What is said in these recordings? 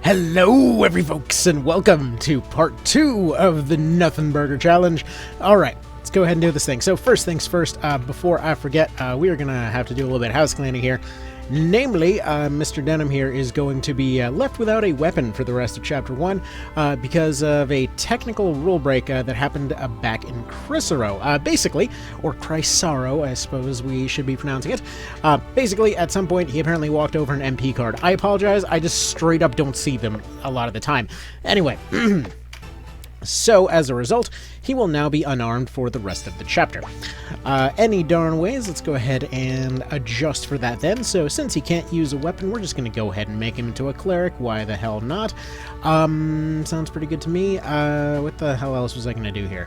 Hello, every folks, and welcome to part 2 of the Nothing Burger Challenge. Alright, let's go ahead and do this thing. So first things first, before I forget, we are going to have to do a little bit of house cleaning here. Namely, Mr. Denim here is going to be left without a weapon for the rest of Chapter 1 because of a technical rule break that happened back in Chrysaro. Basically, or Chrysaro, I suppose we should be pronouncing it. Basically, at some point, he apparently walked over an MP card. I apologize, I just straight up don't see them a lot of the time. Anyway, so as a result, he will now be unarmed for the rest of the chapter. Any darn ways, let's go ahead and adjust for that then. So since he can't use a weapon, we're just going to go ahead and make him into a cleric. Why the hell not? Sounds pretty good to me. What the hell else was I going to do here?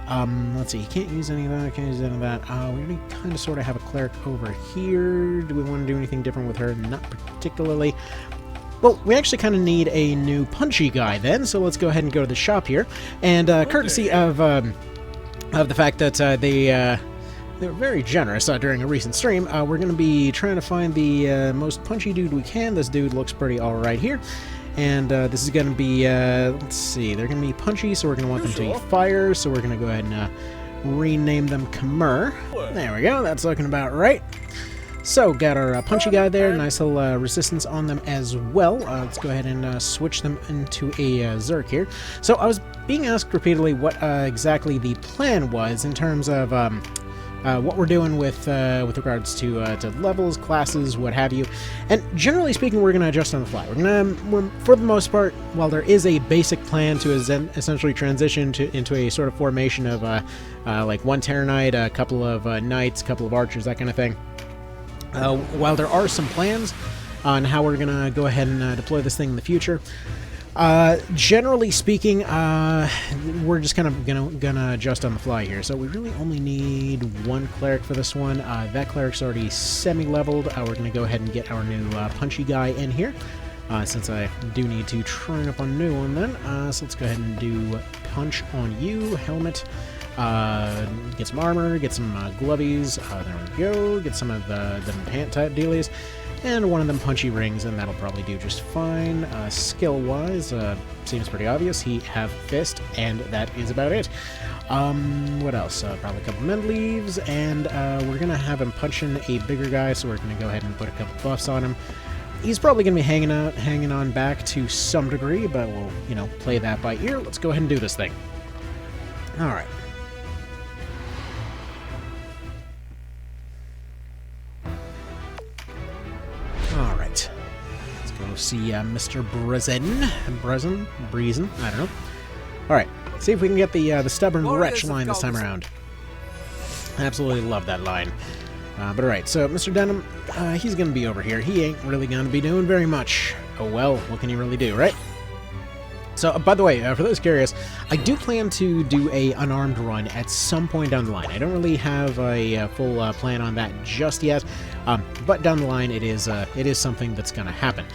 Let's see, he can't use any of that, can't use any of that. We already kind of sort of have a cleric over here. Do we want to do anything different with her? Not particularly. Well, we actually kind of need a new punchy guy then, so let's go ahead and go to the shop here. And courtesy of the fact that they were very generous during a recent stream, we're going to be trying to find the most punchy dude we can. This dude looks pretty alright here. And this is going to be, let's see, they're going to be punchy, so we're going to want them to be fire, so we're going to go ahead and rename them Khmer. There we go, that's looking about right. So, got our punchy guy there, nice little resistance on them as well. Let's go ahead and switch them into a Zerk here. So, I was being asked repeatedly what exactly the plan was in terms of what we're doing with regards to levels, classes, what have you. And generally speaking, we're going to adjust on the fly. We're for the most part, while there is a basic plan to essentially transition into a sort of formation of like one Terror Knight, a couple of Knights, a couple of Archers, that kind of thing. While there are some plans on how we're going to go ahead and deploy this thing in the future, generally speaking, we're just kind of gonna adjust on the fly here. So we really only need one cleric for this one. That cleric's already semi-leveled. We're going to go ahead and get our new punchy guy in here, since I do need to train up on a new one then. So let's go ahead and do punch on you, helmet. Get some armor, get some glovies, there we go, get some of the pant type dealies, and one of them punchy rings, and that'll probably do just fine. Skill-wise, seems pretty obvious, he have fist, and that is about it. What else? Probably a couple mend leaves, and we're gonna have him punching a bigger guy, so we're gonna go ahead and put a couple buffs on him. He's probably gonna be hanging on back to some degree, but we'll, you know, play that by ear. Let's go ahead and do this thing. Alright. Alright, let's go see Mr. Brezen, I don't know. Alright, see if we can get the stubborn wretch line this time around. Absolutely love that line. But alright, so Mr. Denim, he's gonna be over here. He ain't really gonna be doing very much. Oh well, what can he really do, right? So, by the way, for those curious, I do plan to do a unarmed run at some point down the line. I don't really have a full plan on that just yet, but down the line it is something that's going to happen.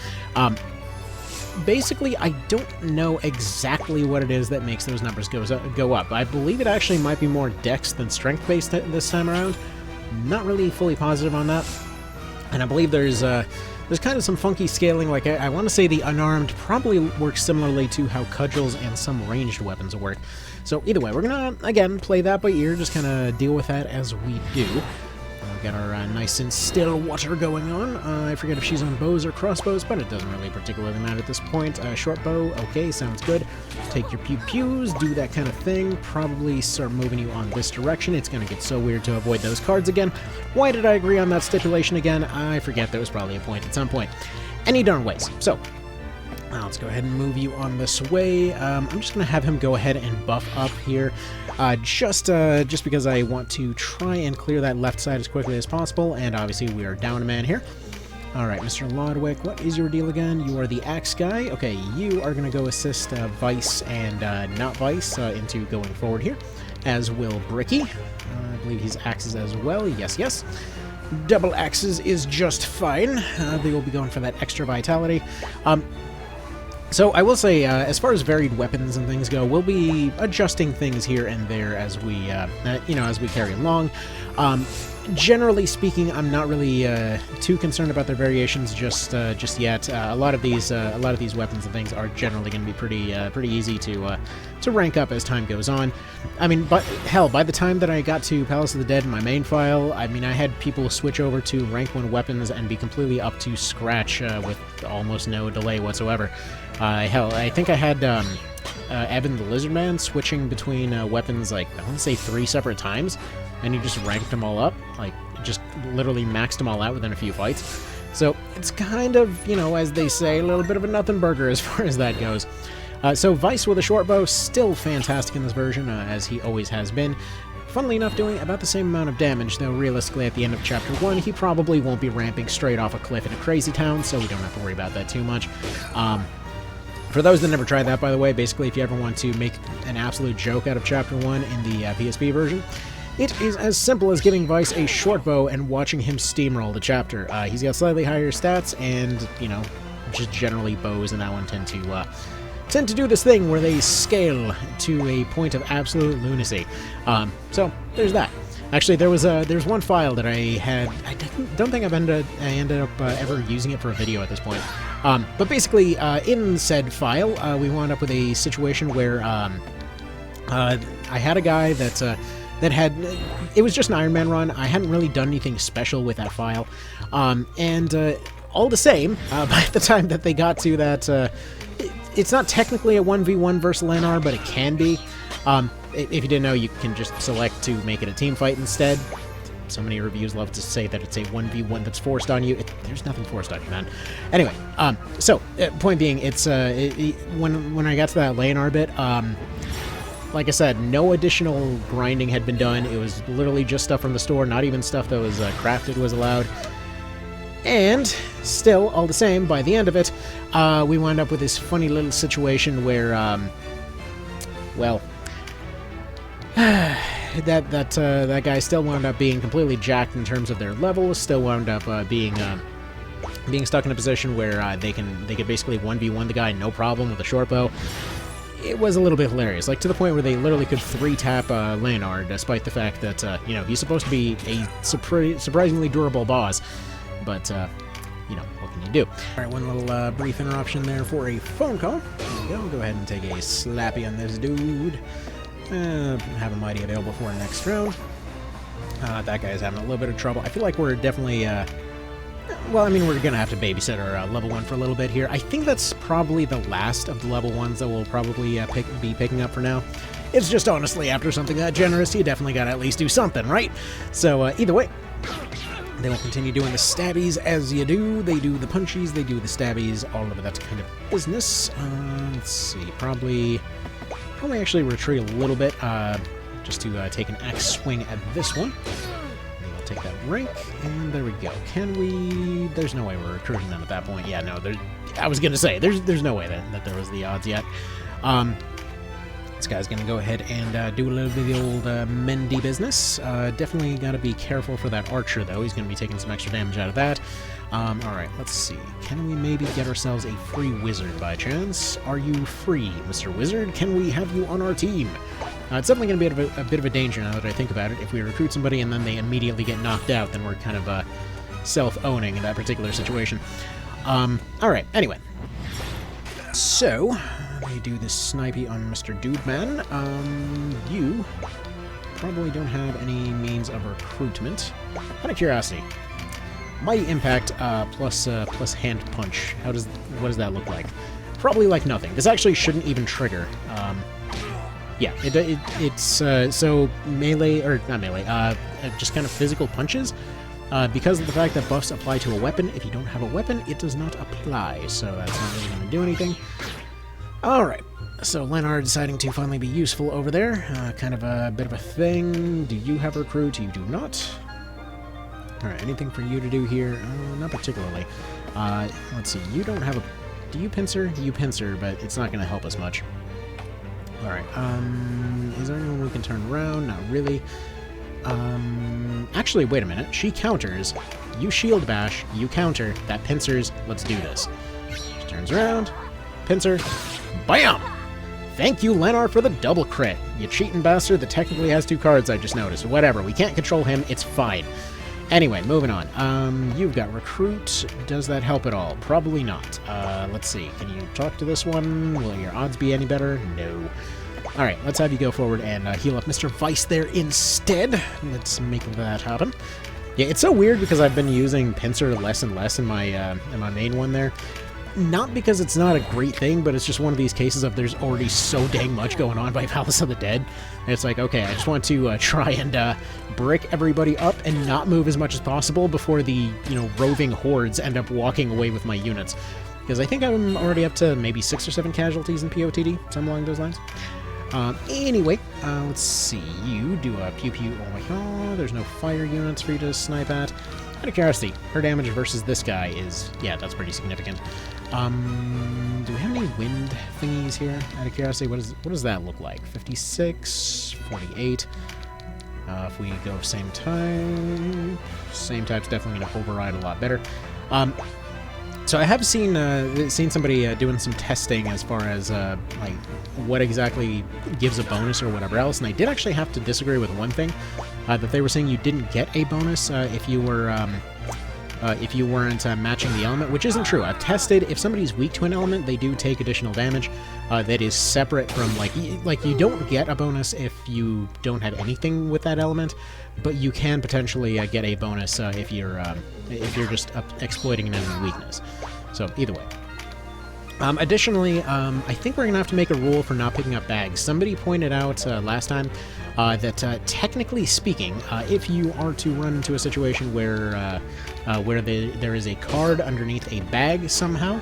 Basically, I don't know exactly what it is that makes those numbers go up. I believe it actually might be more dex than strength-based this time around. Not really fully positive on that. And I believe there's kind of some funky scaling. Like, I want to say the unarmed probably works similarly to how cudgels and some ranged weapons work. So either way, we're going to, again, play that by ear, just kind of deal with that as we do. We've got our nice and still water going on. I forget if she's on bows or crossbows, but it doesn't really particularly matter at this point. Short bow, okay, sounds good. Take your pew-pews, do that kind of thing. Probably start moving you on this direction. It's going to get so weird to avoid those cards again. Why did I agree on that stipulation again? I forget, there was probably a point at some point. Any darn ways. So, let's go ahead and move you on this way. I'm just going to have him go ahead and buff up here. Just because I want to try and clear that left side as quickly as possible, and obviously we are down a man here. Alright, Mr. Lodwick, what is your deal again? You are the axe guy. Okay, you are going to go assist Vice and not Vice into going forward here, as will Bricky. I believe he's axes as well. Yes, yes. Double axes is just fine. They will be going for that extra vitality. So I will say, as far as varied weapons and things go, we'll be adjusting things here and there as we, as we carry along. generally speaking, I'm not really too concerned about their variations just yet. A lot of these weapons and things are generally going to be pretty easy to rank up as time goes on. I mean, but hell, by the time that I got to Palace of the Dead in my main file, I mean, I had people switch over to rank 1 weapons and be completely up to scratch with almost no delay whatsoever. Hell, I think I had Evan the Lizard Man switching between weapons, like, I want to say 3 separate times, and he just ranked them all up, like, just literally maxed them all out within a few fights. So it's kind of, you know, as they say, a little bit of a nothing burger as far as that goes. So Vice with a short bow, still fantastic in this version, as he always has been. Funnily enough, doing about the same amount of damage, though realistically at the end of Chapter 1, he probably won't be ramping straight off a cliff in a crazy town, so we don't have to worry about that too much. For those that never tried that, by the way, basically if you ever want to make an absolute joke out of Chapter 1 in the PSP version, it is as simple as giving Vice a short bow and watching him steamroll the chapter. He's got slightly higher stats, and, you know, just generally bows in that one tend to do this thing where they scale to a point of absolute lunacy. So there's that. Actually, there's one file that I had. I don't think I ended up ever using it for a video at this point. But basically, in said file, we wound up with a situation where I had a guy that had, it was just an Iron Man run. I hadn't really done anything special with that file, and all the same, by the time that they got to that. It's not technically a 1v1 versus Lenar, but it can be. If you didn't know, you can just select to make it a team fight instead. So many reviews love to say that it's a 1v1 that's forced on you. There's nothing forced on you, man. Anyway, point being, it's when I got to that Lenar bit, like I said, no additional grinding had been done. It was literally just stuff from the store, not even stuff that was crafted was allowed. And still, all the same, by the end of it, we wound up with this funny little situation where, well, that guy still wound up being completely jacked in terms of their level. Still wound up being stuck in a position where they could basically 1v1 the guy no problem with a short bow. It was a little bit hilarious, like to the point where they literally could 3-tap Leonard, despite the fact that you know, he's supposed to be a surprisingly durable boss. But, you know, what can you do? Alright, one little brief interruption there for a phone call. There we go. Go ahead and take a slappy on this dude. Have a mighty available for next round. That guy's having a little bit of trouble. I feel like we're definitely, well, I mean, we're gonna have to babysit our level 1 for a little bit here. I think that's probably the last of the level 1s that we'll probably be picking up for now. It's just honestly, after something that generous, you definitely gotta at least do something, right? So, either way, they will continue doing the stabbies as you do. They do the punchies, they do the stabbies, all of that kind of business. Let's see, probably actually retreat a little bit, just to take an axe swing at this one. Maybe I'll take that rank, and there we go. Can we... There's no way we're recruiting them at that point. Yeah, no, I was gonna say, there's no way that there was the odds yet. This guy's gonna go ahead and do a little bit of the old Mendy business. Definitely gotta be careful for that archer, though. He's gonna be taking some extra damage out of that. Alright, let's see. Can we maybe get ourselves a free wizard by chance? Are you free, Mr. Wizard? Can we have you on our team? It's definitely gonna be a bit of a danger now that I think about it. If we recruit somebody and then they immediately get knocked out, then we're kind of self-owning in that particular situation. Alright, anyway. So... we do this snipey on Mr. Dude Man. You probably don't have any means of recruitment. Out of curiosity, Mighty Impact plus Hand Punch. What does that look like? Probably like nothing. This actually shouldn't even trigger. Yeah, it's so melee, or not melee, just kind of physical punches. Because of the fact that buffs apply to a weapon, if you don't have a weapon, it does not apply. So that's not really going to do anything. Alright, so Leonard deciding to finally be useful over there. Kind of a bit of a thing. Do you have a recruit? You do not. Alright, anything for you to do here? Not particularly. Let's see, you don't have a... Do you pincer? You pincer, but it's not going to help us much. Alright, is there anyone we can turn around? Not really. Actually, wait a minute. She counters. You shield bash. You counter. That pincers. Let's do this. She turns around. Pincer. Bam! Thank you, Lenar, for the double crit. You cheating bastard that technically has 2 cards, I just noticed. Whatever, we can't control him, it's fine. Anyway, moving on. You've got Recruit. Does that help at all? Probably not. Let's see. Can you talk to this one? Will your odds be any better? No. Alright, let's have you go forward and heal up Mr. Vice there instead. Let's make that happen. Yeah, it's so weird because I've been using Pincer less and less in my main one there. Not because it's not a great thing, but it's just one of these cases of there's already so dang much going on by Palace of the Dead. And it's like, okay, I just want to try and brick everybody up and not move as much as possible before the, roving hordes end up walking away with my units. Because I think I'm already up to maybe 6 or 7 casualties in POTD, something along those lines. Anyway, let's see. You do a pew-pew. Oh my god, there's no fire units for you to snipe at. Out of curiosity, her damage versus this guy is, yeah, that's pretty significant. Do we have any wind thingies here? Out of curiosity, what does that look like? 56, 48. If we go same type's definitely going to override a lot better. So I have seen somebody doing some testing as far as like what exactly gives a bonus or whatever else, and I did actually have to disagree with one thing, that they were saying you didn't get a bonus if you weren't matching the element, which isn't true. I've tested, if somebody's weak to an element, they do take additional damage that is separate from, like you don't get a bonus if you don't have anything with that element, but you can potentially get a bonus if you're just exploiting an enemy weakness. So, either way. Additionally, I think we're going to have to make a rule for not picking up bags. Somebody pointed out last time that technically speaking, if you are to run into a situation where there is a card underneath a bag somehow,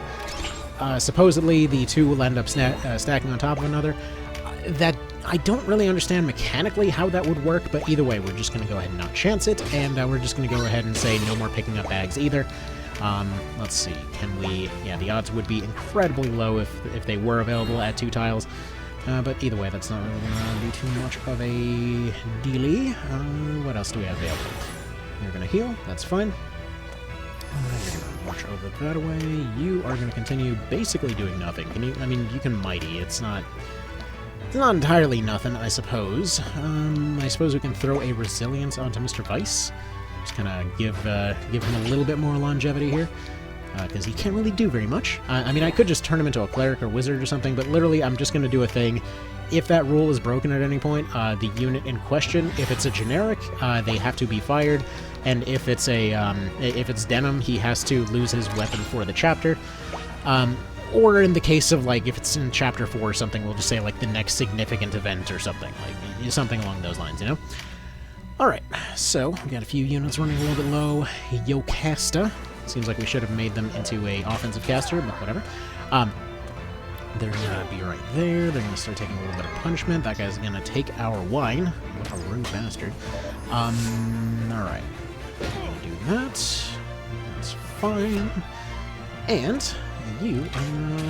supposedly the two will end up stacking on top of another. That I don't really understand mechanically how that would work, but either way, we're just going to go ahead and not chance it, and we're just going to go ahead and say no more picking up bags either. Let's see, can we... Yeah, the odds would be incredibly low if they were available at 2 tiles. But either way, that's not really going to be too much of a dealie. What else do we have available? You're going to heal, that's fine. You're going to march over that way. You are going to continue basically doing nothing. Can you... I mean, you can mighty. It's not entirely nothing, I suppose. I suppose we can throw a resilience onto Mr. Vice. Just kind of give him a little bit more longevity here, because he can't really do very much. I mean, I could just turn him into a cleric or wizard or something, but literally I'm just going to do a thing. If that rule is broken at any point, the unit in question, if it's a generic, they have to be fired, and if it's denim, he has to lose his weapon for the chapter. Or in the case of, like, if it's in Chapter 4 or something, we'll just say, like, the next significant event or something. Like, something along those lines, you know? Alright, so, we got a few units running a little bit low. Yocasta. Seems like we should have made them into a offensive caster, but whatever. They're gonna be right there. They're gonna start taking a little bit of punishment. That guy's gonna take our wine. What a rude bastard. Alright. We'll do that. That's fine. And... you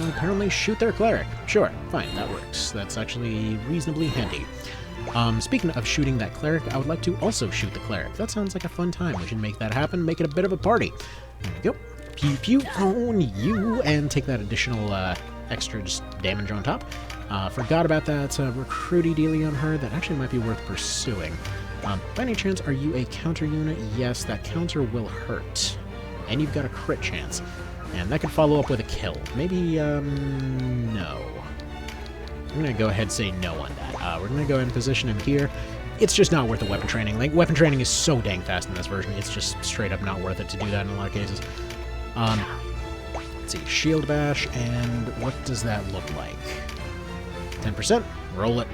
apparently shoot their cleric. Sure, fine, that works. That's actually reasonably handy. Speaking of shooting that cleric, I would like to also shoot the cleric. That sounds like a fun time. We should make that happen, make it a bit of a party. There we go. Pew pew on you, and take that additional extra just damage on top. Forgot about that recruity dealie on her. That actually might be worth pursuing. By any chance, are you a counter unit? Yes, that counter will hurt. And you've got a crit chance. And that could follow up with a kill. Maybe, no. I'm going to go ahead and say no on that. We're going to go ahead and position him here. It's just not worth the weapon training. Like, weapon training is so dang fast in this version, it's just straight up not worth it to do that in a lot of cases. Let's see, shield bash, and what does that look like? 10%? Roll it.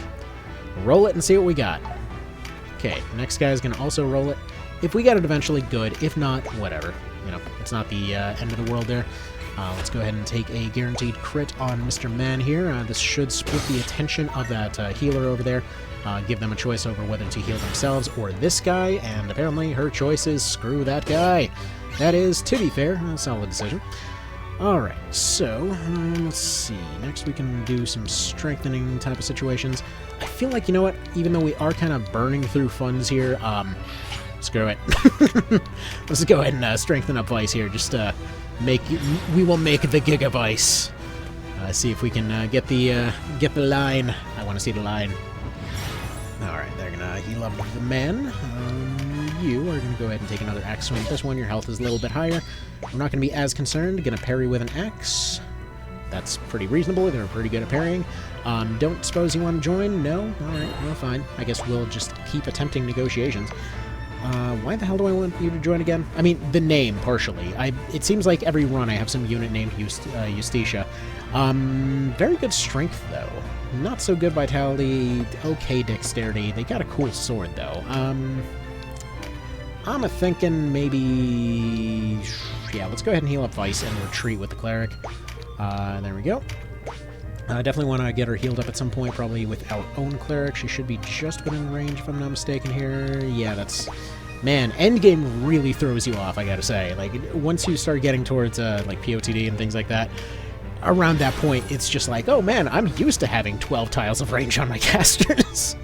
Roll it and see what we got. Okay, next guy's going to also roll it. If we get it eventually, good. If not, whatever. You know, it's not the end of the world there. Let's go ahead and take a guaranteed crit on Mr. Man here. This should split the attention of that healer over there. Give them a choice over whether to heal themselves or this guy, and apparently her choice is screw that guy. That is, to be fair, a solid decision. Alright, so, let's see. Next we can do some strengthening type of situations. I feel like, you know what, even though we are kind of burning through funds here, screw it. Let's go ahead and strengthen up Vice here. Just we will make the Giga Vice. See if we can get the line. I want to see the line. Alright, they're gonna heal up the men. You are gonna go ahead and take another axe swing with this one. Your health is a little bit higher. I'm not gonna be as concerned. Gonna parry with an axe. That's pretty reasonable. They're pretty good at parrying. Don't suppose you want to join? No? Alright, well, fine. I guess we'll just keep attempting negotiations. Why the hell do I want you to join again? I mean, the name, partially. It seems like every run I have some unit named Justitia. Very good strength, though. Not so good vitality. Okay dexterity. They got a cool sword, though. I'm thinking maybe... Yeah, let's go ahead and heal up Vice and retreat with the Cleric. There we go. Definitely want to get her healed up at some point, probably with our own Cleric. She should be just within range, if I'm not mistaken here. Yeah, that's... Man, endgame really throws you off, I gotta say. Like, once you start getting towards, like, POTD and things like that, around that point, it's just like, oh man, I'm used to having 12 tiles of range on my casters.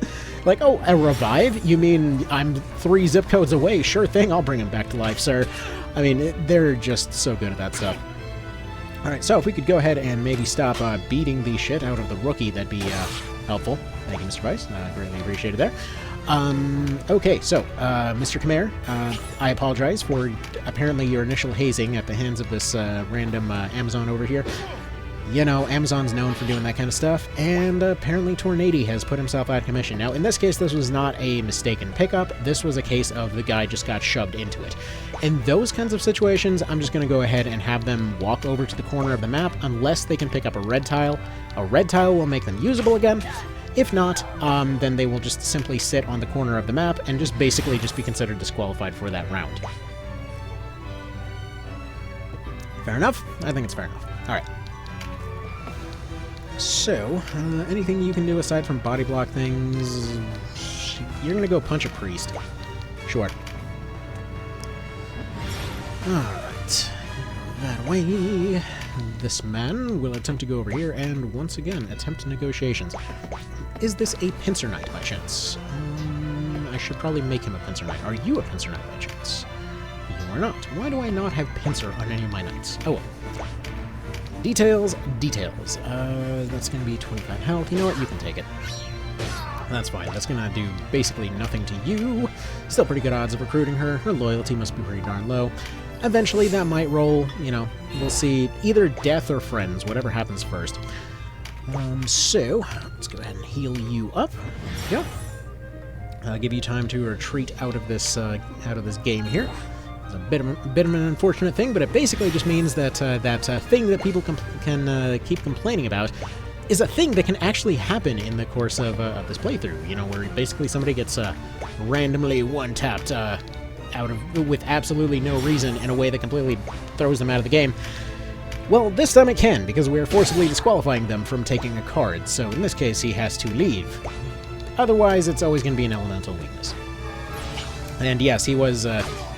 Like, oh, a revive? You mean I'm 3 zip codes away? Sure thing, I'll bring him back to life, sir. I mean, they're just so good at that stuff. Alright, so if we could go ahead and maybe stop beating the shit out of the rookie, that'd be helpful. Thank you, Mr. Vice. Greatly appreciated there. Okay, so, Mr. Khmer, I apologize for apparently your initial hazing at the hands of this random Amazon over here. You know, Amazon's known for doing that kind of stuff, and apparently Tornady has put himself out of commission. Now, in this case, this was not a mistaken pickup. This was a case of the guy just got shoved into it. In those kinds of situations, I'm just going to go ahead and have them walk over to the corner of the map unless they can pick up a red tile. A red tile will make them usable again. If not, then they will just simply sit on the corner of the map and just basically just be considered disqualified for that round. Fair enough? I think it's fair enough. Alright. So, anything you can do aside from body block things? You're gonna go punch a priest. Sure. Alright. That way. This man will attempt to go over here and once again attempt negotiations. Is this a pincer knight by chance? I should probably make him a pincer knight. Are you a pincer knight by chance? You are not. Why do I not have pincer on any of my knights? Oh well. Details, details. That's going to be 25 health. You know what? You can take it. That's fine. That's going to do basically nothing to you. Still pretty good odds of recruiting her. Her loyalty must be pretty darn low. Eventually, that might roll. You know, we'll see. Either death or friends, whatever happens first. So, let's go ahead and heal you up. There we go. I'll give you time to retreat out of this game here. A bit of an unfortunate thing, but it basically just means that that thing that people can keep complaining about is a thing that can actually happen in the course of this playthrough. You know, where basically somebody gets randomly one-tapped with absolutely no reason in a way that completely throws them out of the game. Well, this time it can, because we are forcibly disqualifying them from taking a card. So in this case, he has to leave. Otherwise, it's always going to be an elemental weakness. And yes, he was.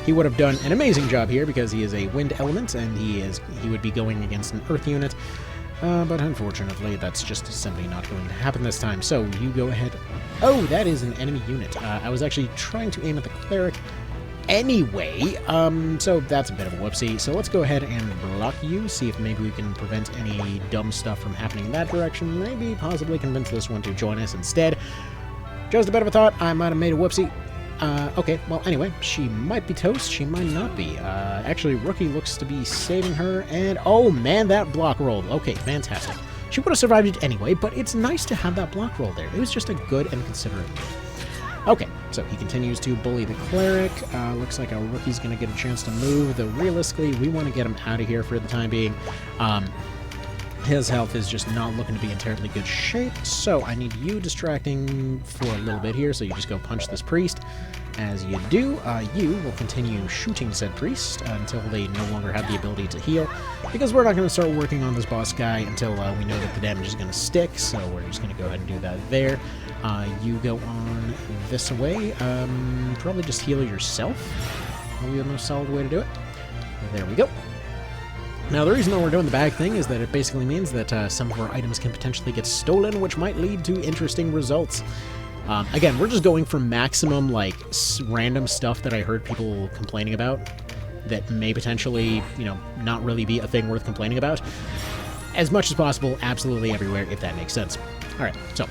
He would have done an amazing job here because he is a wind element and he would be going against an earth unit. But unfortunately, that's just simply not going to happen this time. So you go ahead. Oh, that is an enemy unit. I was actually trying to aim at the cleric anyway. So that's a bit of a whoopsie. So let's go ahead and block you. See if maybe we can prevent any dumb stuff from happening in that direction. Maybe possibly convince this one to join us instead. Just a bit of a thought. I might have made a whoopsie. Okay, well, anyway, she might be toast, she might not be. Actually, Rookie looks to be saving her, and oh man, that block rolled. Okay, fantastic. She would have survived it anyway, but it's nice to have that block roll there. It was just a good and considerate move. Okay, so he continues to bully the Cleric. Looks like our Rookie's gonna get a chance to move, though realistically, we want to get him out of here for the time being. His health is just not looking to be in terribly good shape, so I need you distracting for a little bit here, so you just go punch this priest. As you do, you will continue shooting said priest until they no longer have the ability to heal, because we're not going to start working on this boss guy until we know that the damage is going to stick, so we're just going to go ahead and do that there. You go on this way, probably just heal yourself. Probably the most solid way to do it. There we go. Now, the reason that we're doing the bag thing is that it basically means that some of our items can potentially get stolen, which might lead to interesting results. Again, we're just going for maximum, like, random stuff that I heard people complaining about that may potentially, you know, not really be a thing worth complaining about. as much as possible, absolutely everywhere, if that makes sense. Alright, so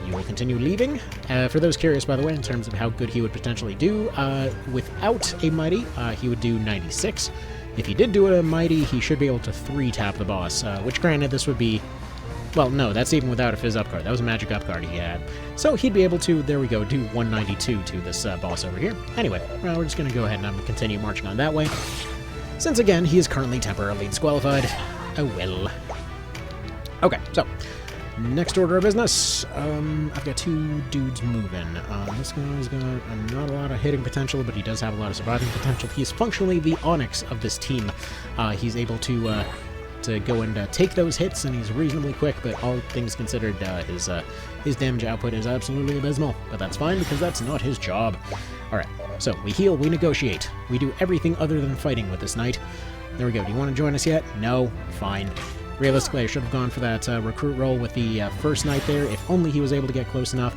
you will continue leaving. For those curious, by the way, in terms of how good he would potentially do, without a Mighty, he would do 96. If he did do a Mighty, he should be able to 3-tap the boss, which granted, this would be... Well, no, that's even without a Fizz up card. That was a magic up card he had. So he'd be able to, there we go, do 192 to this boss over here. Anyway, well, we're just going to go ahead and continue marching on that way. Since, again, he is currently temporarily disqualified. Oh, well. Okay, so, next order of business. I've got 2 dudes moving. This guy's got not a lot of hitting potential, but he does have a lot of surviving potential. He's functionally the Onyx of this team. He's able to go and take those hits, and he's reasonably quick, but all things considered, his damage output is absolutely abysmal. But that's fine, because that's not his job. Alright, so we heal, we negotiate. We do everything other than fighting with this knight. There we go. Do you want to join us yet? No? Fine. Realistically, I should have gone for that recruit role with the first knight there, if only he was able to get close enough,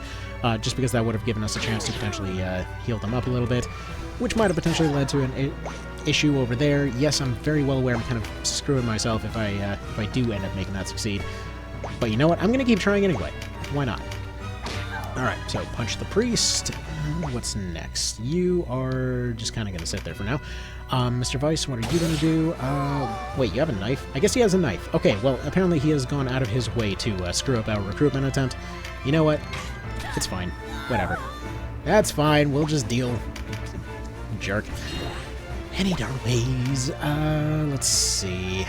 just because that would have given us a chance to potentially heal them up a little bit, which might have potentially led to an issue over there. Yes, I'm very well aware I'm kind of screwing myself if I do end up making that succeed. But you know what? I'm going to keep trying anyway. Why not? Alright, so punch the priest. What's next? You are just kind of going to sit there for now. Mr. Vice, what are you going to do? Wait, you have a knife? I guess he has a knife. Okay, well, apparently he has gone out of his way to screw up our recruitment attempt. You know what? It's fine. Whatever. That's fine. We'll just deal. Jerk. Any darn ways. Let's see.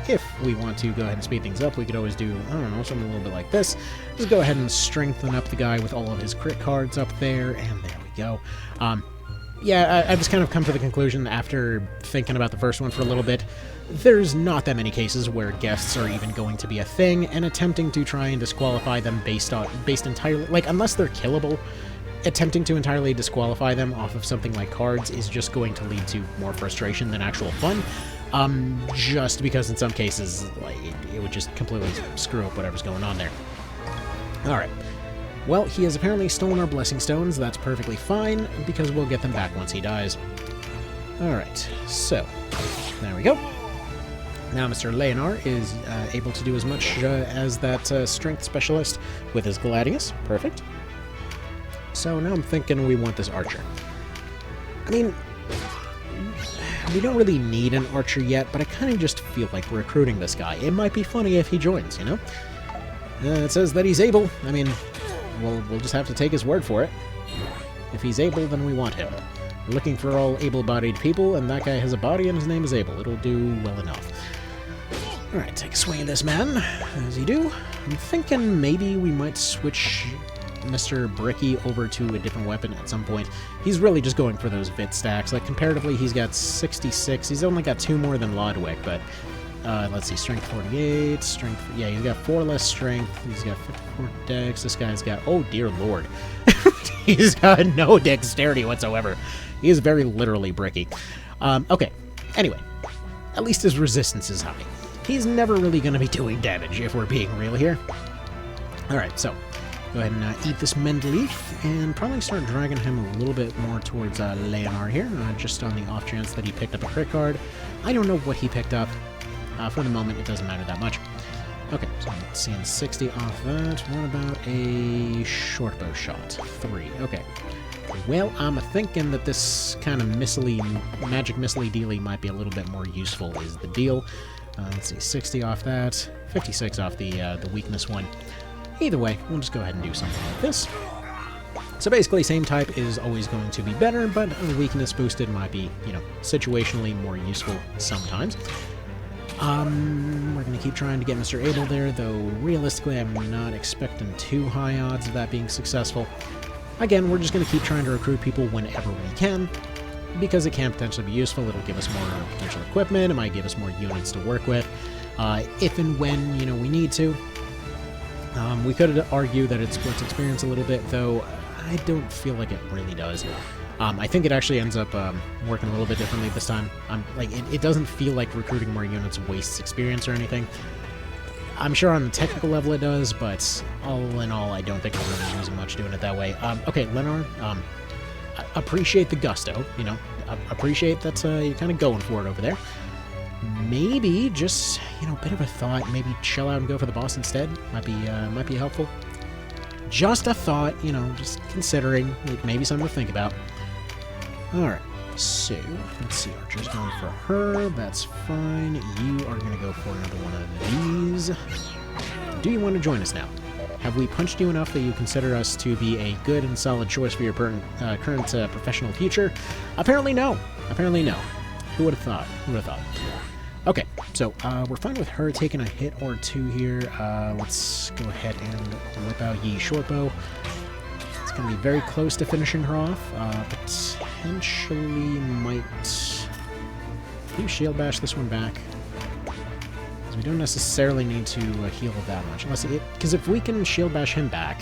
If we want to go ahead and speed things up, we could always do, I don't know, something a little bit like this. Just go ahead and strengthen up the guy with all of his crit cards up there, and there we go. Yeah, I've just kind of come to the conclusion after thinking about the first one for a little bit, there's not that many cases where guests are even going to be a thing, and attempting to try and disqualify them based entirely, like, unless they're killable, attempting to entirely disqualify them off of something like cards is just going to lead to more frustration than actual fun. Just because in some cases, like, it would just completely screw up whatever's going on there. Alright. Well, he has apparently stolen our Blessing Stones. That's perfectly fine, because we'll get them back once he dies. Alright, so, there we go. Now Mr. Leonard is able to do as much as that Strength Specialist with his Gladius. Perfect. So now I'm thinking we want this Archer. I mean, we don't really need an Archer yet, but I kind of just feel like recruiting this guy. It might be funny if he joins, you know? It says that he's able. I mean, we'll just have to take his word for it. If he's able, then we want him. We're looking for all able-bodied people, and that guy has a body and his name is Abel. It'll do well enough. Alright, take a swing at this man, as you do. I'm thinking maybe we might switch Mr. Bricky over to a different weapon at some point. He's really just going for those Vit stacks. Like, comparatively, he's got 66. He's only got 2 more than Lodwick, but let's see, Strength 48, Strength... Yeah, he's got 4 less Strength. He's got 54 Dex. This guy's got... Oh, dear lord. He's got no dexterity whatsoever. He is very literally Bricky. Okay, anyway. At least his resistance is high. He's never really going to be doing damage, if we're being real here. Alright, so... Go ahead and eat this Mendeleaf, and probably start dragging him a little bit more towards Leonard here, just on the off chance that he picked up a crit card. I don't know what he picked up. For the moment, it doesn't matter that much. Okay, so let's see, 60 off that. What about a short bow shot? 3, okay. Well, I'm thinking that this kind of magic missile dealy might be a little bit more useful is the deal. Let's see, 60 off that, 56 off the weakness one. Either way, we'll just go ahead and do something like this. So basically, same type is always going to be better, but a weakness boosted might be, you know, situationally more useful sometimes. We're going to keep trying to get Mr. Abel there, though realistically I'm not expecting too high odds of that being successful. Again, we're just going to keep trying to recruit people whenever we can, because it can potentially be useful. It'll give us more potential equipment, it might give us more units to work with, if and when, you know, we need to. We could argue that it splits experience a little bit, though I don't feel like it really does. I think it actually ends up working a little bit differently this time. It doesn't feel like recruiting more units wastes experience or anything. I'm sure on the technical level it does, but all in all, I don't think we're really losing much doing it that way. Okay, Leonard, appreciate the gusto, you know. Appreciate that you're kind of going for it over there. maybe just, you know, a bit of a thought, maybe chill out and go for the boss instead. Might be helpful. Just a thought, you know, just considering, like, maybe something to think about. Alright, so, let's see, Archer's going for her, that's fine. You are going to go for another one of these. Do you want to join us now? Have we punched you enough that you consider us to be a good and solid choice for your current professional future? Apparently no. Apparently no. Who would have thought? Who would have thought? Okay, so we're fine with her taking a hit or two here. Let's go ahead and whip out Yi Shortbow. It's going to be very close to finishing her off. Potentially might... Can you Shield Bash this one back? Because we don't necessarily need to heal that much. Because if we can Shield Bash him back,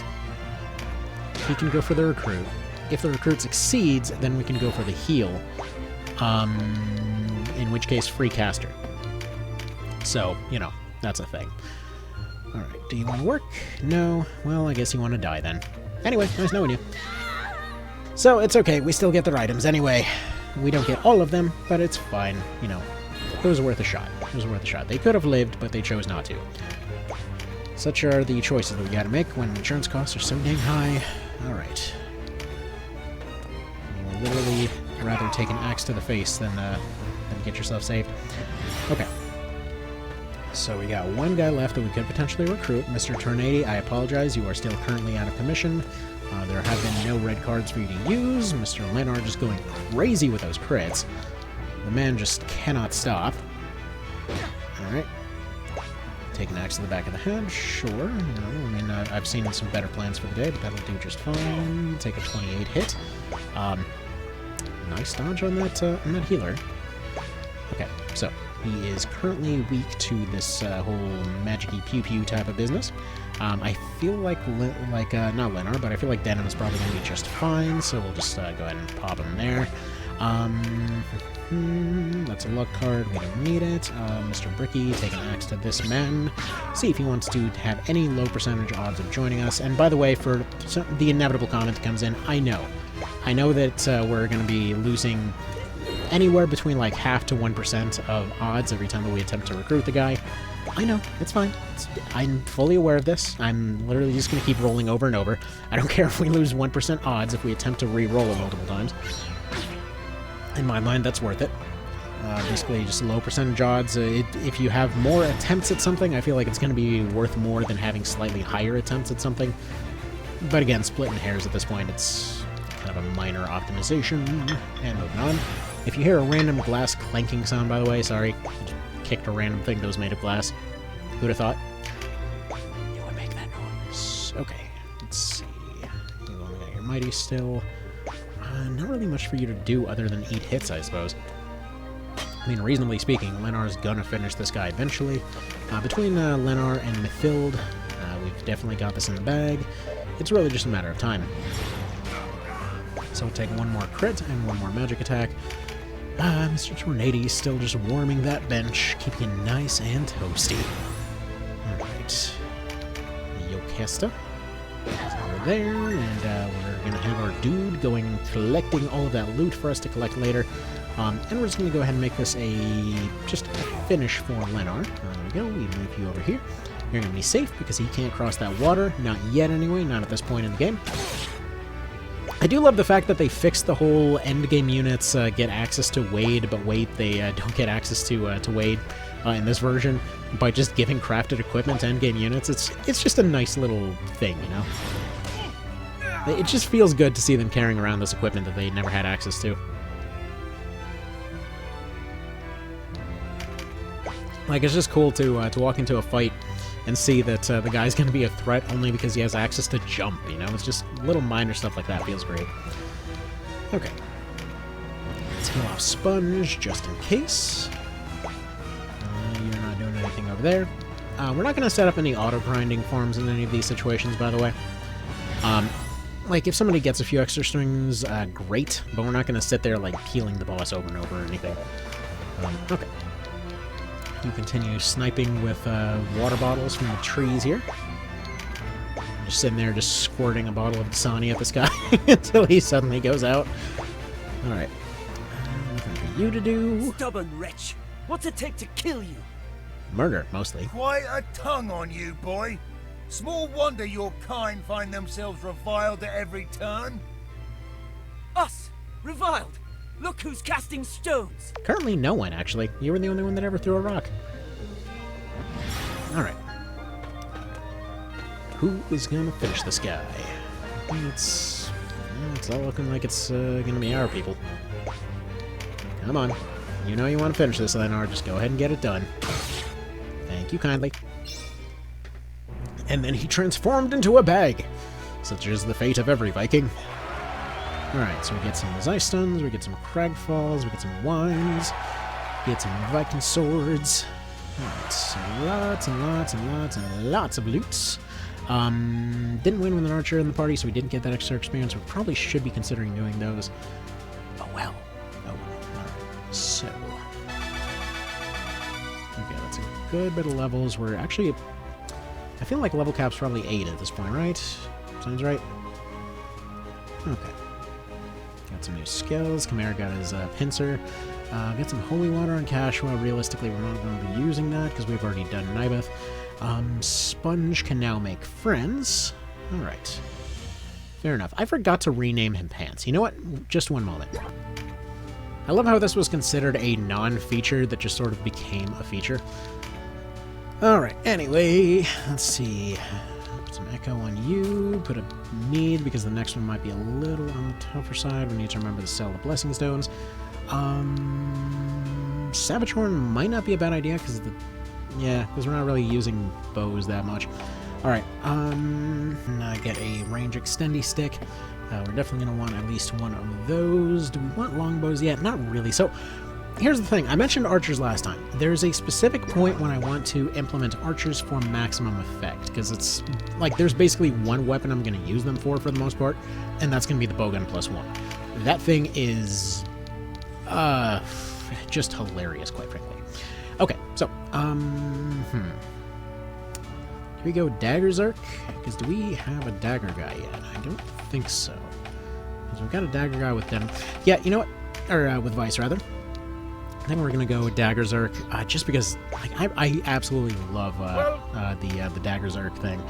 he can go for the recruit. If the recruit succeeds, then we can go for the heal. In which case, free caster. So, you know, that's a thing. Alright, do you want to work? No? Well, I guess you want to die then. Anyway, nice knowing you. So, it's okay, we still get their items anyway. We don't get all of them, but it's fine, you know. It was worth a shot. It was worth a shot. They could have lived, but they chose not to. Such are the choices that we gotta make when insurance costs are so dang high. Alright. You will literally rather take an axe to the face than get yourself saved. Okay. So we got one guy left that we could potentially recruit. Mr. Tornado, I apologize. You are still currently out of commission. There have been no red cards for you to use. Mr. Leonard just going crazy with those crits. The man just cannot stop. Alright. Take an axe to the back of the head. Sure. No, I mean, I've seen some better plans for the day, but that'll do just fine. Take a 28 hit. Nice dodge on that healer. Okay, so he is currently weak to this whole magic-y pew-pew type of business. I feel like not Leonard, but I feel like Denim is probably going to be just fine, so we'll just go ahead and pop him there. That's a luck card, we don't need it. Mr. Bricky, take an axe to this man. See if he wants to have any low percentage odds of joining us. And by the way, for the inevitable comment that comes in, I know that we're going to be losing anywhere between like half to 1% of odds every time that we attempt to recruit the guy. I know, it's fine. I'm fully aware of this. I'm literally just going to keep rolling over and over. I don't care if we lose 1% odds if we attempt to re-roll it multiple times. In my mind, that's worth it. Basically, just low percentage odds. If you have more attempts at something, I feel like it's going to be worth more than having slightly higher attempts at something. But again, splitting hairs at this point, it's kind of a minor optimization. And moving on. If you hear a random glass clanking sound, by the way, sorry, I just kicked a random thing that was made of glass. Who'd have thought? You would make that noise. Okay, let's see. You've only got your mighty still. Not really much for you to do other than eat hits, I suppose. I mean, reasonably speaking, Lenar's gonna finish this guy eventually. Between Lenar and Mithild, we've definitely got this in the bag. It's really just a matter of time. So we'll take one more crit and one more magic attack. Mr. Tornado's still just warming that bench, keeping it nice and toasty. Alright. Yokesta is over there, and we're going to have our dude going and collecting all of that loot for us to collect later. And we're just going to go ahead and make this just a finish for Lenar. There we go, we move you over here. You're going to be safe because he can't cross that water. Not yet anyway, not at this point in the game. I do love the fact that they fixed the whole endgame units get access to Wade, but Wade they don't get access to Wade in this version by just giving crafted equipment to endgame units. It's just a nice little thing, you know? It just feels good to see them carrying around this equipment that they never had access to. Like, it's just cool to walk into a fight and see that the guy's going to be a threat only because he has access to jump, you know? It's just little minor stuff like that feels great. Okay. Let's heal off Sponge, just in case. You're not doing anything over there. We're not going to set up any auto-grinding farms in any of these situations, by the way. Like, if somebody gets a few extra strings, great, but we're not going to sit there, like, peeling the boss over and over or anything. Okay. You continue sniping with water bottles from the trees here. Just sitting there, just squirting a bottle of Dasani at this guy until he suddenly goes out. Alright. Nothing for you to do. Stubborn wretch! What's it take to kill you? Murder, mostly. Quite a tongue on you, boy. Small wonder your kind find themselves reviled at every turn. Us! Reviled! Look who's casting stones! Currently no one, actually. You were the only one that ever threw a rock. Alright. Who is gonna finish this guy? It's all looking like it's gonna be our people. Come on. You know you want to finish this, Leonard. Just go ahead and get it done. Thank you kindly. And then he transformed into a bag, such is the fate of every Viking. Alright, so we get some Ice Stuns, we get some Crag Falls, we get some Wines, we get some Viking Swords. Alright, so lots and lots and lots and lots of loots. Didn't win with an archer in the party, so we didn't get that extra experience. We probably should be considering doing those. Oh well. Oh well. Alright, so... okay, that's a good bit of levels. We're actually... I feel like level cap's probably 8 at this point, right? Sounds right? Okay. Got some new skills. Chimera got his pincer. Got some holy water on Cashua. Realistically, we're not going to be using that because we've already done Nibeth. Sponge can now make friends. Alright. Fair enough. I forgot to rename him Pants. You know what? Just one moment. I love how this was considered a non-feature that just sort of became a feature. Alright, anyway, let's see. Put some Echo on you, put a Mead, because the next one might be a little on the tougher side. We need to remember to sell the Blessing Stones. Savage Horn might not be a bad idea, because because we're not really using bows that much. Alright, I get a range extendy stick. We're definitely going to want at least one of those. Do we want longbows yet? Not really. So, here's the thing. I mentioned archers last time. There's a specific point when I want to implement archers for maximum effect, because it's like there's basically one weapon I'm going to use them for the most part, and that's going to be the bowgun +1. That thing is just hilarious, quite frankly. Okay, so do we go Dagger Zerk? Because do we have a dagger guy yet? I don't think so. Because we've got a dagger guy with them. Yeah, you know what? Or with Vice, rather. I think we're gonna go Dagger Zerk, just because like, I absolutely love the Dagger Zerk thing.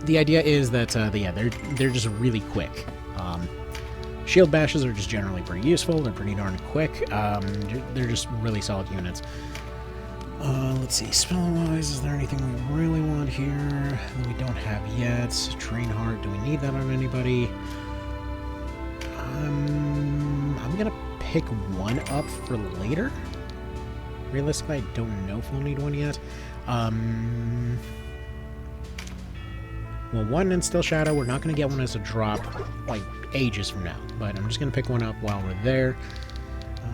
The idea is that they're just really quick. Shield bashes are just generally pretty useful. They're pretty darn quick. They're just really solid units. Let's see, spell-wise, is there anything we really want here that we don't have yet? Train Heart, do we need that on anybody? I'm gonna pick one up for later. Realistically, I don't know if we'll need one yet. Well, one in Still Shadow, we're not gonna get one as a drop, like, ages from now. But I'm just gonna pick one up while we're there.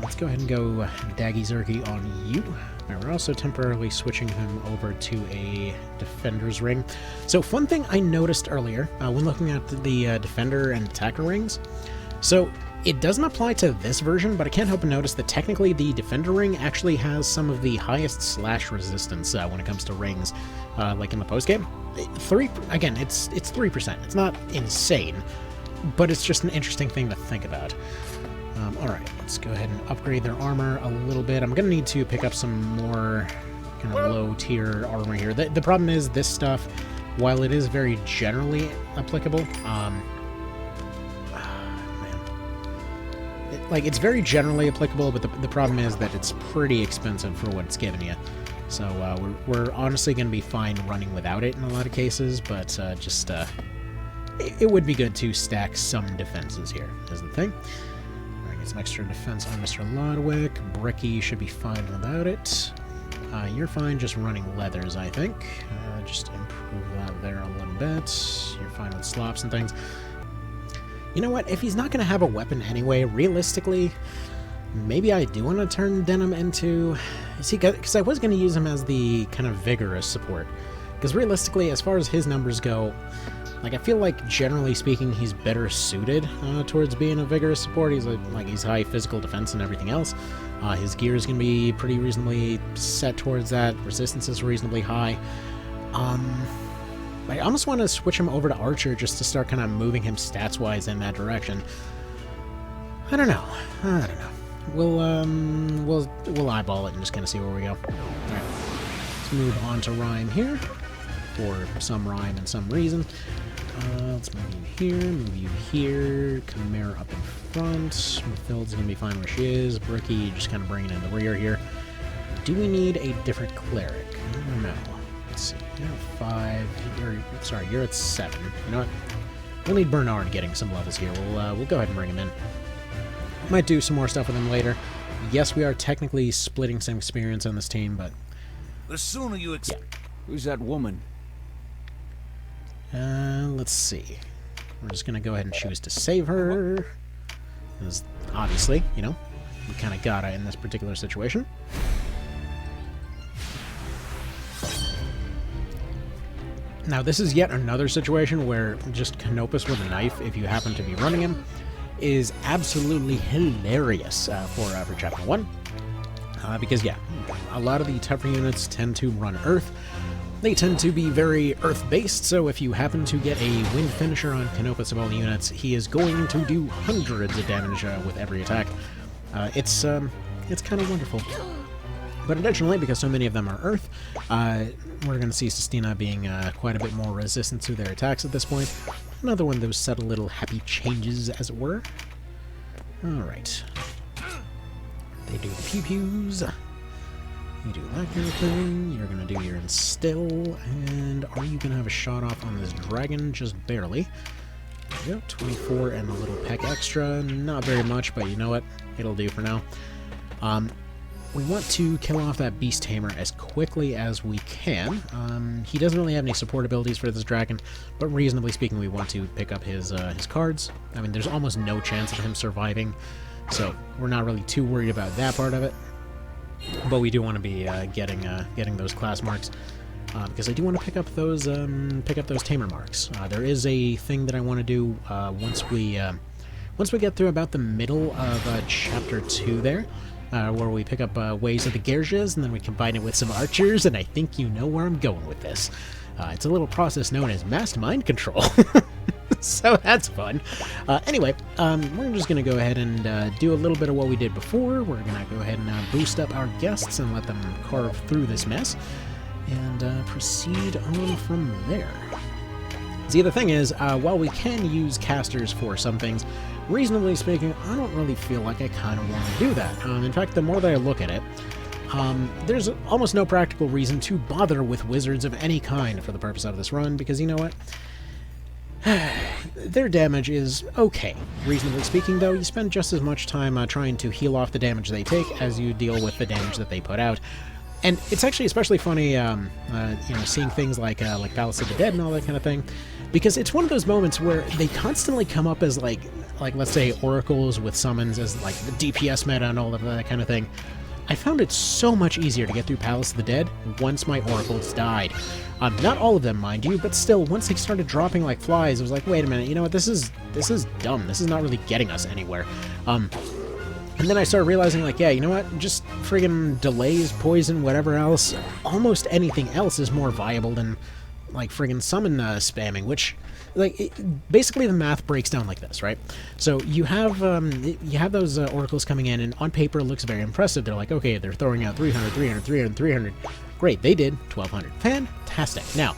Let's go ahead and go Daggy Zerky on you. And we're also temporarily switching him over to a Defender's Ring. So, fun thing I noticed earlier when looking at the Defender and Attacker rings. So, it doesn't apply to this version, but I can't help but notice that technically the Defender Ring actually has some of the highest slash resistance when it comes to rings, like in the postgame. Again, it's 3%. It's not insane, but it's just an interesting thing to think about. Alright, let's go ahead and upgrade their armor a little bit. I'm going to need to pick up some more kind of low-tier armor here. The problem is this stuff, while it is very generally applicable, it's very generally applicable, but the problem is that it's pretty expensive for what it's giving you. So we're honestly going to be fine running without it in a lot of cases, but it would be good to stack some defenses here, is the thing. Get some extra defense on Mr. Lodwick. Bricky should be fine without it. You're fine just running leathers, I think. Just improve that there a little bit. You're fine with slops and things. You know what? If he's not going to have a weapon anyway, realistically, maybe I do want to turn Denim into... See, because I was going to use him as the kind of vigorous support. Because realistically, as far as his numbers go, like, I feel like, generally speaking, he's better suited towards being a vigorous support. He's he's high physical defense and everything else. His gear is going to be pretty reasonably set towards that. Resistance is reasonably high. I almost want to switch him over to Archer just to start kind of moving him stats-wise in that direction. I don't know. we'll eyeball it and just kind of see where we go. All right, let's move on to Rhyme here, for some rhyme and some reason. Let's move you here, move you here. Chimera up in front. Mathilde's gonna be fine where she is. Bricky just kind of bringing in the rear here. Do we need a different cleric? I don't know. Let's see. You're at 5. You're at 7. You know what? We'll need Bernard getting some levels here. We'll go ahead and bring him in. Might do some more stuff with him later. Yes, we are technically splitting some experience on this team, but The sooner you Who's that woman? let's see. We're just gonna go ahead and choose to save her. Because obviously, you know, we kind of gotta in this particular situation. Now, this is yet another situation where just Canopus with a knife, if you happen to be running him, is absolutely hilarious for Chapter 1. Because, yeah, a lot of the tougher units tend to run Earth. They tend to be very Earth-based, so if you happen to get a Wind Finisher on Canopus of all the units, he is going to do hundreds of damage with every attack. It's kind of wonderful. But additionally, because so many of them are Earth, we're going to see Sestina being quite a bit more resistant to their attacks at this point. Another one of those subtle little happy changes, as it were. Alright. They do the pew-pews. You do that kind of thing. You're going to do your Instill. And are you going to have a shot off on this dragon? Just barely. There you go. 24 and a little peck extra. Not very much, but you know what? It'll do for now. We want to kill off that Beast Tamer as quickly as we can. He doesn't really have any support abilities for this dragon, but reasonably speaking, we want to pick up his cards. I mean, there's almost no chance of him surviving, so we're not really too worried about that part of it. But we do want to be getting those class marks, because I do want to pick up those Tamer marks. There is a thing that I want to do once we get through about the middle of Chapter 2 there. Where we pick up Ways of the Gerges, and then we combine it with some archers, and I think you know where I'm going with this. It's a little process known as mass mind control. So that's fun. Anyway, we're just going to go ahead and do a little bit of what we did before. We're going to go ahead and boost up our guests and let them carve through this mess, and proceed on from there. See, the thing is, while we can use casters for some things, reasonably speaking, I don't really feel like I kind of want to do that. In fact, the more that I look at it, there's almost no practical reason to bother with wizards of any kind for the purpose of this run, because you know what? Their damage is okay. Reasonably speaking, though, you spend just as much time trying to heal off the damage they take as you deal with the damage that they put out. And it's actually especially funny, you know, seeing things like Palace of the Dead and all that kind of thing, because it's one of those moments where they constantly come up as like let's say oracles with summons as like the DPS meta and all of that kind of thing. I found it so much easier to get through Palace of the Dead once my oracles died. Not all of them, mind you, but still, once they started dropping like flies, I was like, wait a minute, you know what? This is dumb. This is not really getting us anywhere. And then I started realizing, like, yeah, you know what? Just friggin' delays, poison, whatever else. Almost anything else is more viable than, like, friggin' summon spamming, which, like, basically the math breaks down like this, right? So you have those oracles coming in, and on paper it looks very impressive. They're like, okay, they're throwing out 300, 300, 300, 300. Great, they did 1,200. Fantastic. Now,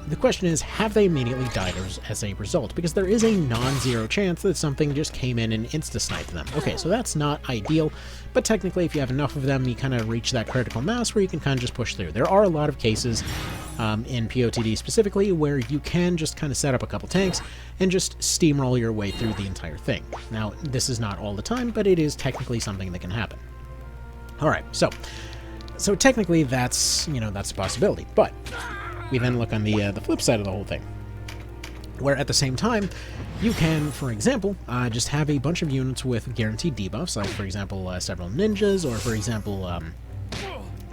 the question is, have they immediately died as a result? Because there is a non-zero chance that something just came in and insta-sniped them. Okay, so that's not ideal, but technically if you have enough of them, you kind of reach that critical mass where you can kind of just push through. There are a lot of cases, in POTD specifically, where you can just kind of set up a couple tanks and just steamroll your way through the entire thing. Now, this is not all the time, but it is technically something that can happen. Alright, so technically that's, you know, that's a possibility, but we then look on the flip side of the whole thing, where at the same time, you can, for example, just have a bunch of units with guaranteed debuffs, like, for example, several ninjas, or, for example,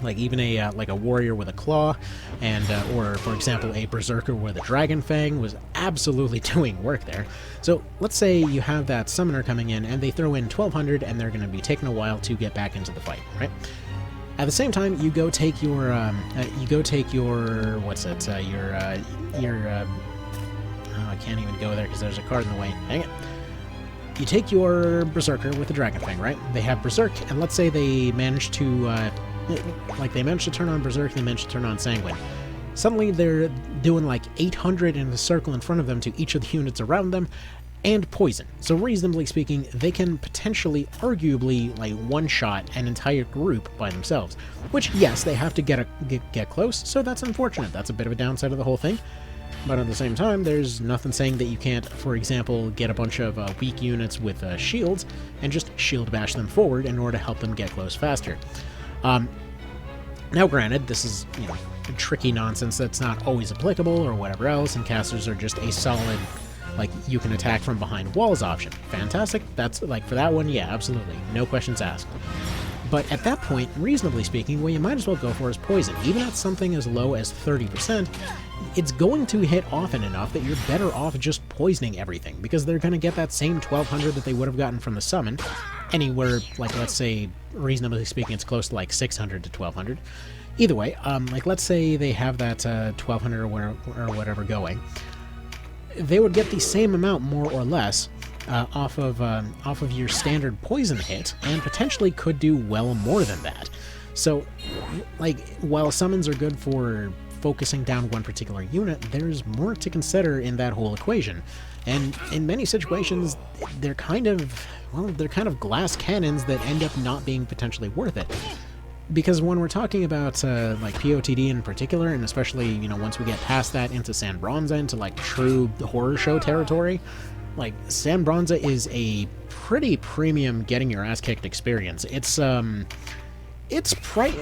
like even a warrior with a claw, and or, for example, a berserker with a dragon fang was absolutely doing work there. So let's say you have that summoner coming in, and they throw in 1,200, and they're going to be taking a while to get back into the fight, right? At the same time, you go take your, what's it, oh, I can't even go there because there's a card in the way. Dang it. you take your Berserker with the Dragon Fang, right? They have Berserk, and let's say they manage to, they manage to turn on Berserk, they manage to turn on Sanguine. Suddenly they're doing like 800 in a circle in front of them to each of the units around them, and poison. So reasonably speaking, they can potentially, arguably, like one-shot an entire group by themselves. Which, yes, they have to get close, so that's unfortunate. That's a bit of a downside of the whole thing. But at the same time, there's nothing saying that you can't, for example, get a bunch of weak units with shields and just shield bash them forward in order to help them get close faster. Now granted, this is, you know, tricky nonsense that's not always applicable or whatever else, and casters are just a solid, like, you can attack from behind walls option. Fantastic. That's, like, for that one, yeah, absolutely. No questions asked. But at that point, reasonably speaking, what you might as well go for is poison. Even at something as low as 30%, it's going to hit often enough that you're better off just poisoning everything, because they're going to get that same 1200 that they would have gotten from the summon, anywhere, like, let's say, reasonably speaking, it's close to, like, 600 to 1200. Either way, like, let's say they have that 1200 or whatever going. They would get the same amount, more or less, off of your standard poison hit, and potentially could do well more than that. So, like, while summons are good for focusing down one particular unit, there's more to consider in that whole equation. And in many situations, they're kind of, well, they're kind of glass cannons that end up not being potentially worth it. Because when we're talking about, like, POTD in particular, and especially, you know, once we get past that into San Bronze, into, like, true horror show territory, like, San Bronze is a pretty premium getting your ass kicked experience. It's quite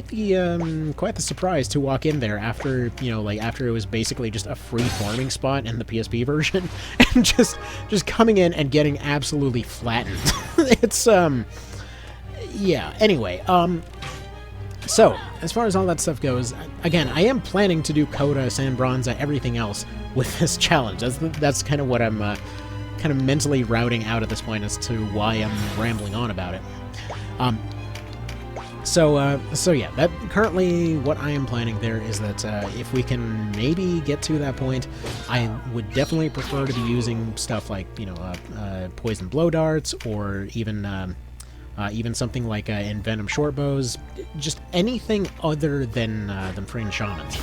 the surprise to walk in there after, you know, like, after it was basically just a free farming spot in the PSP version, and just coming in and getting absolutely flattened. It's, yeah, anyway, so, as far as all that stuff goes, again, I am planning to do Coda, San Bronze, everything else with this challenge. That's kind of what I'm kind of mentally routing out at this point as to why I'm rambling on about it. So yeah, that currently what I am planning there is that if we can maybe get to that point, I would definitely prefer to be using stuff like, you know, poison blow darts, or even something like Envenom short bows, just anything other than freaking shamans.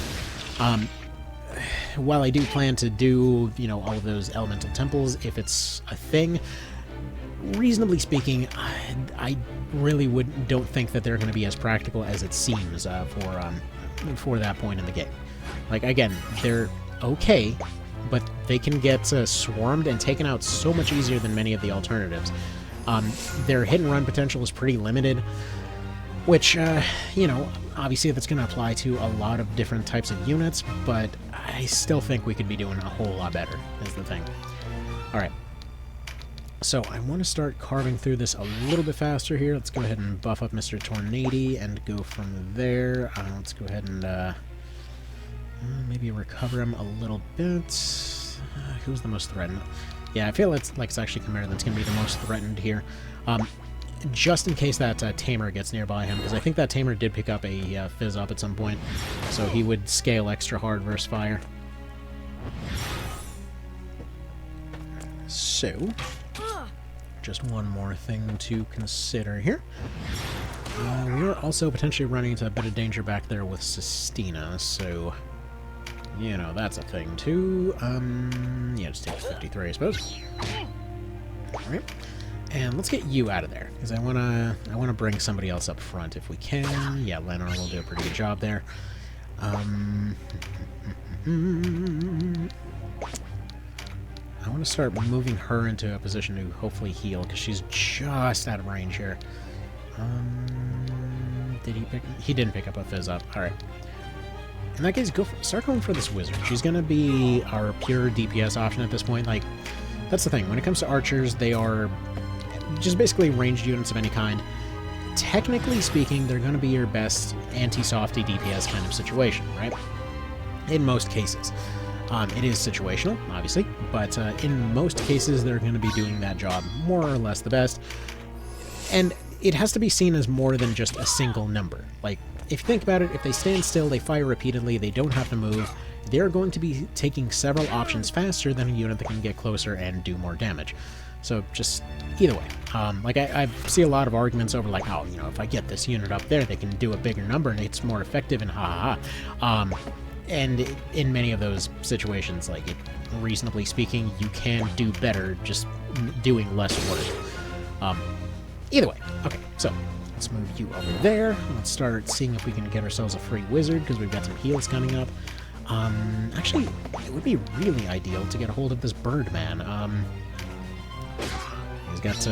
While I do plan to do, you know, all of those elemental temples if it's a thing, reasonably speaking, I really don't think that they're going to be as practical as it seems for that point in the game. Like, again, they're okay, but they can get swarmed and taken out so much easier than many of the alternatives. Their hit and run potential is pretty limited, which, you know, obviously that's going to apply to a lot of different types of units, but I still think we could be doing a whole lot better, is the thing. Alright. So, I want to start carving through this a little bit faster here. Let's go ahead and buff up Mr. Tornado and go from there. Let's go ahead and maybe recover him a little bit. Who's the most threatened? Yeah, I feel it's actually Chimera that's going to be the most threatened here. Just in case that Tamer gets nearby him, because I think that Tamer did pick up a Fizz Up at some point, so he would scale extra hard versus fire. So, just one more thing to consider here. We're also potentially running into a bit of danger back there with Sistina, so, you know, that's a thing too. Yeah, just take 53, I suppose. Alright. And let's get you out of there, because I wanna bring somebody else up front if we can. Yeah, Lenore will do a pretty good job there. I want to start moving her into a position to hopefully heal, because she's just out of range here. Did he pick... He didn't pick up a Fizz Up. Alright. In that case, start going for this Wizard. She's going to be our pure DPS option at this point. Like, that's the thing. When it comes to archers, they are just basically ranged units of any kind. Technically speaking, they're going to be your best anti-softy DPS kind of situation, right? In most cases. It is situational, obviously, but in most cases they're going to be doing that job more or less the best. And it has to be seen as more than just a single number. Like, if you think about it, if they stand still, they fire repeatedly, they don't have to move, they're going to be taking several options faster than a unit that can get closer and do more damage. So just either way. Like I see a lot of arguments over like, oh, you know, if I get this unit up there, they can do a bigger number and it's more effective and ha ha ha. And in many of those situations, like reasonably speaking, you can do better just doing less work. Either way, okay, so let's move you over there. Let's start seeing if we can get ourselves a free wizard, because we've got some heals coming up. Actually, it would be really ideal to get a hold of this Birdman. He's got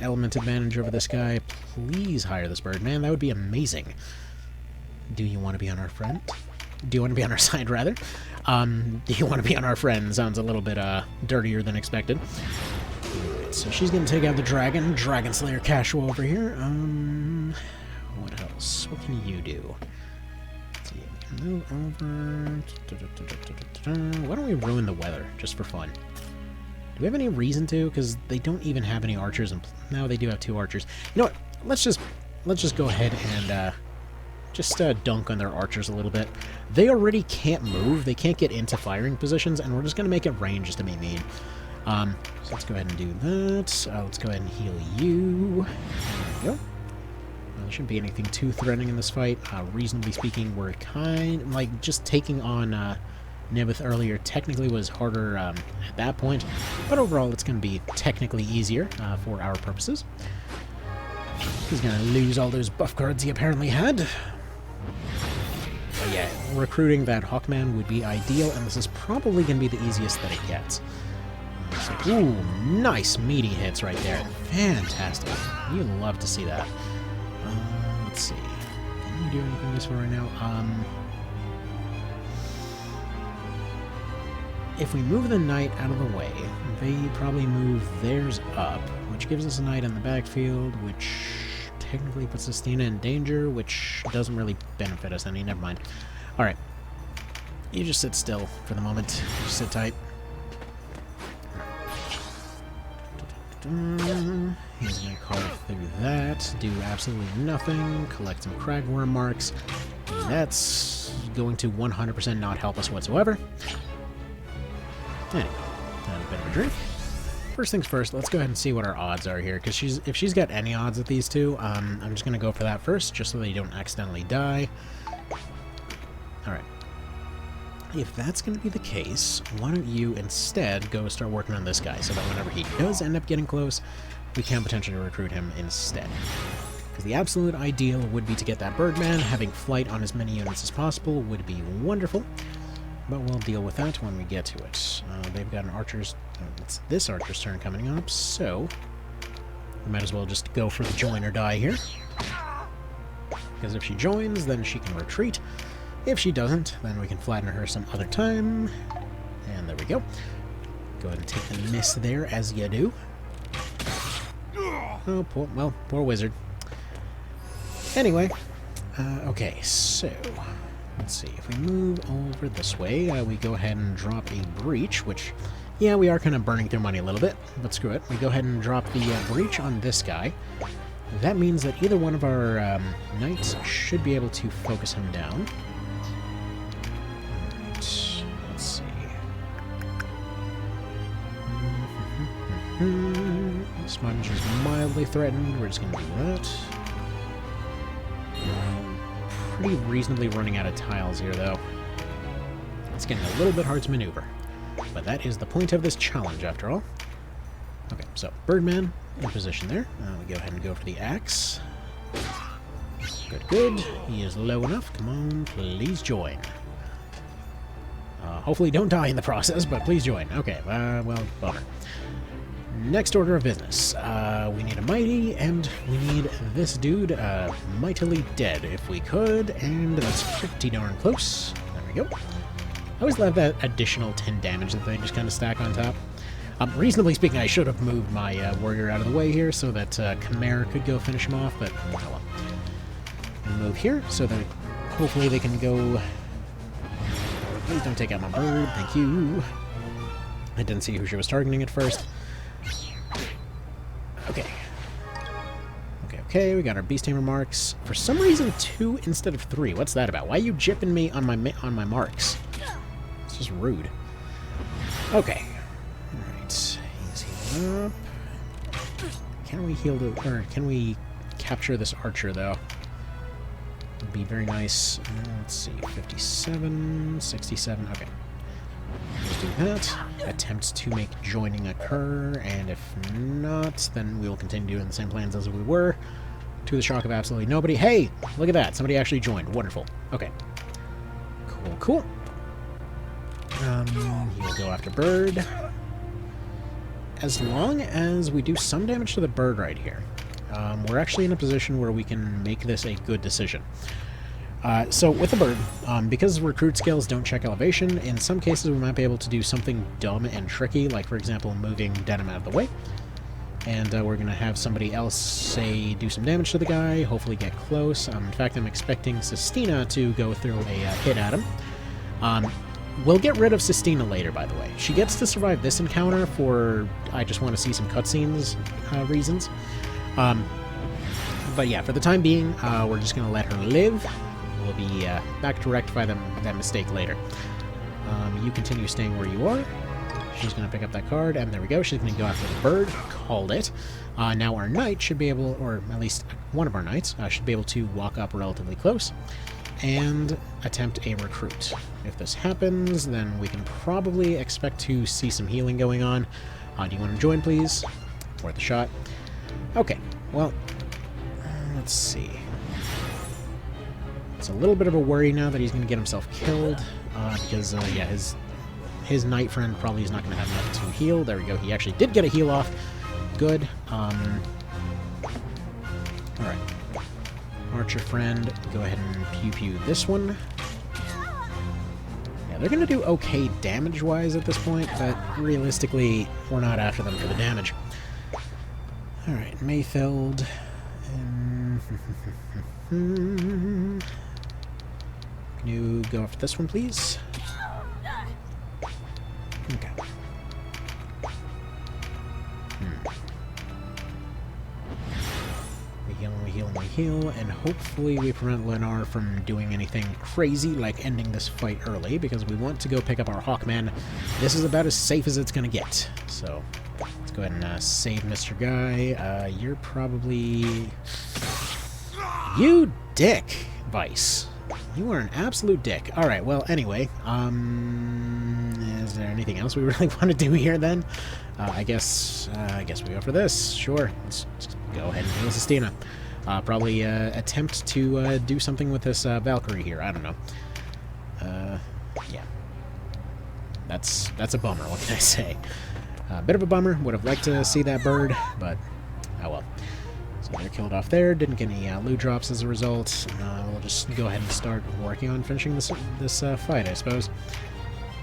element advantage over this guy. Please hire this Birdman. That would be amazing. Do you want to be on our friend? Do you want to be on our side, rather? Do you want to be on our friend? Sounds a little bit dirtier than expected. Alright, so she's going to take out the Dragon Slayer Casual over here. What else? What can you do? Let's see. Move over. Why don't we ruin the weather, just for fun? Do we have any reason to? Because they don't even have any archers. No, they do have 2 archers. You know what? Let's just go ahead and just dunk on their archers a little bit. They already can't move. They can't get into firing positions, and we're just going to make it rain just to be mean. So let's go ahead and do that. Let's go ahead and heal you. There we go. Well, there shouldn't be anything too threatening in this fight. Reasonably speaking, we're like just taking on Nebith earlier technically was harder at that point, but overall it's going to be technically easier for our purposes. He's going to lose all those buff cards he apparently had. But yeah, recruiting that Hawkman would be ideal, and this is probably going to be the easiest that it gets. So, ooh, nice meaty hits right there. Fantastic. You love to see that. Let's see. Can you do anything useful right now? If we move the knight out of the way, they probably move theirs up, which gives us a knight in the backfield, which technically puts Estina in danger, which doesn't really benefit us any. Never mind. Alright. You just sit still for the moment. Just sit tight. He's going to call through that, do absolutely nothing, collect some Cragworm marks. That's going to 100% not help us whatsoever. Anyway, a bit of a drink. First things first, let's go ahead and see what our odds are here, because if she's got any odds at these two, I'm just going to go for that first, just so they don't accidentally die. Alright. If that's going to be the case, why don't you instead go start working on this guy, so that whenever he does end up getting close, we can potentially recruit him instead. Because the absolute ideal would be to get that Birdman. Having flight on as many units as possible would be wonderful. But we'll deal with that when we get to it. They've got an archer's... it's this archer's turn coming up, so... we might as well just go for the join or die here. Because if she joins, then she can retreat. If she doesn't, then we can flatten her some other time. And there we go. Go ahead and take the miss there, as you do. Oh, poor wizard. Anyway, okay, so... let's see, if we move over this way, we go ahead and drop a breach, which, yeah, we are kind of burning through money a little bit, but screw it. We go ahead and drop the breach on this guy. That means that either one of our knights should be able to focus him down. Alright, let's see. Smudge is mildly threatened, we're just going to do that. Pretty reasonably running out of tiles here, though. It's getting a little bit hard to maneuver. But that is the point of this challenge, after all. Okay, so Birdman in position there. We go ahead and go for the axe. Good. He is low enough. Come on, please join. Hopefully don't die in the process, but please join. Okay, well, bummer. Next order of business. We need a mighty, and we need this dude mightily dead, if we could, and that's pretty darn close. There we go. I always love that additional 10 damage that they just kind of stack on top. Reasonably speaking, I should have moved my warrior out of the way here so that Khmer could go finish him off, but oh well. And move here so that hopefully they can go... please don't take out my bird, thank you. I didn't see who she was targeting at first. Okay. Okay, we got our beast tamer marks. For some reason, 2 instead of 3. What's that about? Why are you jipping me on my marks? It's just rude. Okay. Alright. He's healing up. Can we heal or can we capture this archer, though? Would be very nice. Let's see. 57, 67. Okay. Let's do that. Attempt to make joining occur, and if not, then we will continue doing the same plans as we were. To the shock of absolutely nobody. Hey! Look at that. Somebody actually joined. Wonderful. Okay. Cool, cool. He'll go after bird. As long as we do some damage to the bird right here, we're actually in a position where we can make this a good decision. So with the bird, because recruit skills don't check elevation, in some cases we might be able to do something dumb and tricky, like for example moving Denim out of the way. And we're going to have somebody else, say, do some damage to the guy, hopefully get close. In fact, I'm expecting Sistina to go through a hit at him. We'll get rid of Sistina later, by the way. She gets to survive this encounter for, I just want to see some cutscenes reasons. But yeah, for the time being, we're just going to let her live. We'll be back to rectify that mistake later. You continue staying where you are. She's going to pick up that card, and there we go. She's going to go after the bird. Called it. Now our knight should be able, or at least one of our knights, should be able to walk up relatively close and attempt a recruit. If this happens, then we can probably expect to see some healing going on. Do you want to join, please? Worth a shot. Okay, well, let's see. It's a little bit of a worry now that he's going to get himself killed, because, yeah, his knight friend probably is not going to have enough to heal. There we go. He actually did get a heal off. Good. Alright. Archer friend, go ahead and pew-pew this one. Yeah, they're going to do okay damage-wise at this point, but realistically, we're not after them for the damage. Alright, Mayfeld. Can you go after this one, please? Okay. We heal, and hopefully we prevent Lennar from doing anything crazy like ending this fight early, because we want to go pick up our Hawkman. This is about as safe as it's gonna get. So, let's go ahead and save Mr. Guy. You're probably... You dick, Vice. You are an absolute dick. Alright, well, anyway, is there anything else we really want to do here, then? I guess we go for this. Sure. Let's go ahead and heal Sistina. Probably attempt to do something with this Valkyrie here. I don't know. Yeah. That's a bummer, what can I say? Bit of a bummer. Would have liked to see that bird, but oh well. So they're killed off there. Didn't get any loot drops as a result. We'll just go ahead and start working on finishing this fight, I suppose.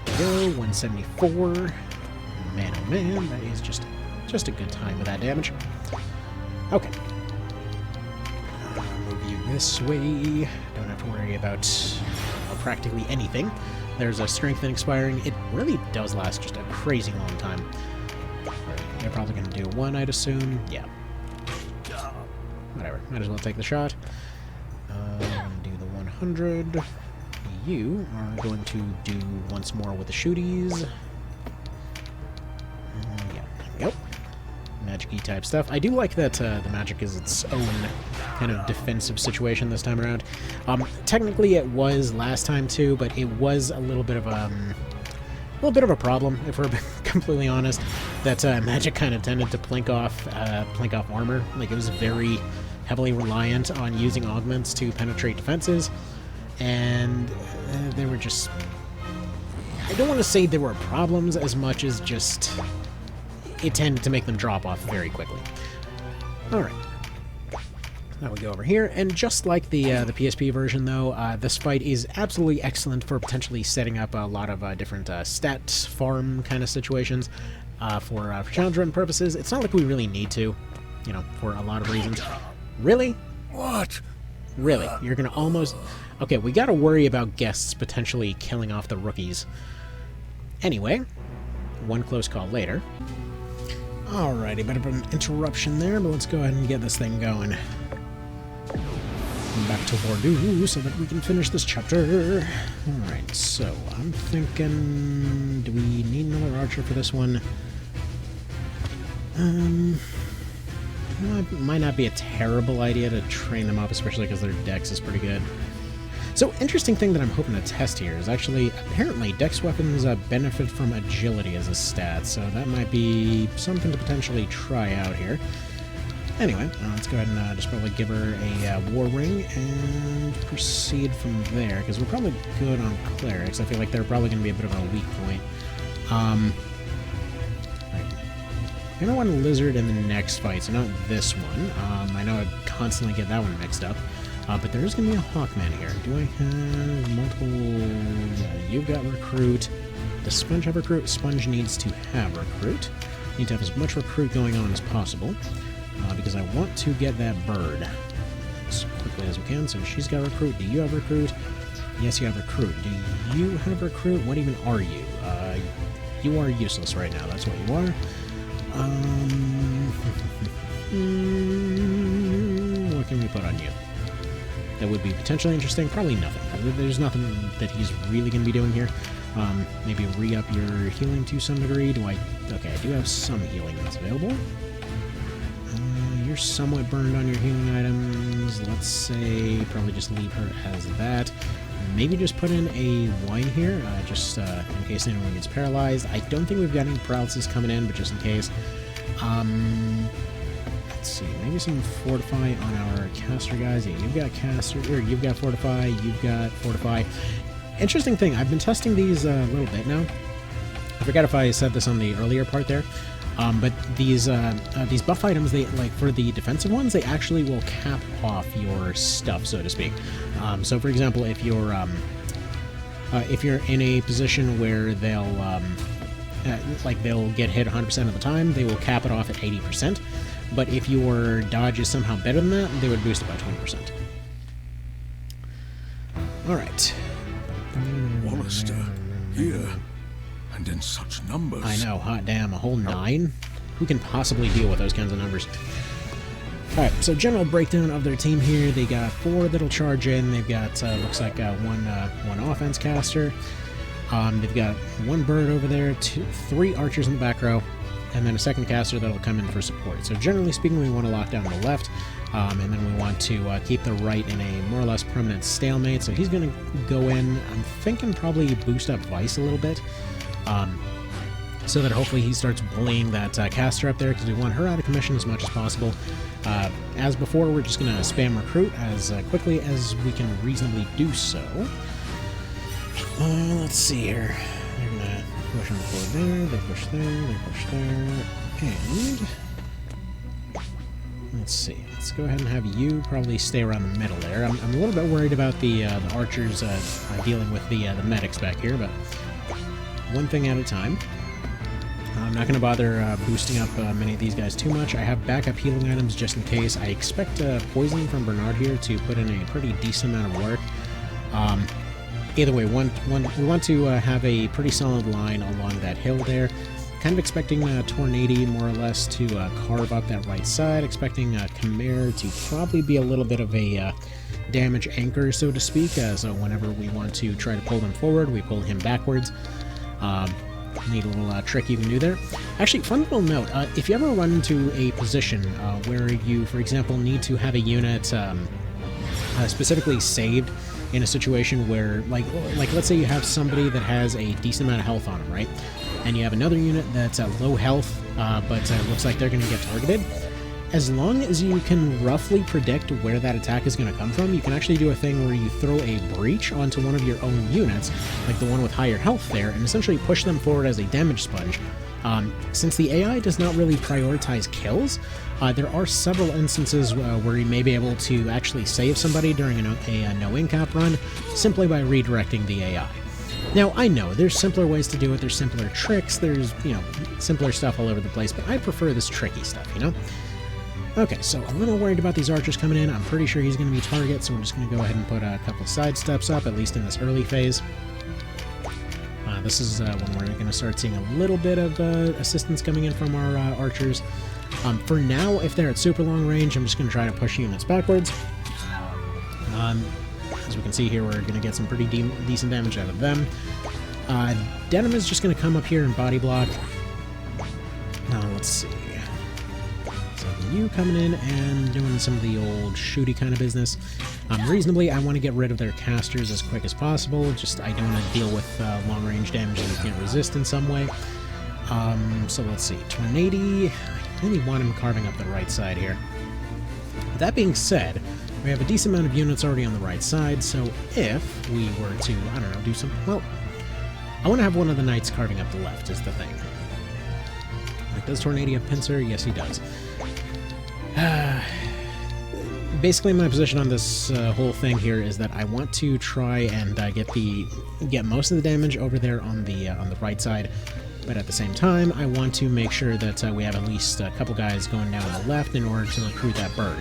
There we go, 174. Man, oh man, that is just a good time with that damage. Okay. Move you this way. Don't have to worry about practically anything. There's a strength expiring. It really does last just a crazy long time. They're probably going to do one, I'd assume. Yeah. Whatever. Might as well take the shot. Do the 100. You are going to do once more with the shooties. Yeah, there we go. Magic-y type stuff. I do like that the magic is its own kind of defensive situation this time around. Technically it was last time too, but it was a little bit of a problem, if we're completely honest. That magic kind of tended to plink off armor. Like, it was very heavily reliant on using augments to penetrate defenses, and they were just... I don't want to say there were problems as much as just... it tended to make them drop off very quickly. Alright. Now we go over here, and just like the PSP version, though, this fight is absolutely excellent for potentially setting up a lot of different stat farm kind of situations for challenge run purposes. It's not like we really need to, you know, for a lot of reasons. Really? What? Really? You're gonna almost... Okay, we gotta worry about guests potentially killing off the rookies. Anyway, one close call later. Alrighty, bit of an interruption there, but let's go ahead and get this thing going. back to Bordeaux so that we can finish this chapter. Alright, so I'm thinking... do we need another archer for this one? It might not be a terrible idea to train them up, especially because their dex is pretty good. So, interesting thing that I'm hoping to test here is actually, apparently, dex weapons benefit from agility as a stat, so that might be something to potentially try out here. Anyway, let's go ahead and just probably give her a war ring and proceed from there, because we're probably good on clerics. I feel like they're probably going to be a bit of a weak point. I'm going to want a lizard in the next fight, so not this one. I know I constantly get that one mixed up. But there is going to be a Hawkman here. Do I have multiple... you've got recruit. Does Sponge have recruit? Sponge needs to have recruit. Need to have as much recruit going on as possible. Because I want to get that bird as quickly as we can. So she's got recruit. Do you have recruit? Yes, you have recruit. Do you have recruit? What even are you? You are useless right now. That's what you are. What can we put on you? That would be potentially interesting. Probably nothing. There's nothing that he's really going to be doing here. Maybe re-up your healing to some degree. Do I... okay, I do have some healing that's available. You're somewhat burned on your healing items. Let's say probably just leave her as that. Maybe just put in a wine here, just in case anyone gets paralyzed. I don't think we've got any paralysis coming in, but just in case. Let's see, maybe some fortify on our caster guys. Yeah, you've got caster, or you've got fortify, you've got fortify. Interesting thing, I've been testing these a little bit now. I forgot if I said this on the earlier part there. But these buff items, they like for the defensive ones, they actually will cap off your stuff, so to speak. So, for example, if you're in a position where they'll get hit 100% of the time, they will cap it off at 80%. But if your dodge is somehow better than that, they would boost it by 20%. All right. Wallister, here. And in such numbers. I know, hot damn, a whole 9? Who can possibly deal with those kinds of numbers? Alright, so general breakdown of their team here. They got 4 that'll charge in. They've got, looks like one offense caster. They've got 1 bird over there, 3 archers in the back row, and then a second caster that'll come in for support. So generally speaking, we want to lock down the left, and then we want to keep the right in a more or less permanent stalemate. So he's going to go in, I'm thinking probably boost up Vice a little bit. So that hopefully he starts bullying that caster up there, because we want her out of commission as much as possible. As before, we're just going to spam recruit as quickly as we can reasonably do so. Let's see here. They're going to push on the floor there, they push there, they push there, and... let's see. Let's go ahead and have you probably stay around the middle there. I'm a little bit worried about the archers dealing with the medics back here, but one thing at a time. I'm not going to bother boosting up many of these guys too much. I have backup healing items just in case. I expect poisoning from Bernard here to put in a pretty decent amount of work. Either way, we want to have a pretty solid line along that hill there. Kind of expecting Tornado more or less to carve up that right side. Expecting Khmer to probably be a little bit of a damage anchor, so to speak. So whenever we want to try to pull them forward, we pull him backwards. Need a little trick you can do there. Actually, fun little note, if you ever run into a position where you, for example, need to have a unit specifically saved in a situation where, like let's say you have somebody that has a decent amount of health on them, right? And you have another unit that's at low health, but looks like they're going to get targeted. As long as you can roughly predict where that attack is going to come from, you can actually do a thing where you throw a breach onto one of your own units, like the one with higher health there, and essentially push them forward as a damage sponge. Since the AI does not really prioritize kills, there are several instances where you may be able to actually save somebody during a No Incap run simply by redirecting the AI. Now, I know there's simpler ways to do it, there's simpler tricks, there's, simpler stuff all over the place, but I prefer this tricky stuff, Okay, so a little worried about these archers coming in. I'm pretty sure he's going to be target, so we're just going to go ahead and put a couple side steps up, at least in this early phase. This is when we're going to start seeing a little bit of assistance coming in from our archers. For now, if they're at super long range, I'm just going to try to push units backwards. As we can see here, we're going to get some pretty decent damage out of them. Denim is just going to come up here and body block. Let's see. So you coming in and doing some of the old shooty kind of business. Reasonably, I want to get rid of their casters as quick as possible. Just I don't want to deal with long-range damage that you can't resist in some way. So let's see. Tornado, I really want him carving up the right side here. That being said, we have a decent amount of units already on the right side, so if we were to, I don't know, do some... Well, I want to have one of the knights carving up the left, is the thing. Like, does Tornado have pincer? Yes, he does. Basically, my position on this whole thing here is that I want to try and get most of the damage over there on the right side, but at the same time, I want to make sure that we have at least a couple guys going down the left in order to recruit that bird.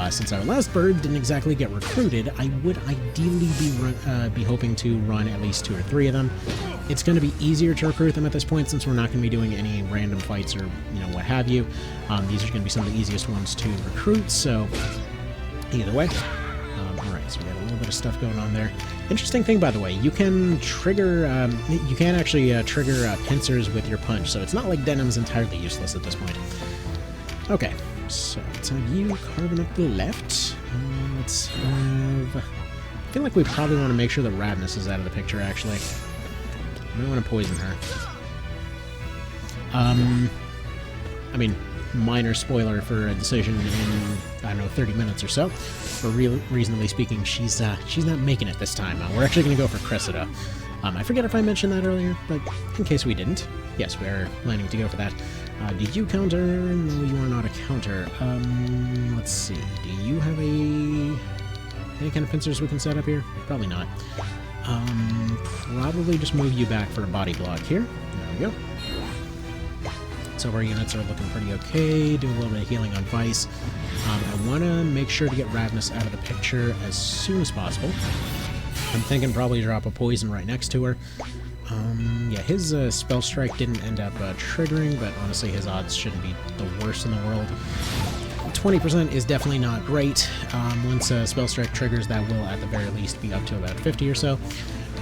Since our last bird didn't exactly get recruited, I would ideally be hoping to run at least 2 or 3 of them. It's going to be easier to recruit them at this point since we're not going to be doing any random fights or what have you. These are going to be some of the easiest ones to recruit, so either way. Alright, so we got a little bit of stuff going on there. Interesting thing, by the way, you can trigger, you can actually trigger pincers with your punch, so it's not like Denim's entirely useless at this point. Okay. So, let's have you carving up the left. Let's have... I feel like we probably want to make sure that Ravenous is out of the picture, actually. I don't want to poison her. I mean, minor spoiler for a decision in, I don't know, 30 minutes or so. But reasonably speaking, she's not making it this time. We're actually going to go for Cressida. I forget if I mentioned that earlier, but in case we didn't, yes, we are planning to go for that. Did you counter? No, you are not a counter. Let's see. Do you have any kind of pincers we can set up here? Probably not. Probably just move you back for a body block here. There we go. So our units are looking pretty okay. Do a little bit of healing on Vice. I want to make sure to get Ravenous out of the picture as soon as possible. I'm thinking probably drop a poison right next to her. Yeah, his spell strike didn't end up triggering, but honestly his odds shouldn't be the worst in the world. 20% is definitely not great. Once spell strike triggers, that will at the very least be up to about 50 or so.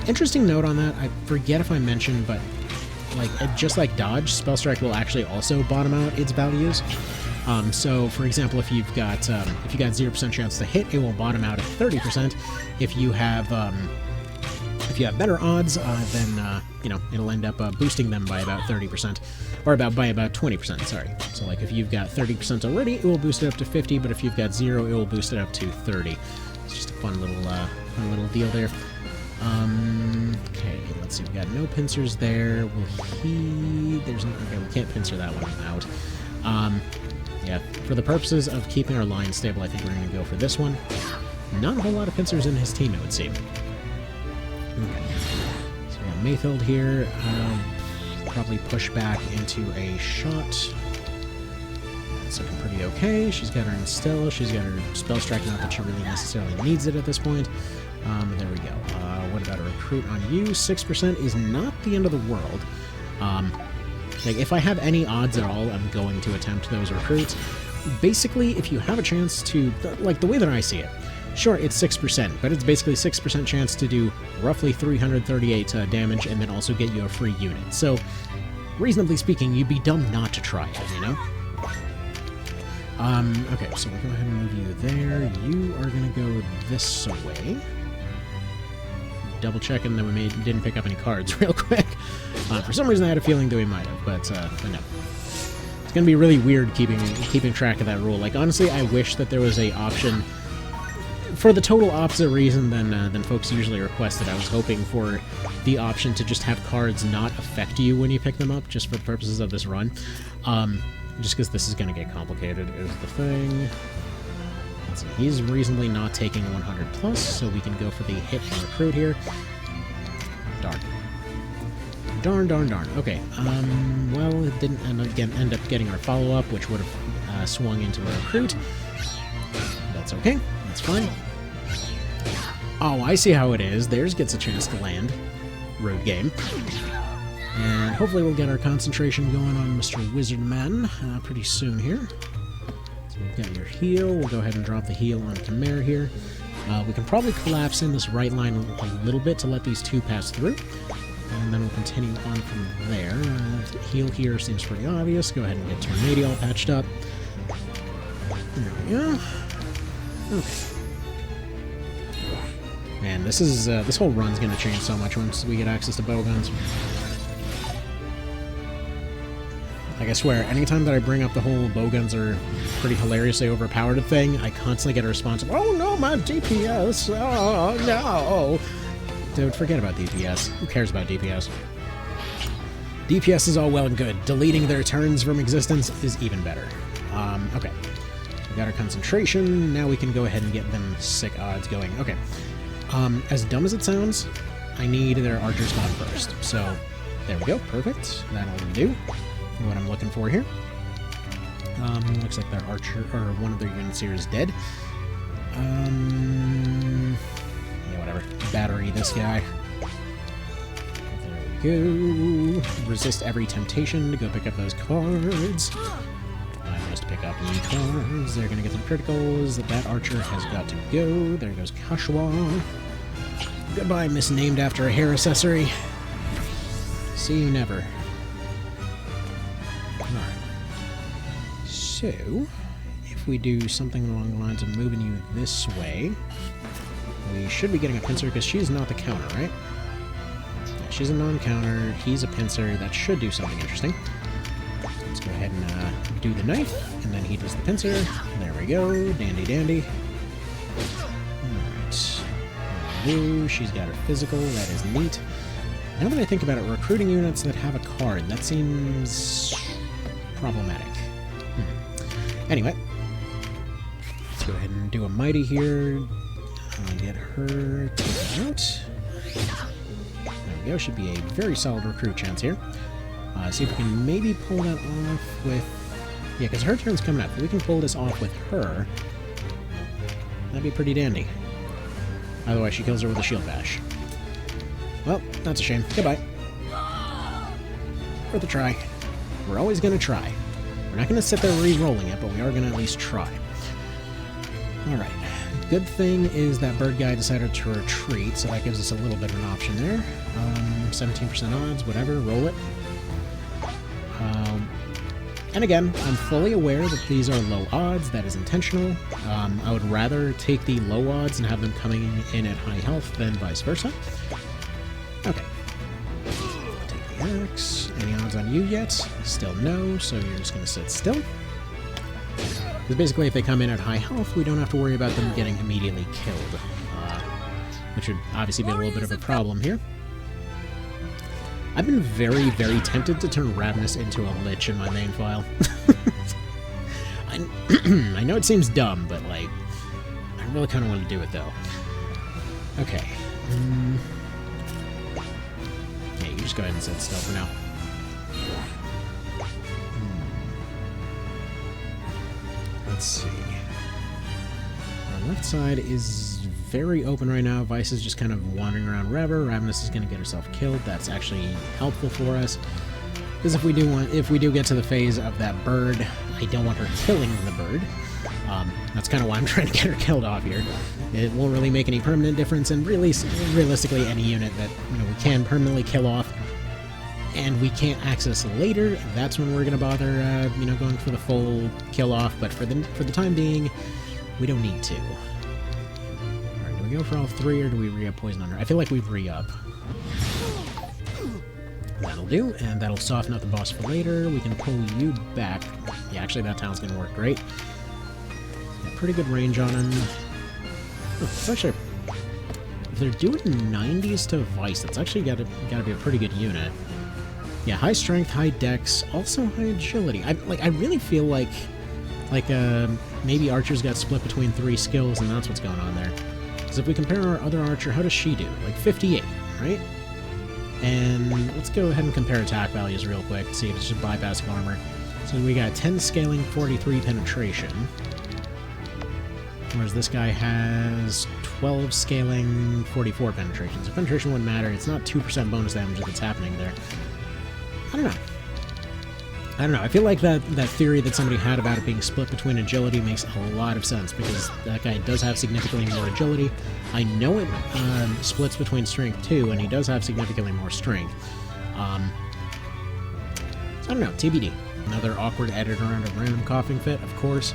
Interesting note on that, I forget if I mentioned, but just like dodge, spell strike will actually also bottom out its values. So, for example, if you've got 0% chance to hit, it will bottom out at 30%. If you have better odds, then it'll end up boosting them by about 30%, or by about 20%. Sorry. So, like if you've got 30% already, it will boost it up to 50. But if you've got 0, it will boost it up to 30. It's just a fun little deal there. Okay, let's see. We got no pincers there. Okay, we can't pincer that one out. Yeah, for the purposes of keeping our line stable, I think we're going to go for this one. Not a whole lot of pincers in his team, it would seem. Okay. So we got Mayfield here. Probably push back into a shot. That's looking pretty okay. She's got her Instill. She's got her Spell Strike, not that she really necessarily needs it at this point. There we go. What about a recruit on you? 6% is not the end of the world. If I have any odds at all, I'm going to attempt those recruits. Basically, if you have a chance to, the way that I see it, sure, it's 6%, but it's basically 6% chance to do roughly 338 damage and then also get you a free unit. So, reasonably speaking, you'd be dumb not to try it, you know? Okay, so we'll go ahead and move you there. You are going to go this way. Double checking that we didn't pick up any cards real quick. For some reason I had a feeling that we might have, but no. It's going to be really weird keeping track of that rule. Like, honestly, I wish that there was a option for the total opposite reason than folks usually requested. I was hoping for the option to just have cards not affect you when you pick them up, just for the purposes of this run. Just because this is going to get complicated is the thing. Let's see, he's reasonably not taking 100 plus, so we can go for the hit and recruit here. Darn. Darn. Okay, well, it didn't end up getting our follow-up, which would have swung into a recruit. That's okay. That's fine. Oh, I see how it is. Theirs gets a chance to land. Rude game. And hopefully we'll get our concentration going on Mr. Wizardman pretty soon here. So we've got your heal. We'll go ahead and drop the heal on Khmer here. We can probably collapse in this right line a little bit to let these two pass through. And then we'll continue on from there. Heal here seems pretty obvious. Go ahead and get Tornado all patched up. There we go. Okay. Man, this whole run's gonna change so much once we get access to bowguns. Like, I swear, anytime that I bring up the whole bowguns are pretty hilariously overpowered thing, I constantly get a response of, "Oh no, my DPS! Oh no!" Dude, forget about DPS. Who cares about DPS? DPS is all well and good. Deleting their turns from existence is even better. Okay. We got our concentration. Now we can go ahead and get them sick odds going. Okay. As dumb as it sounds, I need their archers gone first. So, there we go. Perfect. That'll do what I'm looking for here. Looks like their archer, or one of their units here is dead. Yeah, whatever. Battery this guy. There we go. Resist every temptation to go pick up those cards. I must pick up E-cards. They're gonna get some criticals. That archer has got to go. There goes Ch1. Goodbye, misnamed after a hair accessory. See you never. Alright. So, if we do something along the lines of moving you this way, we should be getting a pincer because she's not the counter, right? Yeah, she's a non-counter. He's a pincer. That should do something interesting. Let's go ahead and do the knife, and then he does the pincer. There we go. Dandy dandy. Alright. She's got her physical. That is neat. Now that I think about it, recruiting units that have a card, that seems problematic. Anyway, let's go ahead and do a mighty here. Get her taken out. There we go. Should be a very solid recruit chance here. See if we can maybe pull that off with... Yeah, because her turn's coming up. If we can pull this off with her, that'd be pretty dandy. Otherwise, she kills her with a shield bash. Well, that's a shame. Goodbye. Worth a try. We're always going to try. We're not going to sit there re-rolling it, but we are going to at least try. Alright. Good thing is that bird guy decided to retreat, so that gives us a little bit of an option there. 17% odds, whatever, roll it. And again, I'm fully aware that these are low odds. That is intentional. I would rather take the low odds and have them coming in at high health than vice versa. Okay. Take the axe. Any odds on you yet? Still no, so you're just going to sit still. Because basically, if they come in at high health, we don't have to worry about them getting immediately killed. Which would obviously be a little bit of a problem here. I've been very, very tempted to turn Ravenous into a Lich in my main file. I know it seems dumb, but, like, I really kind of want to do it, though. Okay. Yeah, you just go ahead and sit still for now. Let's see. Our left side is very open right now. Vice is just kind of wandering around wherever. Ravenous is going to get herself killed. That's actually helpful for us. Because if we do get to the phase of that bird, I don't want her killing the bird. That's kind of why I'm trying to get her killed off here. It won't really make any permanent difference, and realistically, any unit that we can permanently kill off and we can't access later, that's when we're going to bother going for the full kill off. But for the time being, we don't need to. Do we go for all three, or do we re-up Poison Under? I feel like we re-up. That'll do, and that'll soften up the boss for later. We can pull you back. Yeah, actually, that talent's going to work great. Got pretty good range on him. Oh, it's actually... If they're doing 90s to Vice, that's actually got to be a pretty good unit. Yeah, high strength, high dex, also high agility. I really feel like maybe Archer's got split between 3 skills, and that's what's going on there. Because if we compare our other Archer, how does she do? Like 58, right? And let's go ahead and compare attack values real quick, see if it's just bypassing armor. So we got 10 scaling, 43 penetration. Whereas this guy has 12 scaling, 44 penetration. So penetration wouldn't matter. It's not 2% bonus damage that's happening there. I don't know. I don't know, I feel like that theory that somebody had about it being split between agility makes a lot of sense, because that guy does have significantly more agility. I know it splits between strength too, and he does have significantly more strength. So I don't know, TBD. Another awkward edit around a random coughing fit, of course.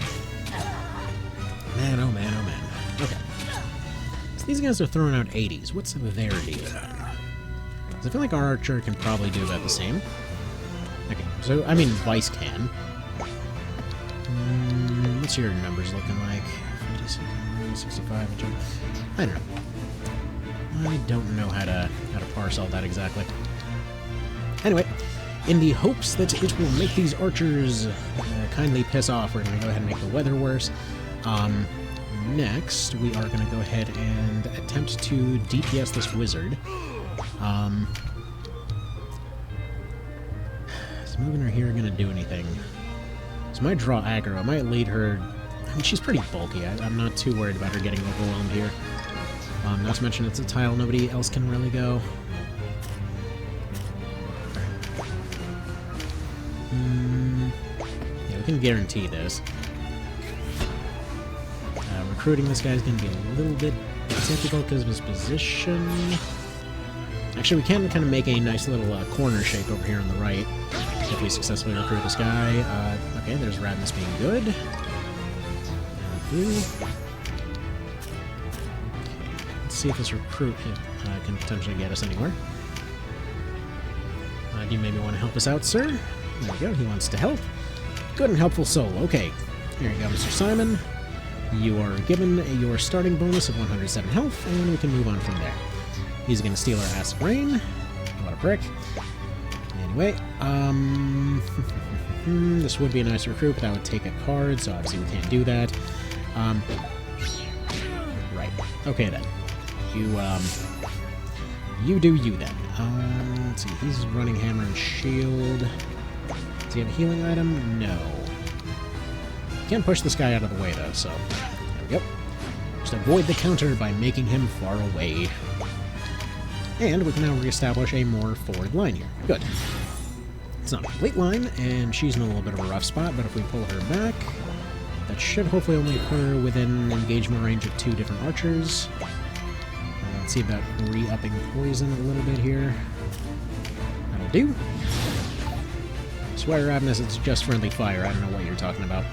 Man, oh man, oh man. Okay. So these guys are throwing out 80s. What's their deal? Because I feel like our archer can probably do about the same. Okay, so, I mean, Vice can. What's your numbers looking like? 56, 65, I don't know. I don't know how to parse all that exactly. Anyway, in the hopes that it will make these archers kindly piss off, we're going to go ahead and make the weather worse. Next, we are going to go ahead and attempt to DPS this wizard. Is moving her here going to do anything? So might draw aggro. I might lead her... I mean, she's pretty bulky. I'm not too worried about her getting overwhelmed here. Not to mention it's a tile nobody else can really go. Yeah, we can guarantee this. Recruiting this guy is going to be a little bit difficult because of his position. Actually, we can kind of make a nice little corner shape over here on the right if we successfully recruit this guy. Okay, there's Radness being good. Okay, let's see if this recruit can potentially get us anywhere. Do you maybe want to help us out, sir? There we go, he wants to help. Good and helpful soul. Okay, here you go, Mr. Simon. You are given your starting bonus of 107 health, and we can move on from there. He's going to steal our Acid Rain. What a prick. Anyway, this would be a nice recruit, but that would take a card, so obviously we can't do that. Right. Okay, then. You do you, then. Let's see, he's running Hammer and Shield. Does he have a healing item? No. Can't push this guy out of the way, though, so... There we go. Just avoid the counter by making him far away. And we can now reestablish a more forward line here. Good. It's not a complete line, and she's in a little bit of a rough spot, but if we pull her back, that should hopefully only put her within engagement range of 2 different archers. Let's see about re-upping poison a little bit here. That'll do. Swear, Radness, it's just friendly fire. I don't know what you're talking about.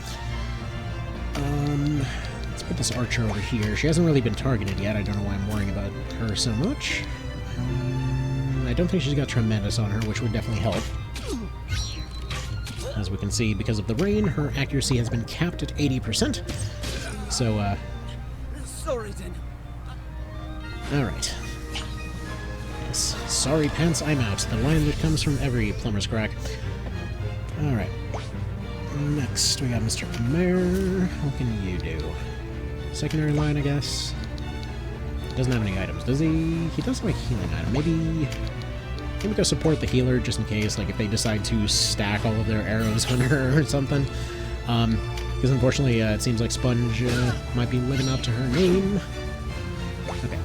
Let's put this archer over here. She hasn't really been targeted yet. I don't know why I'm worrying about her so much. I don't think she's got Tremendous on her, which would definitely help. As we can see, because of the rain, her accuracy has been capped at 80%. So, Sorry, then. Alright. Yes. Sorry, pants, I'm out. The line that comes from every plumber's crack. Alright. Next, we got Mr. Khmer. What can you do? Secondary line, I guess. Doesn't have any items, does he? He does have a healing item. Maybe go support the healer just in case, like if they decide to stack all of their arrows on her or something. Because unfortunately, it seems like Sponge might be living up to her name. Okay.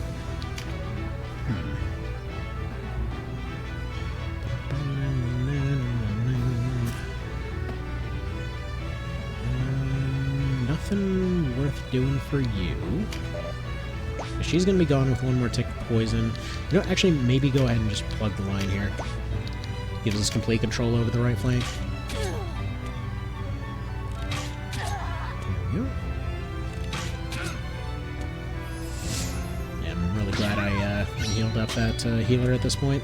Nothing worth doing for you. She's going to be gone with one more tick of poison. You know, actually, maybe go ahead and just plug the line here. Gives us complete control over the right flank. There we go. Yeah, I'm really glad I healed up that healer at this point.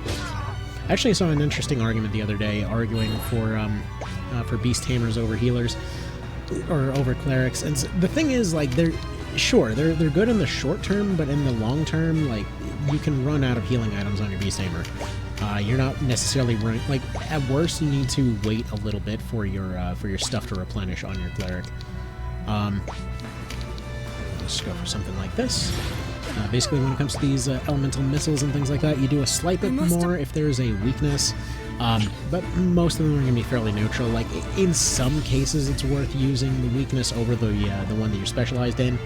I actually saw an interesting argument the other day arguing for beast tamers over healers, or over clerics. And the thing is, like, they're good in the short term, but in the long term, like, you can run out of healing items on your beast tamer. You're not necessarily running, like, at worst, you need to wait a little bit for your stuff to replenish on your cleric. Let's go for something like this. Basically, when it comes to these elemental missiles and things like that, you do a slight bit more if there's a weakness, but most of them are going to be fairly neutral. Like, in some cases, it's worth using the weakness over the one that you're specialized in,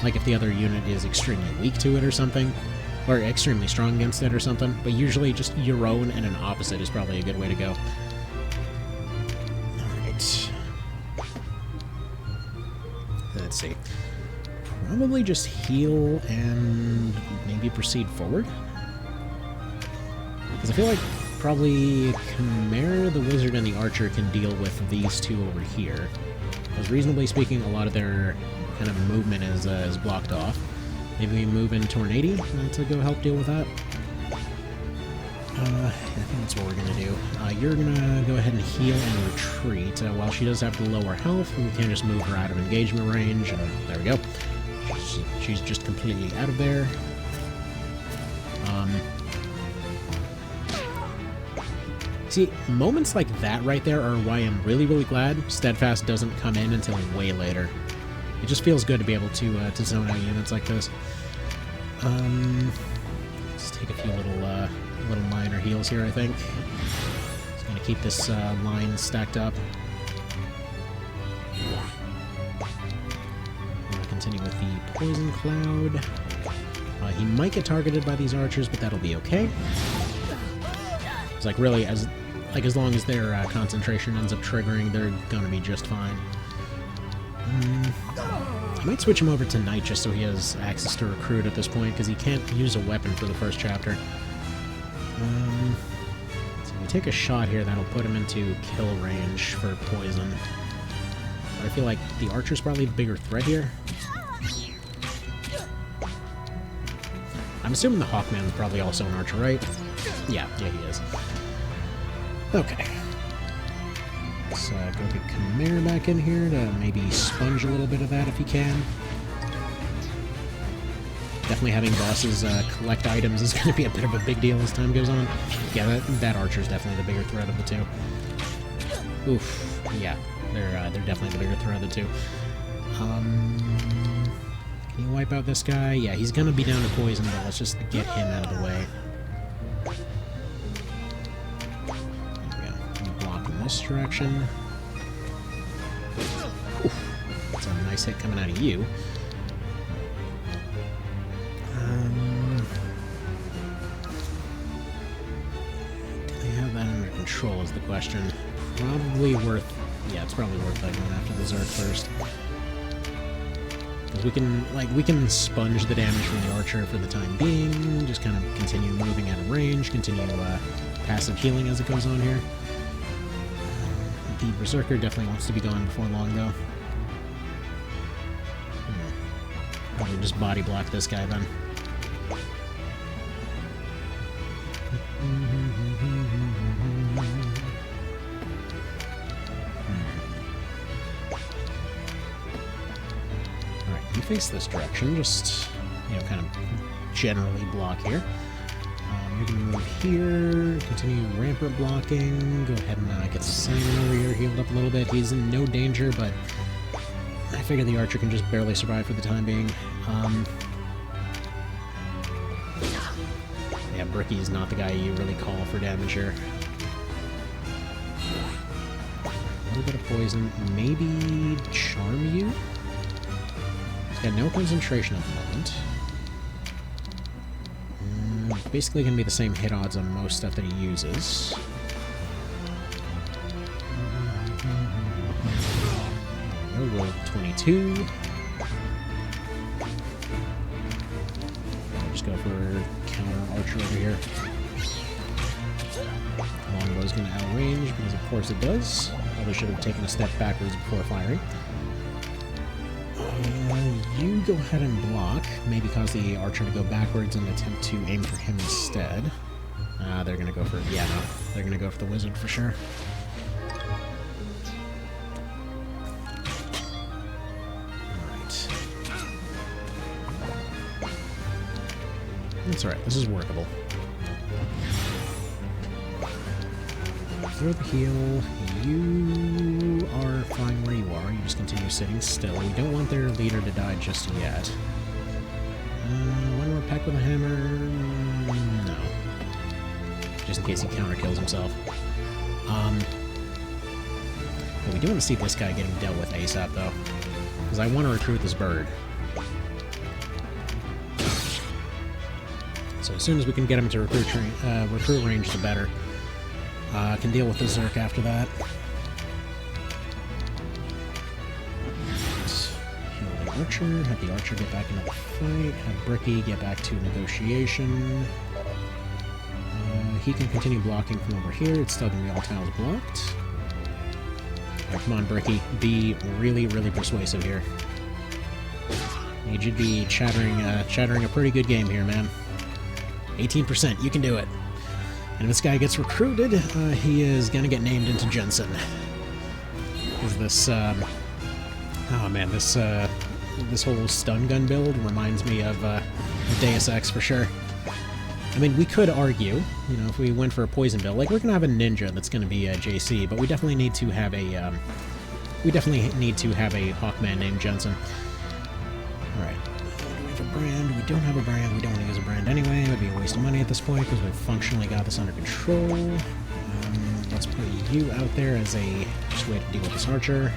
like if the other unit is extremely weak to it or something, or extremely strong against it or something, but usually just your own and an opposite is probably a good way to go. let's see. Probably just heal and maybe proceed forward. Because I feel like probably Chimera, the Wizard, and the Archer can deal with these two over here. Because reasonably speaking, a lot of their kind of movement is blocked off. Maybe we move in Tornado to go help deal with that. I think that's what we're going to do. You're going to go ahead and heal and retreat. While she does have the lower health, we can just move her out of engagement range, and there we go. She's just completely out of there. See, moments like that right there are why I'm really, really glad Steadfast doesn't come in until way later. It just feels good to be able to zone out units like this. Let's take a few little minor heals here, I think. Just gonna keep this line stacked up. I'm gonna continue with the Poison Cloud. He might get targeted by these archers, but that'll be okay. It's like really, as long as their concentration ends up triggering, they're gonna be just fine. I might switch him over to Knight just so he has access to recruit at this point, because he can't use a weapon for the first chapter. So if we take a shot here, that'll put him into kill range for poison. But I feel like the Archer's probably the bigger threat here. I'm assuming the Hawkman's probably also an Archer, right? Yeah, he is. Okay. Let's go get Chimera back in here to maybe sponge a little bit of that if he can. Definitely having bosses collect items is going to be a bit of a big deal as time goes on. Yeah, that Archer's definitely the bigger threat of the two. Oof. Yeah, they're definitely the bigger threat of the two. Can you wipe out this guy? Yeah, he's going to be down to poison, but let's just get him out of the way. This direction. Oof, that's a nice hit coming out of you. Do they have that under control is the question. Probably worth... Yeah, it's probably worth going after the Zerg first. Because we can sponge the damage from the Archer for the time being, just kind of continue moving out of range, continue passive healing as it goes on here. The Berserker definitely wants to be gone before long, though. Probably just body block this guy, then. Alright, you face this direction, just, kind of generally block here. You're going to move here, continue rampart blocking, go ahead and get Simon over here healed up a little bit. He's in no danger, but I figure the Archer can just barely survive for the time being. Yeah, Bricky's not the guy you really call for damage here. A little bit of poison, maybe charm you? He's got no concentration at the moment. Basically going to be the same hit odds on most stuff that he uses. Roll 22. I'll just go for counter Archer over here. Longbow's going to outrange because of course it does. Probably should have taken a step backwards before firing. You go ahead and block, maybe cause the Archer to go backwards and attempt to aim for him instead. They're gonna go for... Yeah, no. They're gonna go for the Wizard for sure. Alright. That's alright, this is workable. Throw the heal. You are fine where you are. You just continue sitting still. We don't want their leader to die just yet. One more peck with a hammer? No. Just in case he counter-kills himself. But we do want to see this guy getting dealt with ASAP, though. Because I want to recruit this bird. So as soon as we can get him to recruit range, the better. Can deal with the Zerk after that. Heal Archer, have the Archer get back into the fight, have Bricky get back to negotiation. He can continue blocking from over here, it's still going to be all tiles blocked. Right, come on, Bricky, be really, really persuasive here. You should be chattering a pretty good game here, man. 18%, you can do it. And if this guy gets recruited, he is going to get named into Jensen. Because this, oh man, this whole stun gun build reminds me of Deus Ex for sure. I mean, we could argue, you know, if we went for a poison build, like we're gonna have a ninja that's gonna be a JC, but we definitely need to have a Hawkman named Jensen. All right, do we have a brand? We don't have a brand. We don't want to use a brand anyway. It would be a waste of money at this point because we've functionally got this under control. Let's put you out there as a just way to deal with this archer.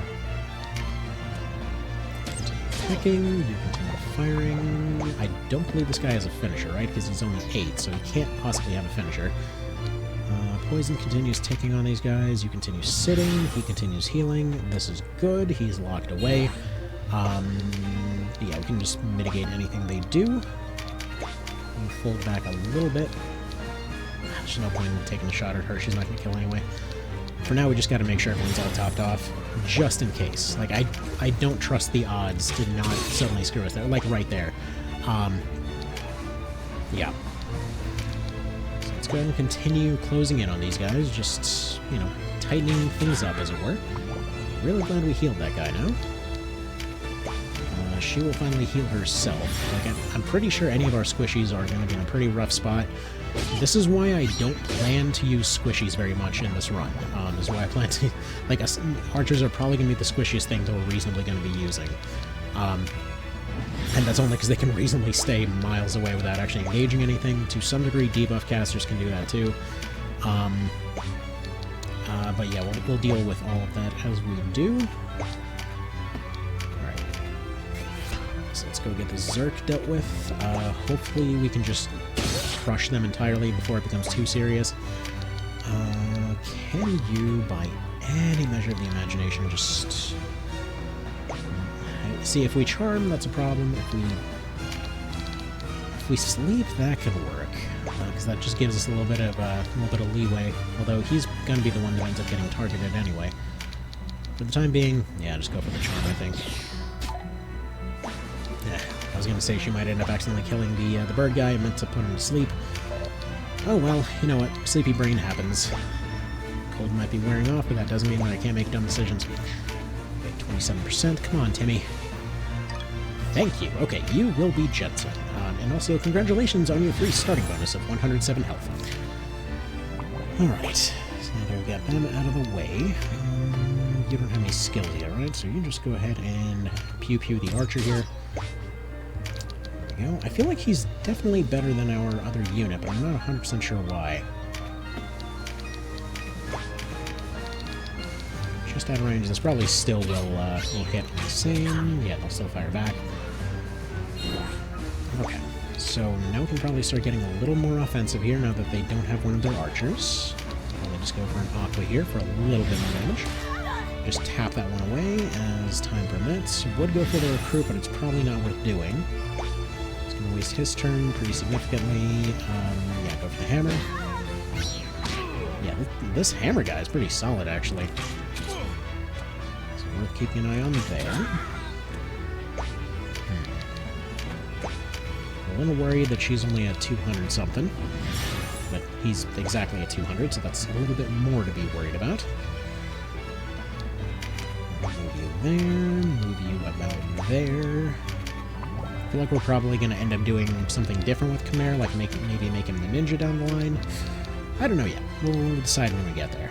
Attacking, you continue firing. I don't believe this guy has a finisher, right? Because he's only 8, so he can't possibly have a finisher. Poison continues taking on these guys. You continue sitting. He continues healing. This is good. He's locked away. Yeah, we can just mitigate anything they do. And fold back a little bit. There's no point in taking a shot at her. She's not going to kill anyway. For now, we just got to make sure everyone's all topped off, just in case. Like, I don't trust the odds to not suddenly screw us there. Like, right there. Yeah. So let's go ahead and continue closing in on these guys. Just, you know, tightening things up, as it were. Really glad we healed that guy now. She will finally heal herself. Like, I'm pretty sure any of our squishies are going to be in a pretty rough spot. This is why I don't plan to use squishies very much in this run. This is why I plan to... Like, archers are probably going to be the squishiest thing that we're reasonably going to be using. And that's only because they can reasonably stay miles away without actually engaging anything. To some degree, debuff casters can do that too. But yeah, we'll deal with all of that as we do. Alright. So let's go get the Zerk dealt with. Hopefully we can just crush them entirely before it becomes too serious. Can you, by any measure of the imagination, just... See, if we charm, that's a problem. If we sleep, that could work, because that just gives us a little bit of leeway. Although he's going to be the one that ends up getting targeted anyway. For the time being, yeah, just go for the charm, I think. Yeah, I was going to say she might end up accidentally killing the bird guy. I meant to put him to sleep. Oh well, you know what? Sleepy brain happens. Cold might be wearing off, but that doesn't mean that I can't make dumb decisions. Okay, 27%. Come on, Timmy. Thank you. Okay, you will be Jensen. And also, congratulations on your free starting bonus of 107 health. Alright, so now that we've got them out of the way, you don't have any skills yet, right? So you just go ahead and pew-pew the archer here. There we go. I feel like he's definitely better than our other unit, but I'm not 100% sure why. Just out of range, this probably still will hit the same. Yeah, they'll still fire back. Okay, so now we can probably start getting a little more offensive here now that they don't have one of their archers. I'll just go for an aqua here for a little bit more damage. Just tap that one away as time permits. Would go for the recruit, but it's probably not worth doing. It's going to waste his turn pretty significantly. Yeah, go for the hammer. Yeah, this hammer guy is pretty solid, actually. So worth keeping an eye on there. A little worried that she's only at 200 something, but he's exactly at 200, so that's a little bit more to be worried about. Move you there, move you about there. I feel like we're probably going to end up doing something different with Khmer, like maybe make him the ninja down the line. I don't know yet. We'll decide when we get there.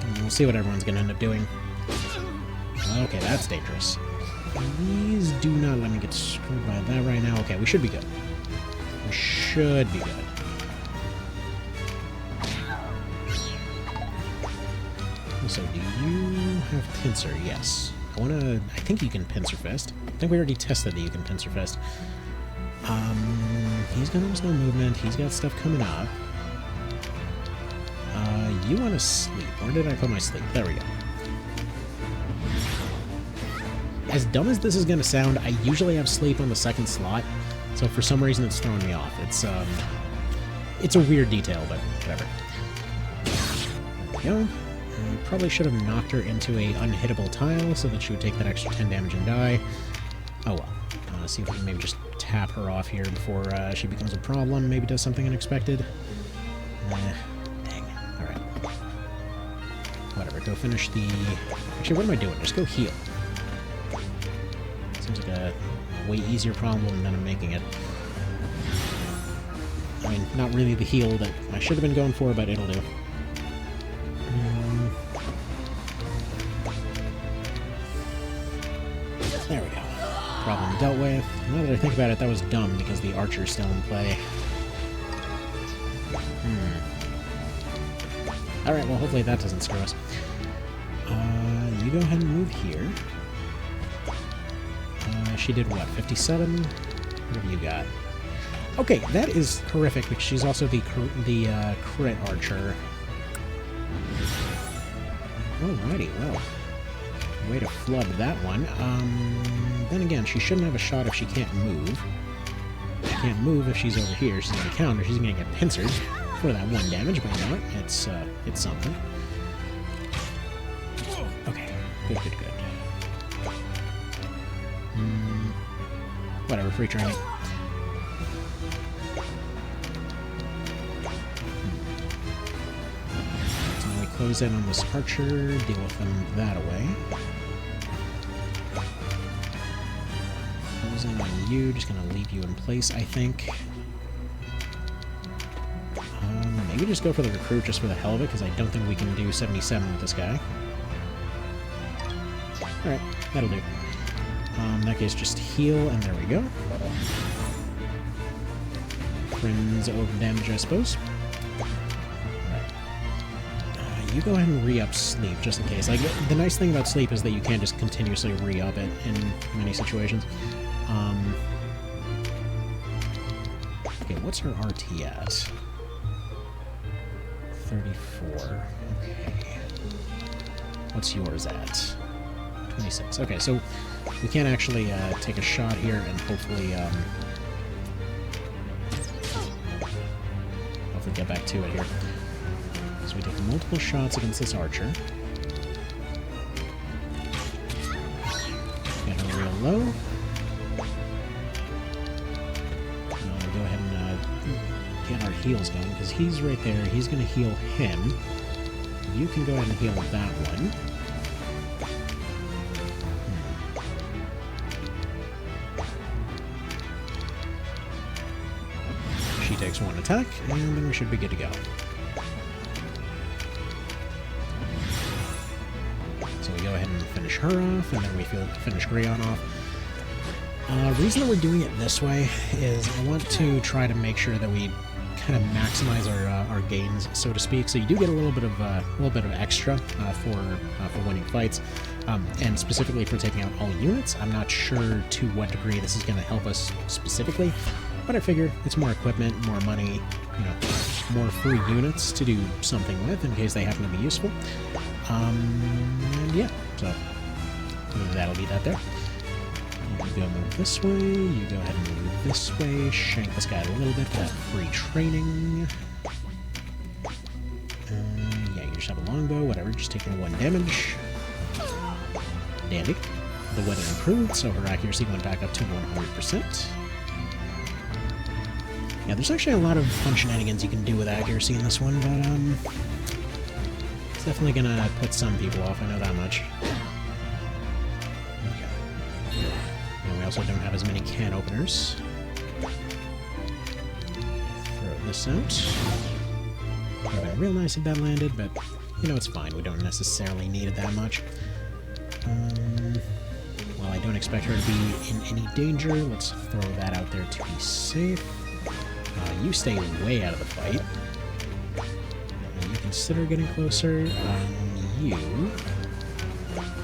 And we'll see what everyone's going to end up doing. Okay, that's dangerous. Please do not let me get screwed by that right now. Okay, we should be good. We should be good. So, do you have Pincer? Yes. I think you can Pincer Fist. I think we already tested that you can Pincer Fist. He's got almost no movement. He's got stuff coming up. You want to sleep. Where did I put my sleep? There we go. as dumb as this is going to sound, I usually have sleep on the second slot, so for some reason it's throwing me off. It's a weird detail, but whatever. There we go. Probably should have knocked her into a unhittable tile so that she would take that extra 10 damage and die. Oh well. See if we can maybe just tap her off here before she becomes a problem. Maybe does something unexpected. Dang. Alright. Whatever. Go finish the... Actually, what am I doing? Just go heal. Seems like a way easier problem than I'm making it. I mean, not really the heal that I should have been going for, but it'll do. There we go. Problem dealt with. Now that I think about it, that was dumb because the archer's still in play. Alright, well, hopefully that doesn't screw us. You go ahead and move here. She did what, 57? What have you got? Okay, that is horrific because she's also the crit archer. Alrighty, well. Way to flub that one. Then again, she shouldn't have a shot if she can't move. She can't move if she's over here. She's going to counter. She's going to get pincered for that 1 damage, but you know what? It's something. Okay. Good. Whatever, free training. So now we close in on this archer, deal with them that away. Closing on you, just gonna leave you in place, I think. Maybe just go for the recruit just for the hell of it, because I don't think we can do 77 with this guy. Alright, that'll do. In that case, just heal, and there we go. Friends over damage, I suppose. Alright. You go ahead and re-up sleep, just in case. Like, the nice thing about sleep is that you can just continuously re-up it in many situations. Okay, what's her RT at? 34. Okay. What's yours at? 26. Okay, so we can actually take a shot here and hopefully get back to it here. So we take multiple shots against this archer. Get her real low. Go ahead and get our heals going, because he's right there. He's going to heal him. You can go ahead and heal that one. She takes 1 attack, and then we should be good to go. So we go ahead and finish her off, and then we finish Greon off. Reason that we're doing it this way is I want to try to make sure that we kind of maximize our gains, so to speak. So you do get a little bit of extra for winning fights, and specifically for taking out all units. I'm not sure to what degree this is going to help us specifically, but I figure it's more equipment, more money, you know, more free units to do something with in case they happen to be useful. And yeah, so that'll be that there. You go move this way, you go ahead and move this way, shank this guy a little bit for that free training. Yeah, you just have a longbow, whatever, just taking 1 damage. Dandy. The weather improved, so her accuracy went back up to 100%. Yeah, there's actually a lot of fun shenanigans you can do with accuracy in this one, but it's definitely gonna put some people off, I know that much. We also don't have as many can openers. Throw this out. Would have been real nice if that landed, but you know, it's fine. We don't necessarily need it that much. Well, I don't expect her to be in any danger. Let's throw that out there to be safe. You stay way out of the fight. You consider getting closer. You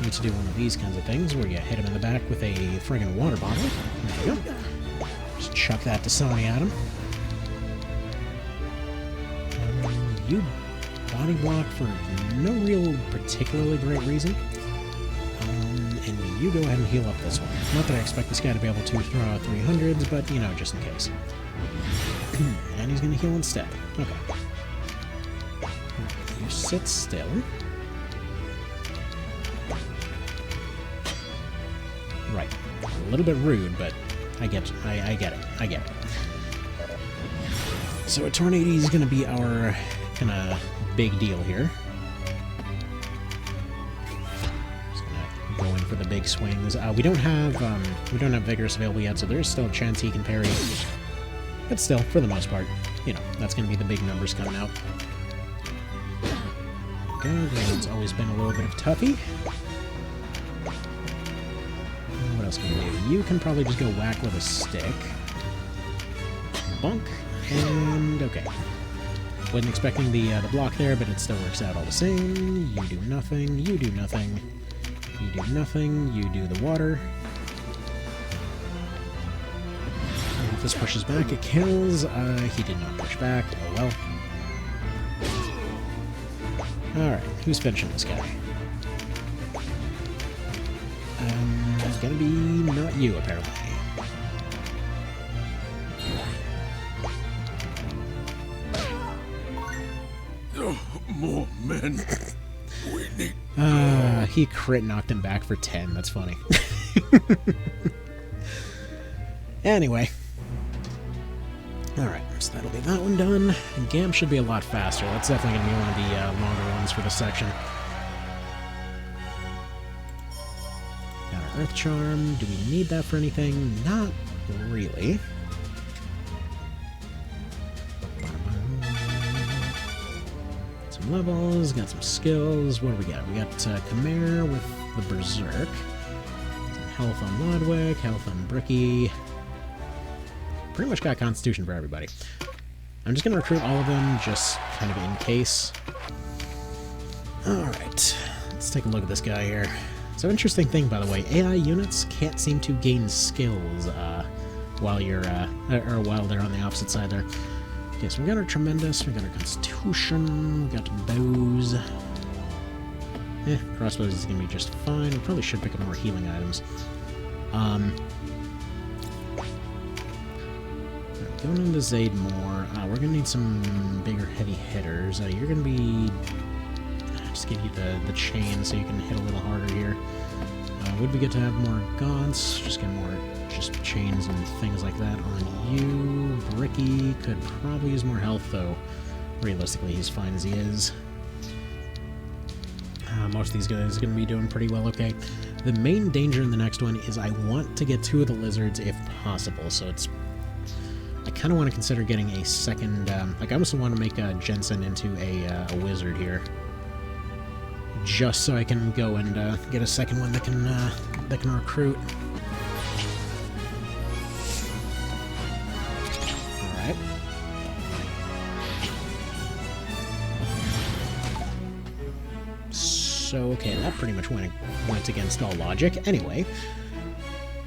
need to do one of these kinds of things where you hit him in the back with a friggin' water bottle. There you go. Just chuck that Dasani at him. You body block for no real particularly great reason. And you go ahead and heal up this one. Not that I expect this guy to be able to throw out 300s, but, you know, just in case. And he's going to heal instead. Okay. Right, you sit still. Right. A little bit rude, but I get it. I get it. I get it. So a Tornado is going to be our kind of big deal here. Just going to go in for the big swings. We don't have Vigorous available yet, so there's still a chance he can parry. But still, for the most part, you know, that's going to be the big numbers coming out. There we go. Ground's always been a little bit of toughy. What else can you do? You can probably just go whack with a stick. Bonk. And okay. Wasn't expecting the block there, but it still works out all the same. You do nothing. You do nothing. You do nothing. You do the water. And if this pushes back, it kills. He did not push back. Oh well. Alright, who's finishing this guy? It's gonna be not you, apparently. More men. We need. He crit knocked him back for 10. That's funny. Anyway. Alright, so that'll be that one done. And Gam should be a lot faster. That's definitely going to be one of the longer ones for this section. Got our Earth Charm. Do we need that for anything? Not really. Some levels, got some skills. What do we got? We got Khmer with the Berserk. Some health on Lodwick, health on Bricky. Pretty much got Constitution for everybody. I'm just going to recruit all of them, just kind of in case. Alright, let's take a look at this guy here. So, interesting thing, by the way, AI units can't seem to gain skills while you're, or while they're on the opposite side there. Okay, so we got our Tremendous, we got our Constitution, we got bows. Crossbows is going to be just fine. We probably should pick up more healing items. Going into Zaid more. We're going to need some bigger heavy hitters. You're going to be... just give you the chain so you can hit a little harder here. Would be good to have more gaunts. Just get more just chains and things like that on you. Bricky could probably use more health, though. Realistically, he's fine as he is. Most of these guys are going to be doing pretty well okay. The main danger in the next one is I want to get 2 of the lizards if possible, so it's... I kind of want to consider getting a second... like, I also want to make Jensen into a wizard here. Just so I can go and get a second one that can recruit. Alright. So, okay, that pretty much went against all logic. Anyway.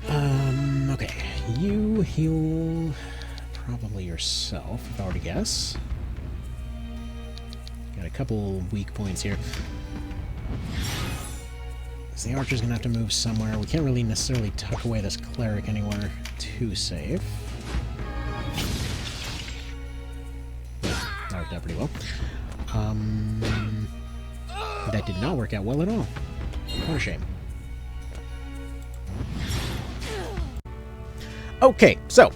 Okay. You heal... probably yourself, if I were to guess. Got a couple weak points here. So the archer's gonna have to move somewhere. We can't really necessarily tuck away this cleric anywhere too safe. That worked out pretty well. That did not work out well at all. What a shame. Okay, so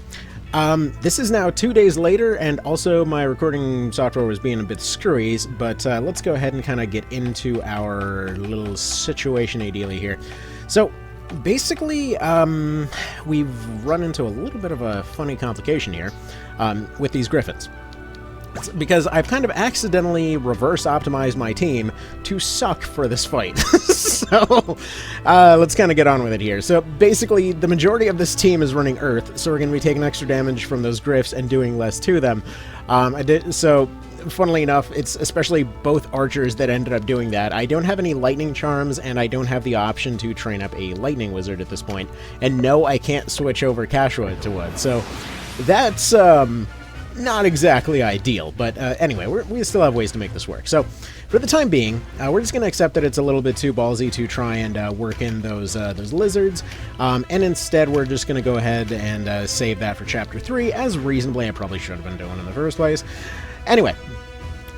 this is now 2 days later, and also my recording software was being a bit screwy, but let's go ahead and kind of get into our little situation ideally here. So, basically, we've run into a little bit of a funny complication here with these griffins. It's because I've kind of accidentally reverse optimized my team to suck for this fight. So, let's kind of get on with it here. So, basically, the majority of this team is running Earth, so we're going to be taking extra damage from those griffs and doing less to them. So, funnily enough, it's especially both archers that ended up doing that. I don't have any lightning charms, and I don't have the option to train up a lightning wizard at this point. And no, I can't switch over Cashwood to wood. So, that's not exactly ideal, but anyway, we still have ways to make this work. So, for the time being, we're just going to accept that it's a little bit too ballsy to try and work in those lizards, and instead we're just going to go ahead and save that for Chapter 3, as reasonably I probably should have been doing in the first place. Anyway,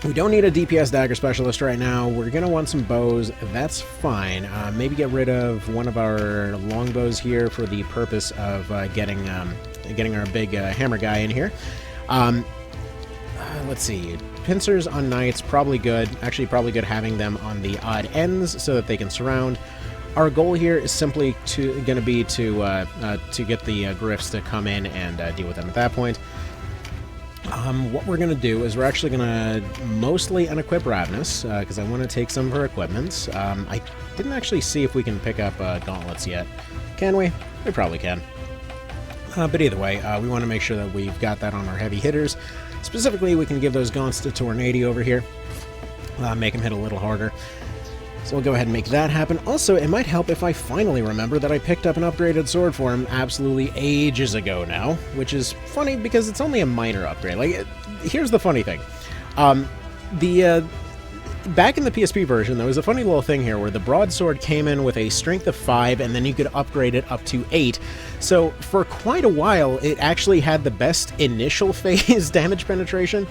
we don't need a DPS dagger specialist right now. We're going to want some bows. That's fine. Maybe get rid of one of our longbows here for the purpose of getting our big hammer guy in here. Let's see. Pincers on knights, probably good. Actually, probably good having them on the odd ends so that they can surround. Our goal here is simply going to be to get the griffs to come in and deal with them at that point. What we're going to do is we're actually going to mostly unequip Ravenous, because I want to take some of her equipment. I didn't actually see if we can pick up gauntlets yet. Can we? We probably can. But either way, we want to make sure that we've got that on our heavy hitters. Specifically, we can give those gaunts to Tornado over here. Make him hit a little harder. So we'll go ahead and make that happen. Also, it might help if I finally remember that I picked up an upgraded sword for him absolutely ages ago now, which is funny because it's only a minor upgrade. Like, here's the funny thing. Back in the PSP version, there was a funny little thing here where the broadsword came in with a strength of 5, and then you could upgrade it up to 8. So for quite a while, it actually had the best initial phase damage penetration,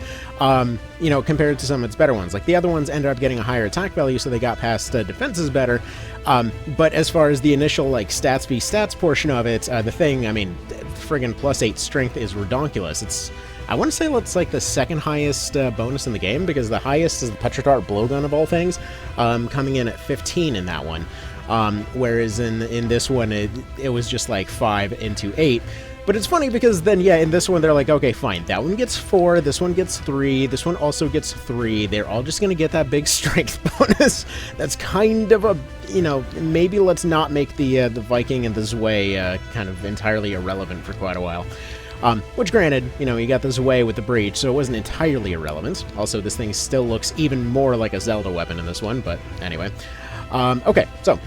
you know, compared to some of its better ones. Like, the other ones ended up getting a higher attack value, so they got past defenses better. But as far as the initial, like, stats v stats portion of it, the thing, I mean, friggin' +8 strength is redonkulous. I want to say it's like the second highest bonus in the game, because the highest is the Petriarch blowgun of all things, coming in at 15 in that one. Whereas in this one, it was just like 5 into 8. But it's funny because then, yeah, in this one, they're like, okay, fine, that one gets 4, this one gets 3, this one also gets 3. They're all just going to get that big strength bonus. That's kind of a, you know, maybe let's not make the Viking and the Zwei kind of entirely irrelevant for quite a while. Which, granted, you know, you got the Zwei with the breach, so it wasn't entirely irrelevant. Also, this thing still looks even more like a Zelda weapon in this one, but anyway. Okay, so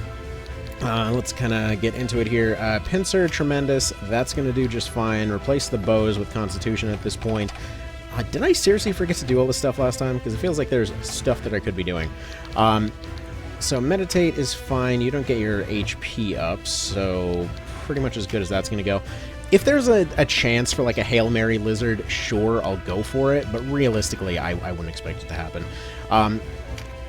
let's kind of get into it here. Pincer, tremendous. That's going to do just fine. Replace the bows with Constitution at this point. Did I seriously forget to do all this stuff last time? Because it feels like there's stuff that I could be doing. So meditate is fine. You don't get your HP up, so pretty much as good as that's going to go. If there's a chance for, like, a Hail Mary lizard, sure, I'll go for it, but realistically, I wouldn't expect it to happen.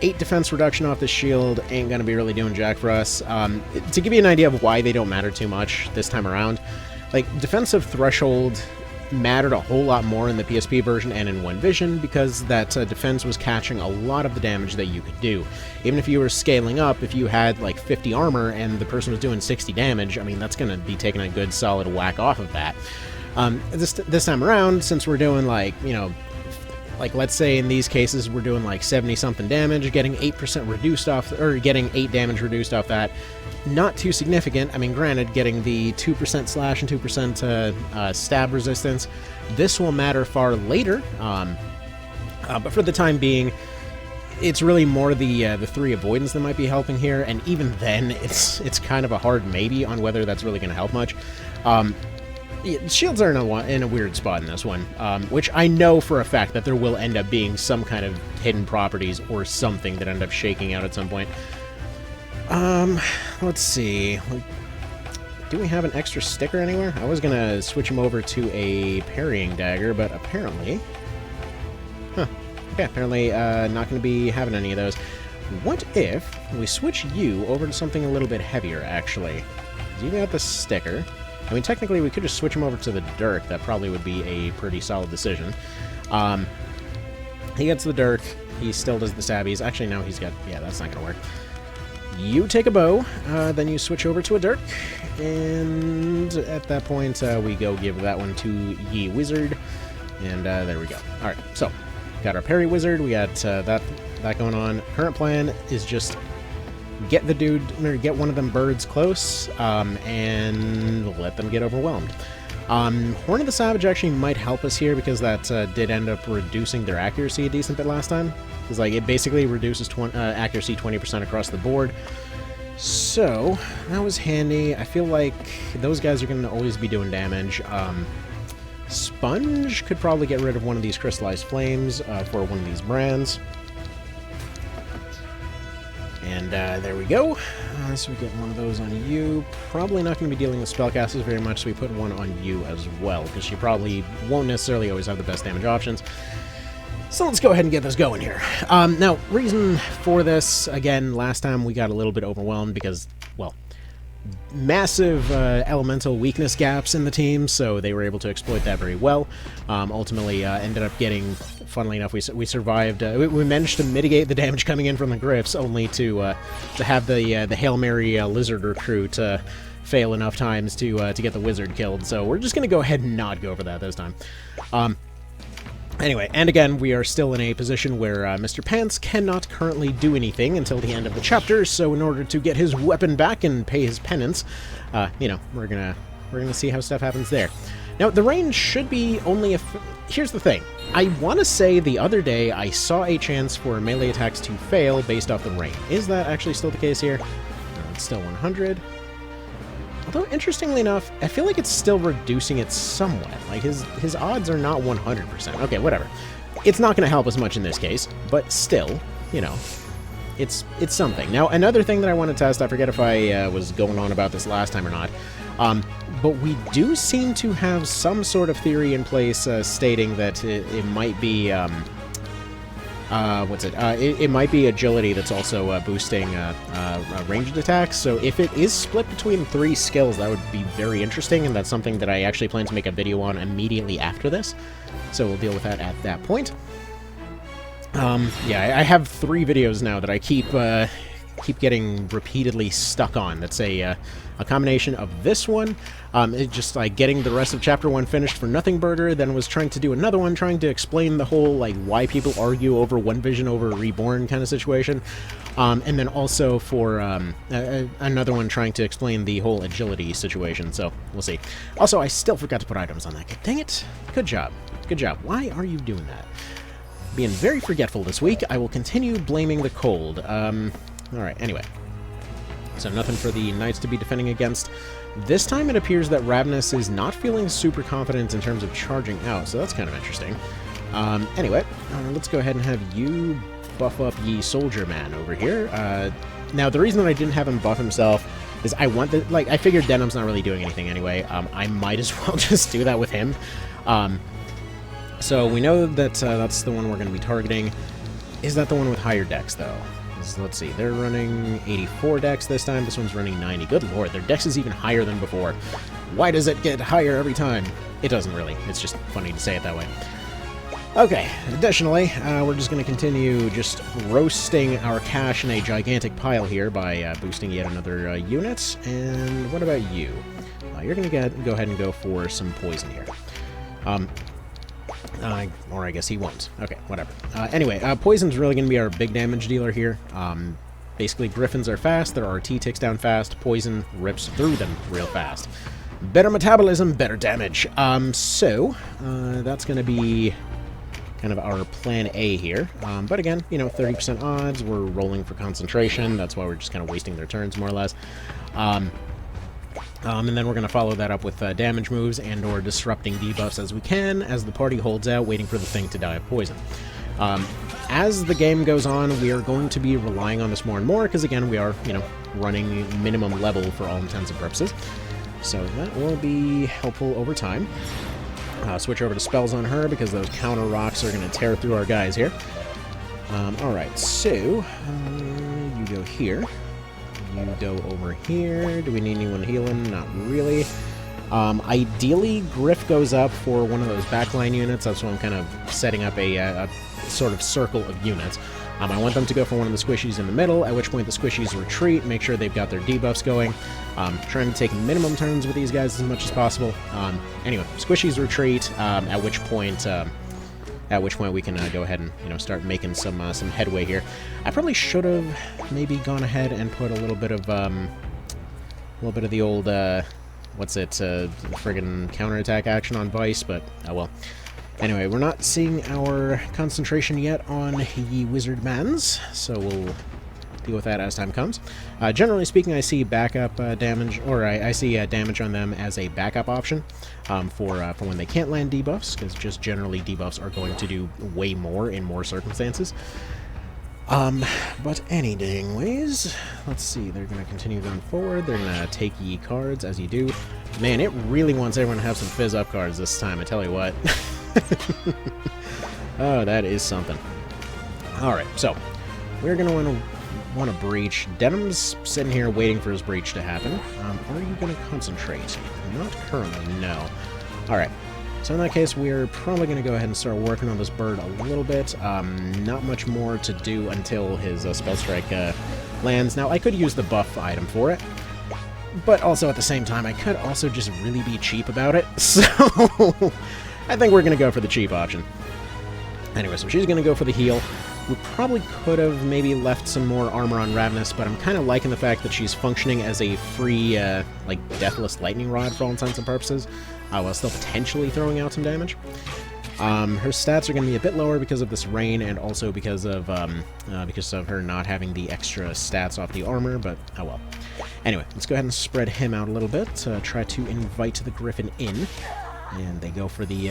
8 defense reduction off the shield ain't gonna be really doing jack for us. To give you an idea of why they don't matter too much this time around, like, defensive threshold mattered a whole lot more in the PSP version and in One Vision, because that defense was catching a lot of the damage that you could do. Even if you were scaling up, if you had like 50 armor and the person was doing 60 damage, I mean, that's going to be taking a good solid whack off of that. This time around, since we're doing, like, you know, like, let's say in these cases we're doing like 70 something damage, getting 8% reduced off, or getting 8 damage reduced off that, not too significant. I mean, granted, getting the 2% slash and 2% stab resistance, this will matter far later, but for the time being, it's really more the 3 avoidance that might be helping here, and even then, it's kind of a hard maybe on whether that's really going to help much. Shields are in a weird spot in this one, which I know for a fact that there will end up being some kind of hidden properties or something that end up shaking out at some point. Let's see. Do we have an extra sticker anywhere? I was gonna switch him over to a parrying dagger, but apparently... Huh. Okay, apparently not gonna be having any of those. What if we switch you over to something a little bit heavier, actually? You got the sticker. I mean, technically, we could just switch him over to the Dirk. That probably would be a pretty solid decision. He gets the Dirk. He still does the stabbies. Actually, no, he's got... Yeah, that's not gonna work. You take a bow, then you switch over to a Dirk, and at that point, we go give that one to Ye Wizard, and there we go. Alright, so, got our parry wizard, we got that going on. Current plan is just get the dude, or get one of them birds close, and let them get overwhelmed. Horn of the Savage actually might help us here, because that did end up reducing their accuracy a decent bit last time. It's like, it basically reduces accuracy 20% across the board. So, that was handy. I feel like those guys are going to always be doing damage. Sponge could probably get rid of one of these crystallized flames for one of these brands. And there we go. So we get one of those on you. Probably not going to be dealing with spellcasters very much, so we put one on you as well, because she probably won't necessarily always have the best damage options. So let's go ahead and get this going here. Now, reason for this, again, last time we got a little bit overwhelmed because, well, massive elemental weakness gaps in the team, so they were able to exploit that very well. Ultimately, ended up getting, funnily enough, we survived. We managed to mitigate the damage coming in from the Griffs, only to have the Hail Mary Lizard recruit fail enough times to get the Wizard killed. So we're just going to go ahead and not go over that this time. Anyway, and again, we are still in a position where Mr. Pants cannot currently do anything until the end of the chapter, so in order to get his weapon back and pay his penance, you know, we're gonna see how stuff happens there. Now, the range should be only here's the thing. I want to say the other day I saw a chance for melee attacks to fail based off the range. Is that actually still the case here? No, it's still 100. Although, interestingly enough, I feel like it's still reducing it somewhat. Like, his odds are not 100%. Okay, whatever. It's not going to help us much in this case, but still, you know, it's something. Now, another thing that I want to test, I forget if I was going on about this last time or not, but we do seem to have some sort of theory in place stating that it might be... it might be agility that's also boosting ranged attacks, so if it is split between 3 skills, that would be very interesting, and that's something that I actually plan to make a video on immediately after this, so we'll deal with that at that point. Yeah, I have 3 videos now that I keep getting repeatedly stuck on. That's a combination of this one, it's just like getting the rest of Chapter 1 finished for Nothing Burger, then was trying to do another one, trying to explain the whole, like, why people argue over One Vision over Reborn kind of situation, and then also for another one trying to explain the whole agility situation, so we'll see. Also, I still forgot to put items on that. Dang it! Good job. Good job. Why are you doing that? Being very forgetful this week. I will continue blaming the cold. Alright, anyway. So nothing for the Knights to be defending against. This time it appears that Ravenous is not feeling super confident in terms of charging out, so that's kind of interesting. Anyway, let's go ahead and have you buff up ye Soldier Man over here. Now, the reason that I didn't have him buff himself is I figured Denim's not really doing anything anyway. I might as well just do that with him. So we know that that's the one we're going to be targeting. Is that the one with higher dex, though? Let's see, they're running 84 dex this time, this one's running 90. Good lord, their dex is even higher than before. Why does it get higher every time? It doesn't really, it's just funny to say it that way. Okay, additionally, we're just going to continue just roasting our cash in a gigantic pile here by boosting yet another unit. And what about you? You're going to go ahead and go for some poison here. Or I guess he won't. Okay, whatever. Anyway, Poison's really going to be our big damage dealer here. Basically, Griffins are fast, their RT ticks down fast, Poison rips through them real fast. Better metabolism, better damage. So, that's going to be kind of our plan A here. But again, you know, 30% odds, we're rolling for concentration, that's why we're just kind of wasting their turns, more or less. And then we're going to follow that up with damage moves and or disrupting debuffs as we can, as the party holds out, waiting for the thing to die of poison. As the game goes on, we are going to be relying on this more and more, because again, we are, you know, running minimum level for all intents and purposes. So that will be helpful over time. Switch over to spells on her, because those counter rocks are going to tear through our guys here. Alright, so, you go here. You go over here. Do we need anyone healing? Not really. Ideally, Griff goes up for one of those backline units. That's why I'm kind of setting up a sort of circle of units. I want them to go for one of the squishies in the middle, at which point the squishies retreat, make sure they've got their debuffs going. Trying to take minimum turns with these guys as much as possible. Anyway, squishies retreat, at which point we can go ahead and, you know, start making some headway here. I probably should have maybe gone ahead and put a little bit of the old friggin' counterattack action on Vice, but oh well. Anyway, we're not seeing our concentration yet on ye Wizard Mans, so we'll deal with that as time comes. Generally speaking, I see backup damage, or I see damage on them as a backup option for when they can't land debuffs, because just generally debuffs are going to do way more in more circumstances. But any dang ways, let's see, they're going to continue going forward, they're going to take ye cards, as you do. Man, it really wants everyone to have some fizz up cards this time, I tell you what. Oh, that is something. Alright, so, we're going to want to breach. Denim's sitting here waiting for his breach to happen. Are you going to concentrate? Not currently, no. Alright. So in that case, we're probably going to go ahead and start working on this bird a little bit. Not much more to do until his Spell Strike lands. Now, I could use the buff item for it, but also at the same time, I could also just really be cheap about it. So I think we're going to go for the cheap option. Anyway, so she's going to go for the heal. We probably could have maybe left some more armor on Ravenous, but I'm kind of liking the fact that she's functioning as a free, like, Deathless Lightning Rod for all intents and purposes, while still potentially throwing out some damage. Her stats are going to be a bit lower because of this rain, and also because of her not having the extra stats off the armor, but oh well. Anyway, let's go ahead and spread him out a little bit, try to invite the Griffin in, and they go for the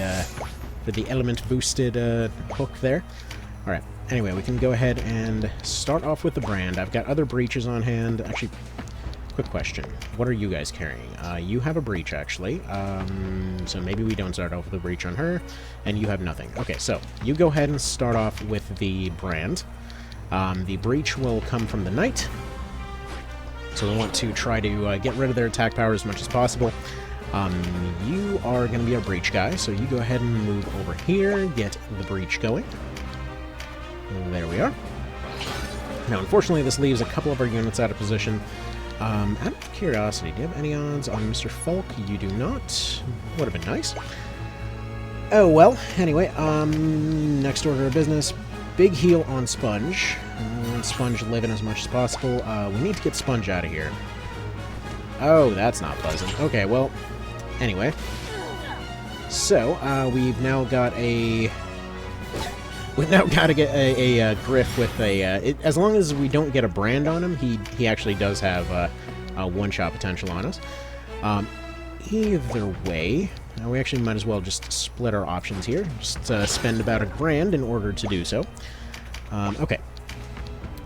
element-boosted hook there. Alright, anyway, we can go ahead and start off with the brand. I've got other breaches on hand. Actually, quick question. What are you guys carrying? You have a breach, actually. So maybe we don't start off with a breach on her, and you have nothing. Okay, so you go ahead and start off with the brand. The breach will come from the knight. So we want to try to get rid of their attack power as much as possible. You are going to be our breach guy, so you go ahead and move over here, get the breach going. There we are. Now, unfortunately, this leaves a couple of our units out of position. Out of curiosity, do you have any odds on Mr. Falk? You do not. Would have been nice. Oh, well, anyway, next order of business. Big heal on Sponge. I want Sponge living as much as possible. We need to get Sponge out of here. Oh, that's not pleasant. Okay, well, anyway. So, we've now got a... We've now got to get a Griff with a... as long as we don't get a brand on him, he actually does have a one-shot potential on us. Either way, we actually might as well just split our options here. Just spend about $1,000 in order to do so. Okay.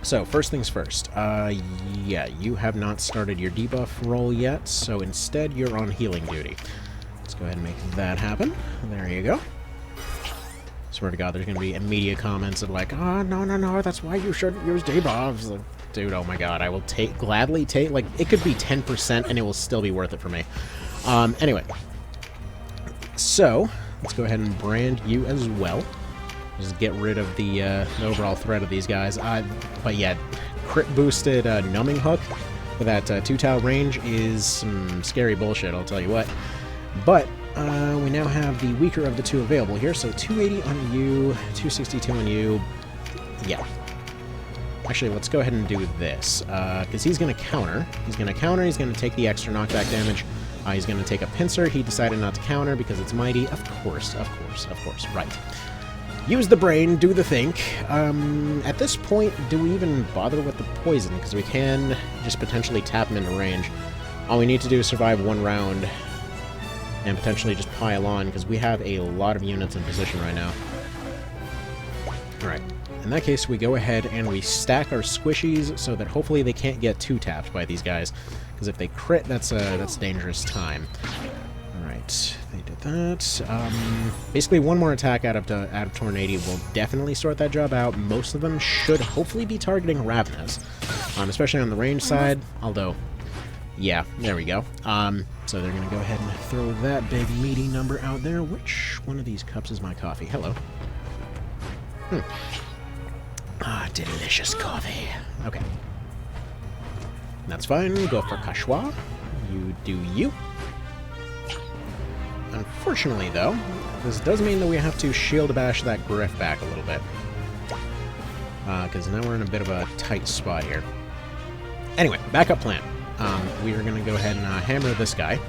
So, first things first. Yeah, you have not started your debuff roll yet, so instead you're on healing duty. Let's go ahead and make that happen. There you go. Swear to God, there's going to be immediate comments of like, oh, no, that's why you shouldn't use debuffs. Like, dude, oh my God, I will gladly take, like, it could be 10% and it will still be worth it for me. Anyway. So, let's go ahead and brand you as well. Just get rid of the overall threat of these guys. But yeah, crit boosted numbing hook with that 2-tile range is some scary bullshit, I'll tell you what. But we now have the weaker of the two available here, so 280 on you, 262 on you. Yeah. Actually, let's go ahead and do this, because he's going to counter. He's going to take the extra knockback damage. He's going to take a pincer. He decided not to counter because it's mighty. Of course, right. Use the brain, do the think. At this point, do we even bother with the poison? Because we can just potentially tap him into range. All we need to do is survive one round and potentially just pile on, because we have a lot of units in position right now. Alright, in that case, we go ahead and we stack our squishies so that hopefully they can't get too tapped by these guys, because if they crit, that's a dangerous time. Alright, they did that. Basically, one more attack out of Tornado will definitely sort that job out. Most of them should hopefully be targeting Ravenous, especially on the range side, although... Yeah, there we go. So they're going to go ahead and throw that big meaty number out there. Which one of these cups is my coffee? Hello. Ah, delicious coffee. Okay. That's fine. Go for Kashwa. You do you. Unfortunately, though, this does mean that we have to shield bash that Griff back a little bit. Because now we're in a bit of a tight spot here. Anyway, backup plan. We are going to go ahead and hammer this guy.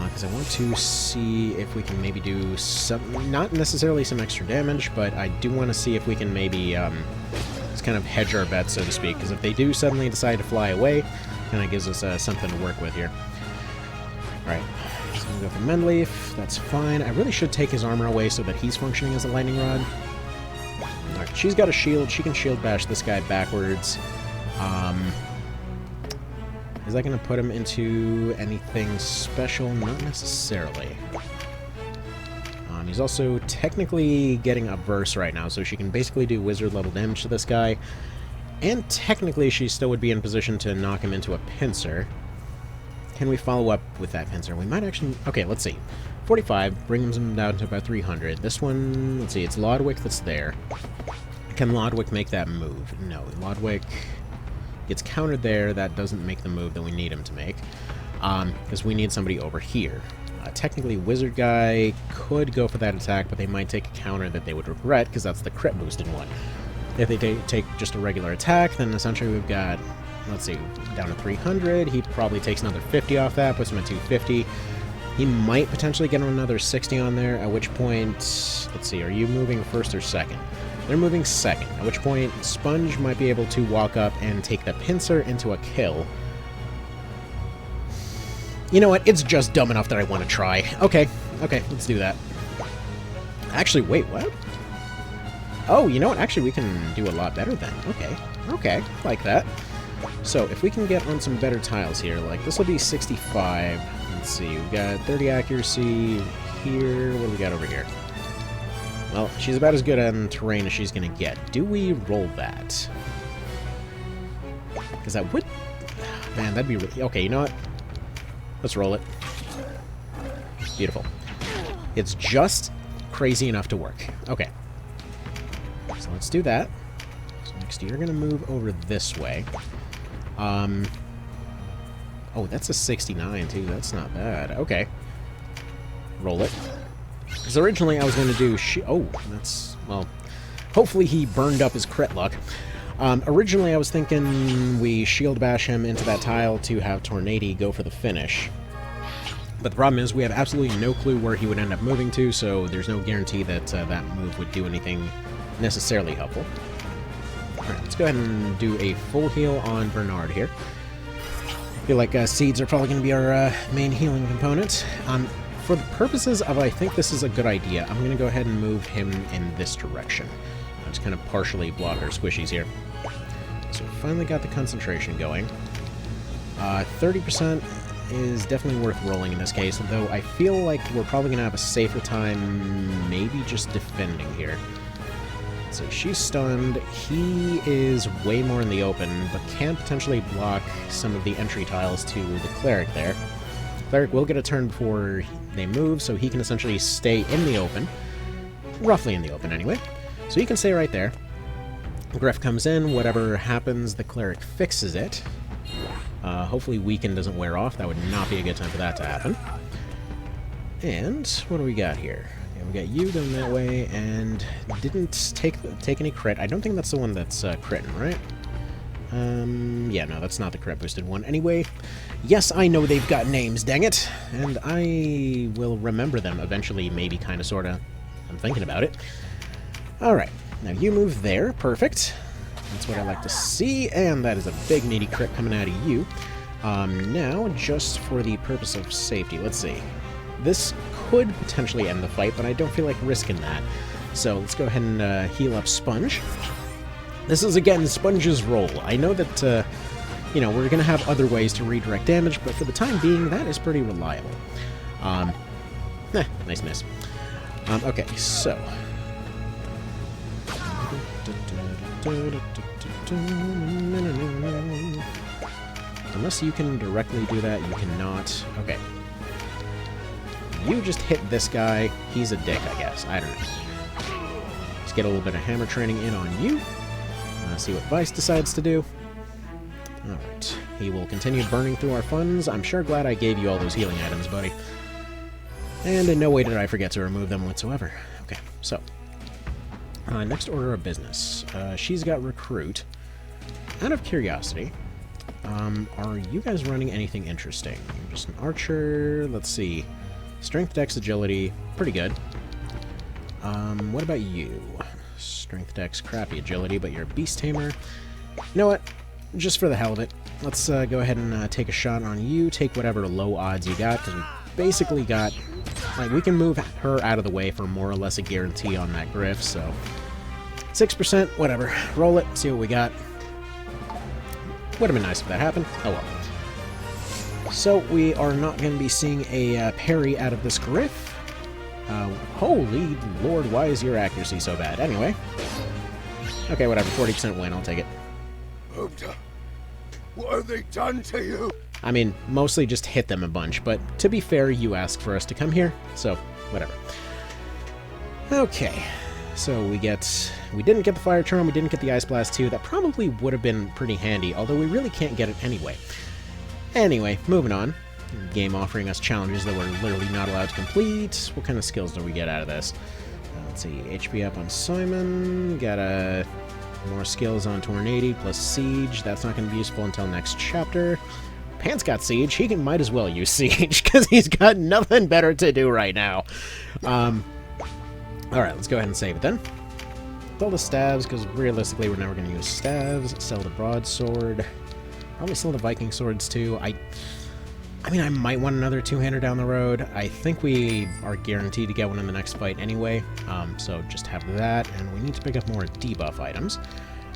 Because I want to see if we can maybe do some, not necessarily some extra damage, but I do want to see if we can maybe, let's kind of hedge our bets, so to speak, because if they do suddenly decide to fly away, kind of gives us something to work with here. Alright, so we'll go for Mendleaf. That's fine. I really should take his armor away so that he's functioning as a lightning rod. Alright, she's got a shield. She can shield bash this guy backwards. Is that going to put him into anything special? Not necessarily. He's also technically getting a burst right now, so she can basically do wizard level damage to this guy. And technically she still would be in position to knock him into a pincer. Can we follow up with that pincer? We might actually... Okay, let's see. 45 brings him down to about 300. This one, let's see, it's Lodwick that's there. Can Lodwick make that move? No, Lodwick gets countered there. That doesn't make the move that we need him to make. Because we need somebody over here. Technically, Wizard Guy could go for that attack, but they might take a counter that they would regret, because that's the crit boosted one. If they take just a regular attack, then essentially we've got, let's see, down to 300. He probably takes another 50 off that, puts him at 250. He might potentially get another 60 on there, at which point, let's see, are you moving first or second? They're moving second, at which point Sponge might be able to walk up and take the pincer into a kill. You know what? It's just dumb enough that I want to try. Okay, let's do that. Actually, wait, what? Oh, you know what? Actually, we can do a lot better then. Okay, like that. So, if we can get on some better tiles here, like, this will be 65. Let's see, we've got 30 accuracy here. What do we got over here? Well, she's about as good on terrain as she's going to get. Do we roll that? Because that would... Man, that'd be really... Okay, you know what? Let's roll it. Beautiful. It's just crazy enough to work. Okay. So let's do that. So next you're going to move over this way. Oh, that's a 69 too. That's not bad. Okay. Roll it. Because originally I was going to do... Oh, that's... Well, hopefully he burned up his crit luck. Originally, I was thinking we shield bash him into that tile to have Tornado go for the finish. But the problem is we have absolutely no clue where he would end up moving to, so there's no guarantee that that move would do anything necessarily helpful. Alright, let's go ahead and do a full heal on Bernard here. I feel like seeds are probably going to be our main healing component. For the purposes of I think this is a good idea, I'm going to go ahead and move him in this direction. Just kind of partially block our squishies here. So we finally got the concentration going. 30% is definitely worth rolling in this case, though I feel like we're probably going to have a safer time maybe just defending here. So she's stunned. He is way more in the open, but can potentially block some of the entry tiles to the Cleric there. Cleric will get a turn before they move, so he can essentially stay in the open. Roughly in the open, anyway. So you can stay right there. Griff comes in, whatever happens, the Cleric fixes it. Hopefully Weaken doesn't wear off. That would not be a good time for that to happen. And what do we got here? Yeah, we got you going that way, and didn't take any crit. I don't think that's the one that's critting, right? Yeah, no, that's not the crit boosted one. Anyway, yes, I know they've got names, dang it! And I will remember them eventually, maybe, kinda, sorta. I'm thinking about it. Alright, now you move there. Perfect. That's what I like to see, and that is a big meaty crit coming out of you. Now, just for the purpose of safety, let's see. This could potentially end the fight, but I don't feel like risking that. So let's go ahead and heal up Sponge. This is, again, Sponge's role. I know that, you know, we're going to have other ways to redirect damage, but for the time being, that is pretty reliable. Nice miss. Okay, so... Unless you can directly do that, you cannot. Okay. You just hit this guy. He's a dick, I guess. I don't know. Let's get a little bit of hammer training in on you. See what Vice decides to do. Alright. He will continue burning through our funds. I'm sure glad I gave you all those healing items, buddy. And in no way did I forget to remove them whatsoever. Okay, so... next order of business. She's got Recruit. Out of curiosity, are you guys running anything interesting? Just an archer, let's see. Strength, Dex, Agility, pretty good. What about you? Strength, dex, crappy agility, but you're a beast tamer. You know what? Just for the hell of it, let's go ahead and take a shot on you. Take whatever low odds you got, because we basically got... Like, we can move her out of the way for more or less a guarantee on that Griff, so... 6%, whatever. Roll it, see what we got. Would have been nice if that happened. Oh well. So, we are not going to be seeing a parry out of this Griff. Holy lord, why is your accuracy so bad? Anyway. Okay, whatever, 40% win, I'll take it. Ogre, what have they done to you? I mean, mostly just hit them a bunch, but to be fair, you asked for us to come here, so whatever. Okay, so we didn't get the Fire Charm, we didn't get the Ice Blast 2. That probably would have been pretty handy, although we really can't get it anyway. Anyway, moving on. Game offering us challenges that we're literally not allowed to complete. What kind of skills do we get out of this? Let's see, HP up on Simon, got more skills on Tornado plus Siege. That's not going to be useful until next chapter. Pants got Siege. He might as well use Siege, because he's got nothing better to do right now. Alright, let's go ahead and save it then. Sell the staves, because realistically we're never going to use staves. Sell the broadsword. Probably sell the Viking swords too. I mean, I might want another two-hander down the road. I think we are guaranteed to get one in the next fight anyway, so just have that, and we need to pick up more debuff items.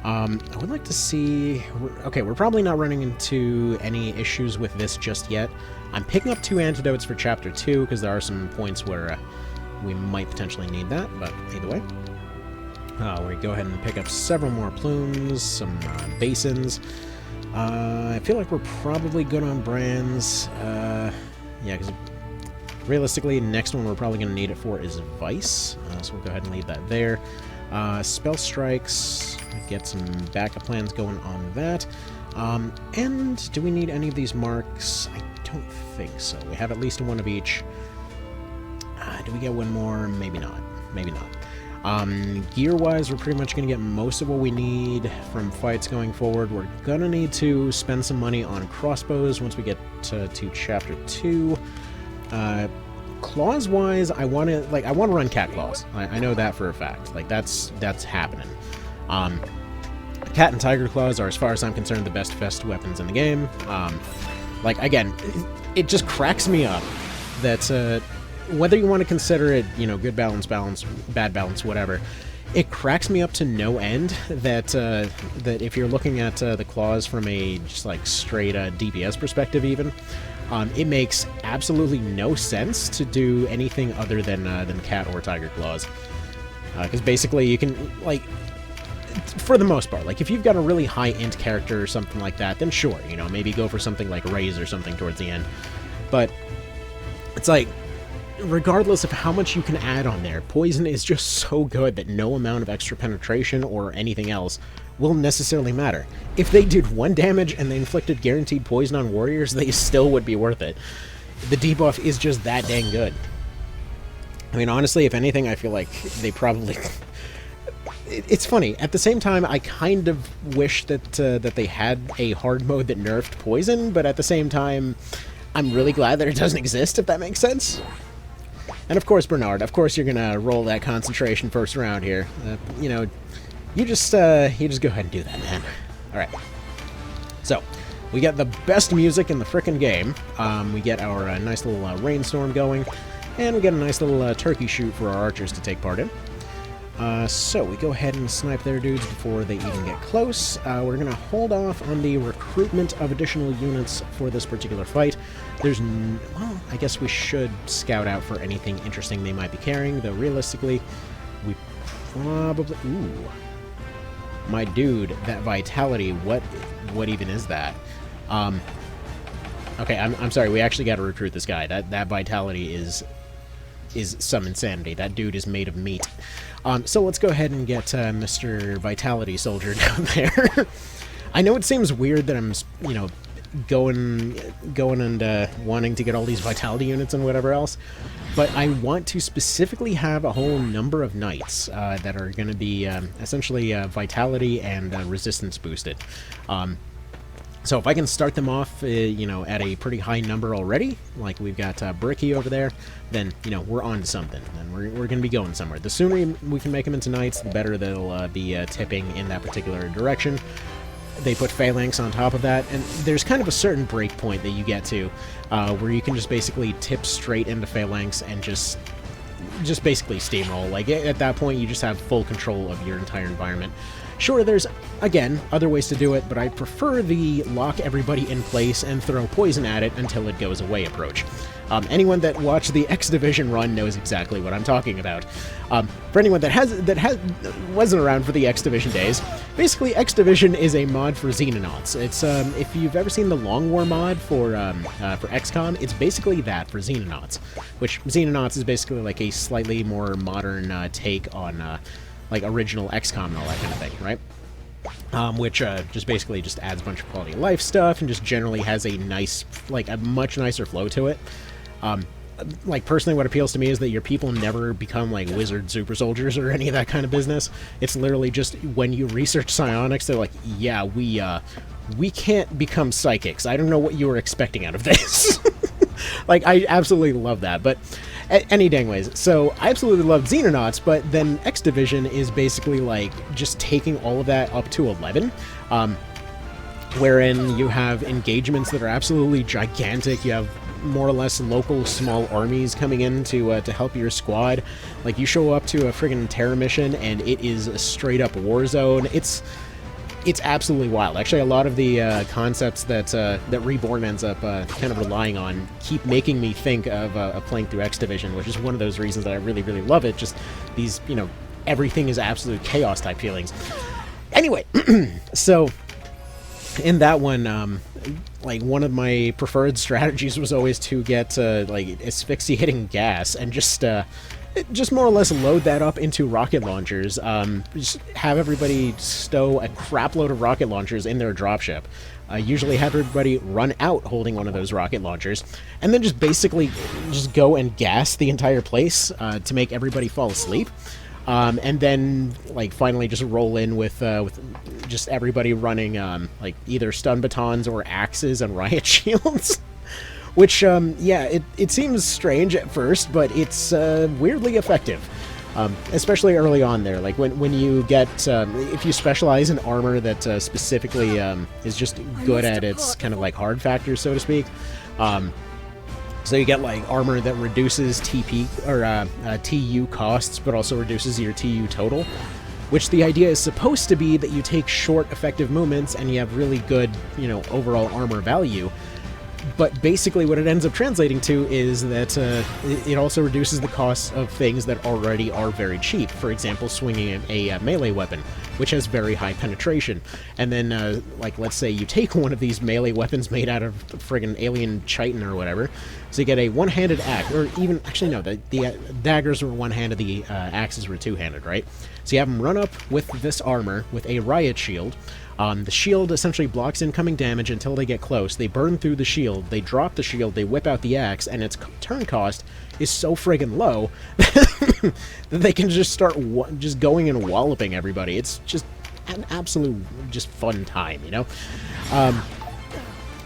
I would like to see... Okay, we're probably not running into any issues with this just yet. I'm picking up 2 antidotes for Chapter 2, because there are some points where we might potentially need that, but either way. We go ahead and pick up several more plumes, some basins. I feel like we're probably good on brands. Yeah, because realistically, the next one we're probably going to need it for is Vice. So we'll go ahead and leave that there. Spell Strikes. Get some backup plans going on that. And do we need any of these marks? I don't think so. We have at least one of each. Do we get one more? Maybe not. Maybe not. Gear-wise, we're pretty much going to get most of what we need from fights going forward. We're going to need to spend some money on crossbows once we get to Chapter 2. Claws-wise, I want to run cat claws. I know that for a fact. Like, that's happening. Cat and tiger claws are, as far as I'm concerned, the best fest weapons in the game. Like, again, it just cracks me up that... whether you want to consider it, you know, good balance, bad balance, whatever, it cracks me up to no end that that if you're looking at the claws from a just like straight DPS perspective, even, it makes absolutely no sense to do anything other than cat or tiger claws, because basically you can, like, for the most part, like if you've got a really high int character or something like that, then sure, you know, maybe go for something like Raise or something towards the end, but it's like, regardless of how much you can add on there, poison is just so good that no amount of extra penetration or anything else will necessarily matter. If they did 1 damage and they inflicted guaranteed poison on warriors, they still would be worth it. The debuff is just that dang good. I mean, honestly, if anything, I feel like they probably... It's funny. At the same time, I kind of wish that that they had a hard mode that nerfed poison, but at the same time, I'm really glad that it doesn't exist, if that makes sense. And of course, Bernard, of course you're gonna roll that concentration first round here. You know, you just go ahead and do that, man. Alright. So, we get the best music in the frickin' game. We get our nice little rainstorm going, and we get a nice little turkey shoot for our archers to take part in. So we go ahead and snipe their dudes before they even get close. We're going to hold off on the recruitment of additional units for this particular fight. Well, I guess we should scout out for anything interesting they might be carrying, though realistically, we probably... Ooh. My dude, that vitality, what even is that? Okay, I'm sorry, we actually got to recruit this guy. That vitality is some insanity. That dude is made of meat. So let's go ahead and get Mr. Vitality Soldier down there. I know it seems weird that I'm, you know, going and wanting to get all these Vitality units and whatever else, but I want to specifically have a whole number of knights that are going to be essentially Vitality and Resistance boosted. So if I can start them off, you know, at a pretty high number already, like we've got Bricky over there, then, you know, we're on to something. And we're going to be going somewhere. The sooner we can make them into knights, the better they'll be tipping in that particular direction. They put phalanx on top of that, and there's kind of a certain break point that you get to where you can just basically tip straight into phalanx and just basically steamroll. Like, at that point, you just have full control of your entire environment. Sure, there's, again, other ways to do it, but I prefer the lock everybody in place and throw poison at it until it goes away approach. Anyone that watched the X Division run knows exactly what I'm talking about. For anyone that wasn't around for the X Division days, basically X Division is a mod for Xenonauts. It's if you've ever seen the Long War mod for XCOM, it's basically that for Xenonauts, which Xenonauts is basically like a slightly more modern take on like original XCOM and all that kind of thing, right? Which just basically just adds a bunch of quality of life stuff and just generally has a nice, like a much nicer flow to it. Like, personally, what appeals to me is that your people never become, like, wizard super soldiers or any of that kind of business. It's literally just, when you research psionics, they're like, yeah, we can't become psychics. I don't know what you were expecting out of this. Like, I absolutely love that, but any dang ways. So, I absolutely love Xenonauts, but then X Division is basically, like, just taking all of that up to 11, wherein you have engagements that are absolutely gigantic. You have more or less local small armies coming in to help your squad. Like, you show up to a friggin' terror mission and it is a straight up war zone. It's absolutely wild. Actually, a lot of the concepts that Reborn ends up kind of relying on keep making me think of playing through X Division, which is one of those reasons that I really, really love it. Just these, you know, everything is absolute chaos type feelings. Anyway, so in that one, like, one of my preferred strategies was always to get like asphyxiating gas and just more or less load that up into rocket launchers. Just have everybody stow a crap load of rocket launchers in their dropship. Usually have everybody run out holding one of those rocket launchers, and then just basically just go and gas the entire place to make everybody fall asleep. And then, like, finally just roll in with just everybody running, like, either stun batons or axes and riot shields. Which, yeah, it seems strange at first, but it's weirdly effective. Especially early on there. Like, when you get, if you specialize in armor that specifically is just good at its kind of, like, hard factors, so to speak. So you get, like, armor that reduces TP or TU costs, but also reduces your TU total. Which the idea is supposed to be that you take short, effective movements and you have really good, you know, overall armor value. But basically what it ends up translating to is that it also reduces the costs of things that already are very cheap. For example, swinging a melee weapon, which has very high penetration. And then, like, let's say you take one of these melee weapons made out of friggin' alien chitin or whatever, so you get a one-handed axe, or even, actually no, the daggers were one-handed, the axes were two-handed, right? So you have them run up with this armor, with a riot shield. The shield essentially blocks incoming damage until they get close. They burn through the shield, they drop the shield, they whip out the axe, and its turn cost is so friggin' low that they can just start just going and walloping everybody. It's just an absolute just fun time, you know?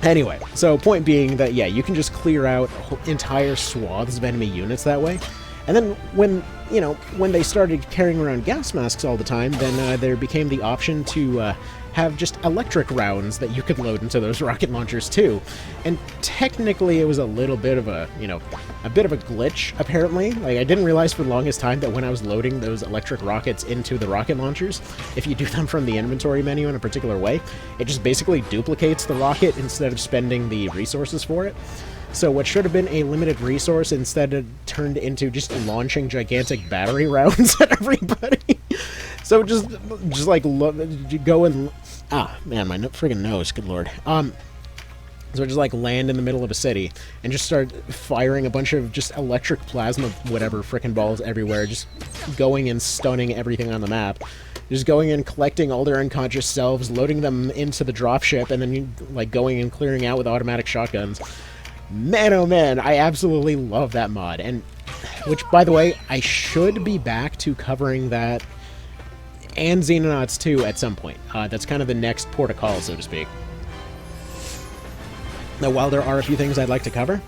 Anyway, so point being that, yeah, you can just clear out entire swaths of enemy units that way. And then when, you know, when they started carrying around gas masks all the time, then there became the option to have just electric rounds that you could load into those rocket launchers too. And technically it was a little bit of a, you know, a bit of a glitch, apparently. Like, I didn't realize for the longest time that when I was loading those electric rockets into the rocket launchers, if you do them from the inventory menu in a particular way, it just basically duplicates the rocket instead of spending the resources for it. So what should have been a limited resource instead turned into just launching gigantic battery rounds at everybody. So just like go and man, my friggin' nose, good lord. So just like land in the middle of a city and just start firing a bunch of just electric plasma, whatever frickin' balls everywhere, just going and stunning everything on the map. Just going and collecting all their unconscious selves, loading them into the dropship, and then like going and clearing out with automatic shotguns. Man, oh man, I absolutely love that mod. And which, by the way, I should be back to covering that and Xenonauts 2 at some point. That's kind of the next port of call, so to speak. Now, while there are a few things I'd like to cover,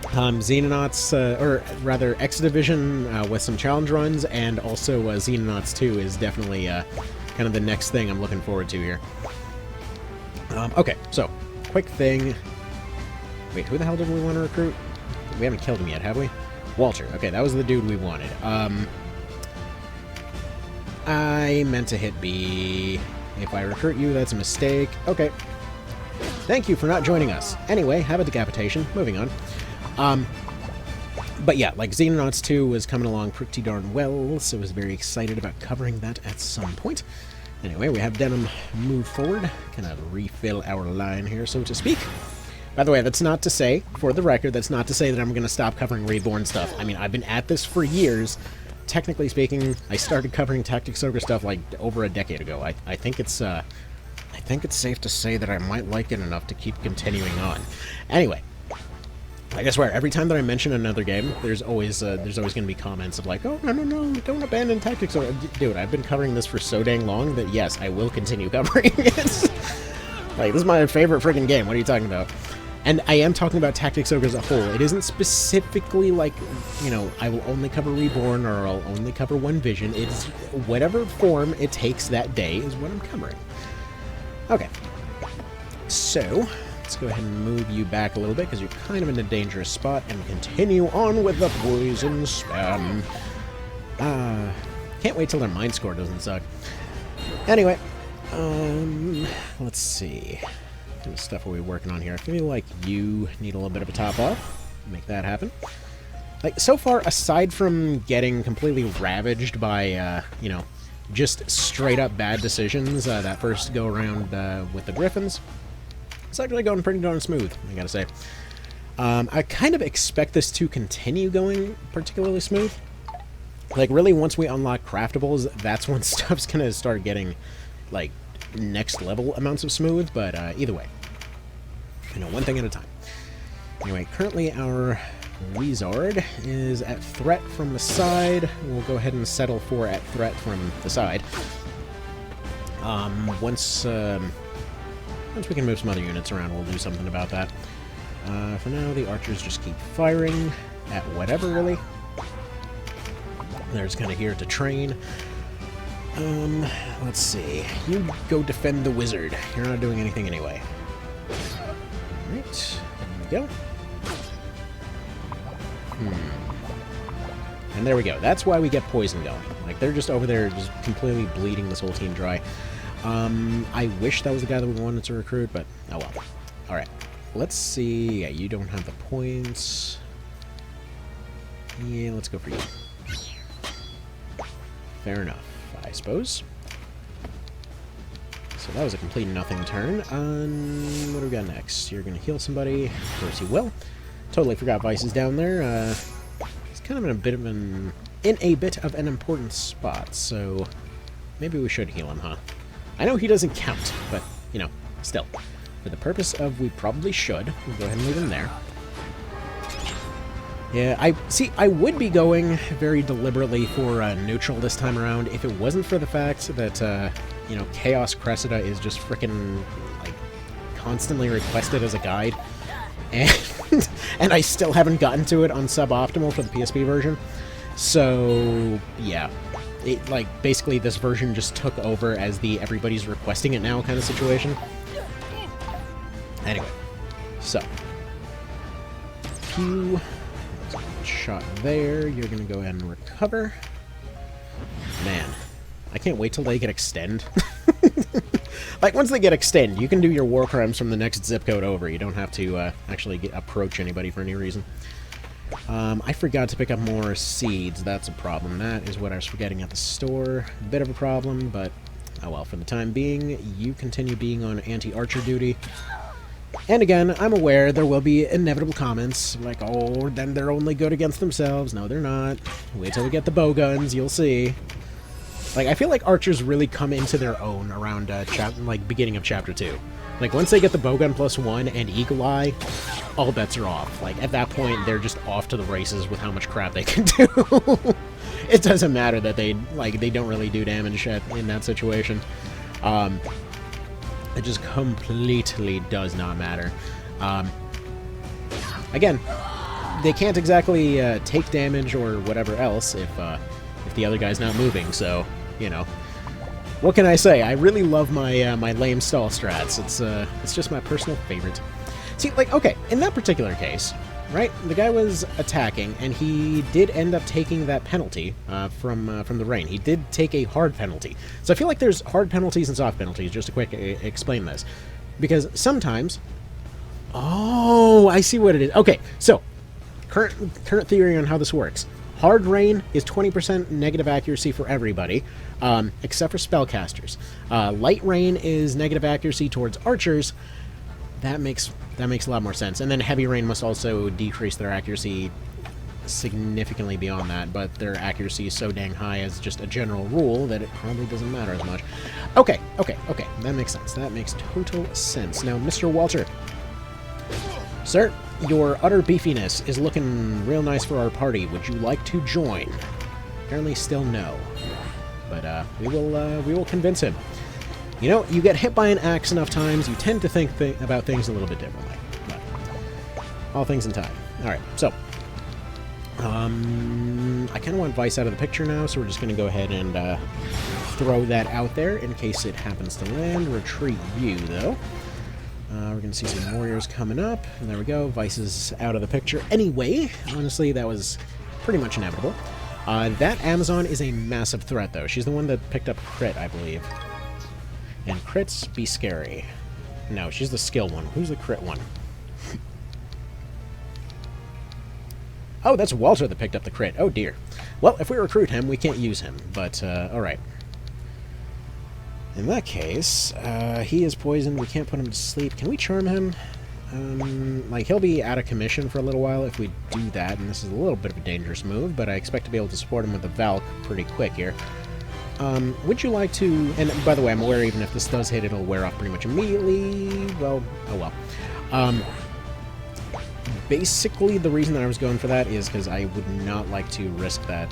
Xenonauts, or rather X Division with some challenge runs, and also Xenonauts 2 is definitely kind of the next thing I'm looking forward to here. Okay, so, quick thing. Wait, who the hell did we want to recruit? We haven't killed him yet, have we? Walter. Okay, that was the dude we wanted. I meant to hit B. If I recruit you, that's a mistake. Okay. Thank you for not joining us. Anyway, have a decapitation. Moving on. But yeah, like Xenonauts 2 was coming along pretty darn well, so I was very excited about covering that at some point. Anyway, we have Denim move forward, kind of refill our line here, so to speak. By the way, that's not to say, for the record, that's not to say that I'm going to stop covering Reborn stuff. I mean, I've been at this for years. Technically speaking, I started covering Tactics Ogre stuff like over a decade ago. I think it's safe to say that I might like it enough to keep continuing on. Anyway, I swear, every time that I mention another game, there's always going to be comments of like, oh, no, don't abandon Tactics Ogre. Dude, I've been covering this for so dang long that yes, I will continue covering it. Like, this is my favorite friggin' game. What are you talking about? And I am talking about Tactics Ogre as a whole. It isn't specifically like, you know, I will only cover Reborn or I'll only cover One Vision. It's whatever form it takes that day is what I'm covering. Okay. So, let's go ahead and move you back a little bit because you're kind of in a dangerous spot and continue on with the poison spam. Can't wait till their mind score doesn't suck. Anyway, let's see. What kind of stuff are we working on here? I feel like you need a little bit of a top off. Make that happen. Like, so far, aside from getting completely ravaged by, you know, just straight up bad decisions that first go around with the Griffins, it's actually going pretty darn smooth, I gotta say. I kind of expect this to continue going particularly smooth. Like, really, once we unlock craftables, that's when stuff's gonna start getting, like, next level amounts of smooth, but either way, you know, one thing at a time. Anyway, currently our Wizard is at threat from the side. We'll go ahead and settle for at threat from the side. Once we can move some other units around, we'll do something about that. For now, the archers just keep firing at whatever, really. They're just kind of here to train. Let's see. You go defend the wizard. You're not doing anything anyway. Alright, there we go. And there we go. That's why we get poison going. Like, they're just over there just completely bleeding this whole team dry. I wish that was the guy that we wanted to recruit, but oh well. Alright, let's see. Yeah, you don't have the points. Yeah, let's go for you. Fair enough, I suppose. So that was a complete nothing turn. What do we got next? You're going to heal somebody. Of course you will. Totally forgot Vice is down there. He's kind of in a bit of an important spot, so maybe we should heal him, huh? I know he doesn't count, but, you know, still. For the purpose of we probably should, we'll go ahead and leave him there. Yeah, I would be going very deliberately for neutral this time around if it wasn't for the fact that, you know, Chaos Cressida is just frickin', like, constantly requested as a guide. And I still haven't gotten to it on suboptimal for the PSP version. So, yeah. It, like, basically this version just took over as the everybody's requesting it now kind of situation. Anyway, so. Pew. Shot there. You're gonna go ahead and recover. Man, I can't wait till they get extend. Like, once they get extend, you can do your war crimes from the next zip code over. You don't have to actually approach anybody for any reason. I forgot to pick up more seeds. That's a problem. That is what I was forgetting at the store. A bit of a problem, but oh well. For the time being, you continue being on anti-archer duty. And again, I'm aware there will be inevitable comments, like, oh, then they're only good against themselves. No, they're not. Wait till we get the bow guns, you'll see. Like, I feel like archers really come into their own around, beginning of Chapter 2. Like, once they get the bowgun +1 and Eagle Eye, all bets are off. Like, at that point, they're just off to the races with how much crap they can do. It doesn't matter that they don't really do damage in that situation. It just completely does not matter. Again, they can't exactly take damage or whatever else if the other guy's not moving, so, you know. What can I say? I really love my my lame stall strats. It's just my personal favorite. See, like, okay, in that particular case, right, the guy was attacking, and he did end up taking that penalty from the rain. He did take a hard penalty. So I feel like there's hard penalties and soft penalties, just to quick explain this. Because sometimes... Oh, I see what it is. Okay, so, current theory on how this works. Hard rain is 20% negative accuracy for everybody, except for spellcasters. Light rain is negative accuracy towards archers. That makes a lot more sense. And then heavy rain must also decrease their accuracy significantly beyond that, but their accuracy is so dang high as just a general rule that it probably doesn't matter as much. Okay. That makes sense. That makes total sense. Now, Mr. Walter. Sir, your utter beefiness is looking real nice for our party. Would you like to join? Apparently still no. But we will convince him. You know, you get hit by an axe enough times, you tend to think about things a little bit differently. But all things in time. Alright, so I kind of want Vice out of the picture now, so we're just going to go ahead and throw that out there in case it happens to land. Retreat view, though. We're going to see some warriors coming up. And there we go. Vice is out of the picture. Anyway, honestly, that was pretty much inevitable. That Amazon is a massive threat, though. She's the one that picked up crit, I believe. And crits be scary. No, she's the skill one. Who's the crit one? Oh, that's Walter that picked up the crit. Oh, dear. Well, if we recruit him, we can't use him. But, alright. In that case, he is poisoned. We can't put him to sleep. Can we charm him? Like, he'll be out of commission for a little while if we do that, and this is a little bit of a dangerous move, but I expect to be able to support him with the Valk pretty quick here. Would you like to... And, by the way, I'm aware even if this does hit, it'll wear off pretty much immediately. Well, oh well. Basically, the reason that I was going for that is because I would not like to risk that,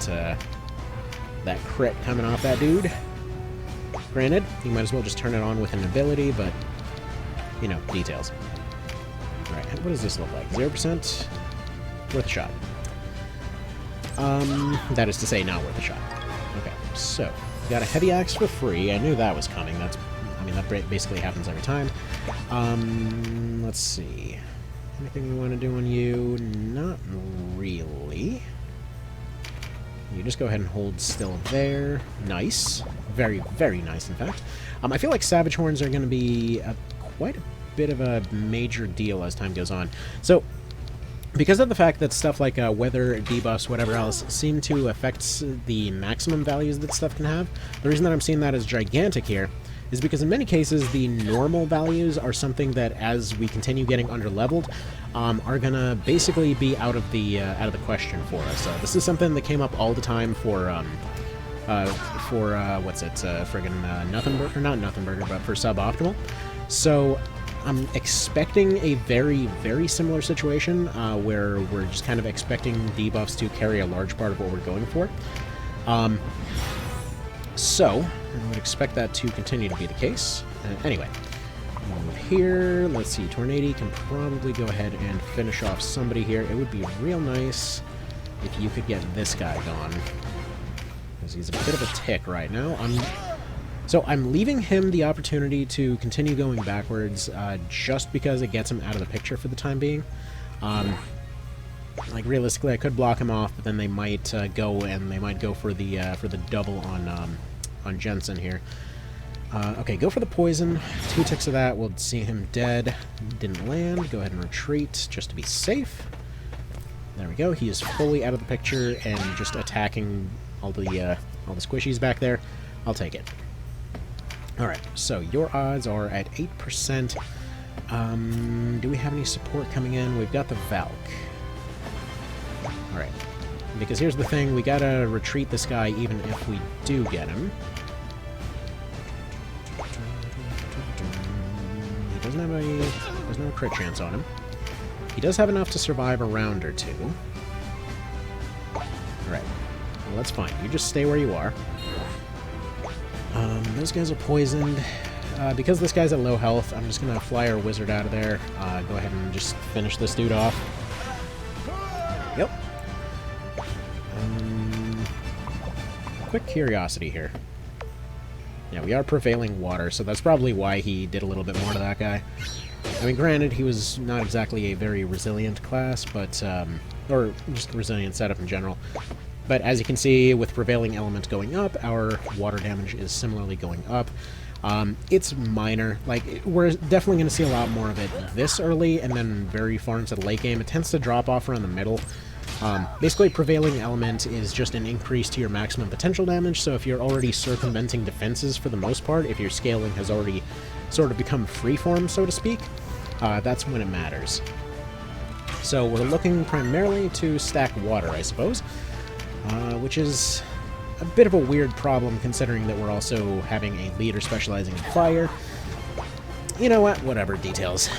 that crit coming off that dude. Granted, you might as well just turn it on with an ability, but, you know, details. Alright, what does this look like? 0%? Worth a shot. That is to say, not worth a shot. Okay, so, got a heavy axe for free. I knew that was coming. That's, I mean, that basically happens every time. Let's see. Anything we want to do on you? Not really. You just go ahead and hold still there. Nice. Very, very nice, in fact. I feel like Savage Horns are going to be quite a bit of a major deal as time goes on. So, because of the fact that stuff like weather, debuffs, whatever else, seem to affect the maximum values that stuff can have, the reason that I'm seeing that as gigantic here is because in many cases the normal values are something that, as we continue getting under-leveled, are gonna basically be out of the question for us. This is something that came up all the time for what's it, friggin' Nothing Burger, not Nothing Burger, but for Suboptimal. So I'm expecting a very, very similar situation where we're just kind of expecting debuffs to carry a large part of what we're going for. So I would expect that to continue to be the case. Anyway, move here. Let's see. Tornado can probably go ahead and finish off somebody here. It would be real nice if you could get this guy gone, because he's a bit of a tick right now. So I'm leaving him the opportunity to continue going backwards, just because it gets him out of the picture for the time being. Like, realistically, I could block him off, but then they might go for the double on Jensen here. Okay, go for the poison. 2 ticks of that, we'll see him dead. Didn't land. Go ahead and retreat just to be safe. There we go. He is fully out of the picture and just attacking all the squishies back there. I'll take it. All right. So your odds are at 8%. Do we have any support coming in? We've got the Valk. Alright, because here's the thing, we gotta retreat this guy even if we do get him. He doesn't have a crit chance on him. He does have enough to survive a round or two. Alright, well, that's fine. You just stay where you are. Those guys are poisoned. because this guy's at low health, I'm just gonna fly our wizard out of there. Go ahead and just finish this dude off. Yep. Quick curiosity here. Yeah, we are prevailing water, so that's probably why he did a little bit more to that guy. I mean, granted, he was not exactly a very resilient class, but, or just resilient setup in general. But as you can see, with prevailing element going up, our water damage is similarly going up. It's minor. Like, we're definitely going to see a lot more of it this early, and then very far into the late game. It tends to drop off around the middle. Basically, prevailing element is just an increase to your maximum potential damage, so if you're already circumventing defenses for the most part, if your scaling has already sort of become freeform, so to speak, that's when it matters. So we're looking primarily to stack water, I suppose, which is a bit of a weird problem considering that we're also having a leader specializing in fire. You know what? Whatever, details.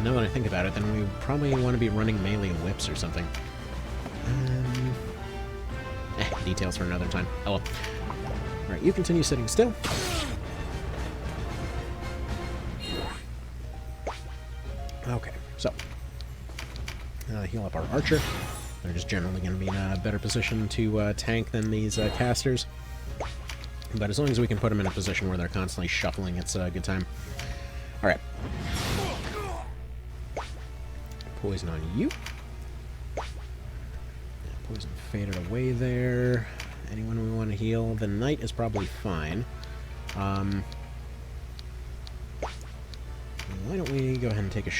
Now that I think about it, then we probably want to be running melee whips or something. Details for another time. Oh well. Alright, you continue sitting still. Okay, so. Heal up our archer. They're just generally going to be in a better position to tank than these casters. But as long as we can put them in a position where they're constantly shuffling, it's a good time. Alright. Poison on you. Yeah, poison faded away there. Anyone we want to heal? The knight is probably fine. Why don't we go ahead and take a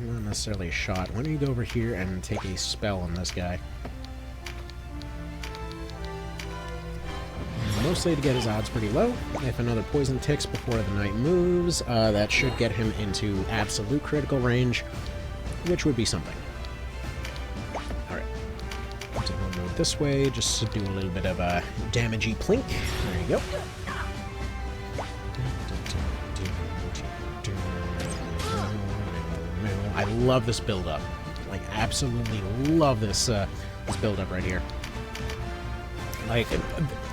not necessarily a shot. Why don't you go over here and take a spell on this guy? Mostly to get his odds pretty low. If another poison ticks before the knight moves, that should get him into absolute critical range, which would be something. Alright. We'll move this way, just to do a little bit of a damagey plink. There you go. I love this build-up. Like, absolutely love this, this build-up right here. Like,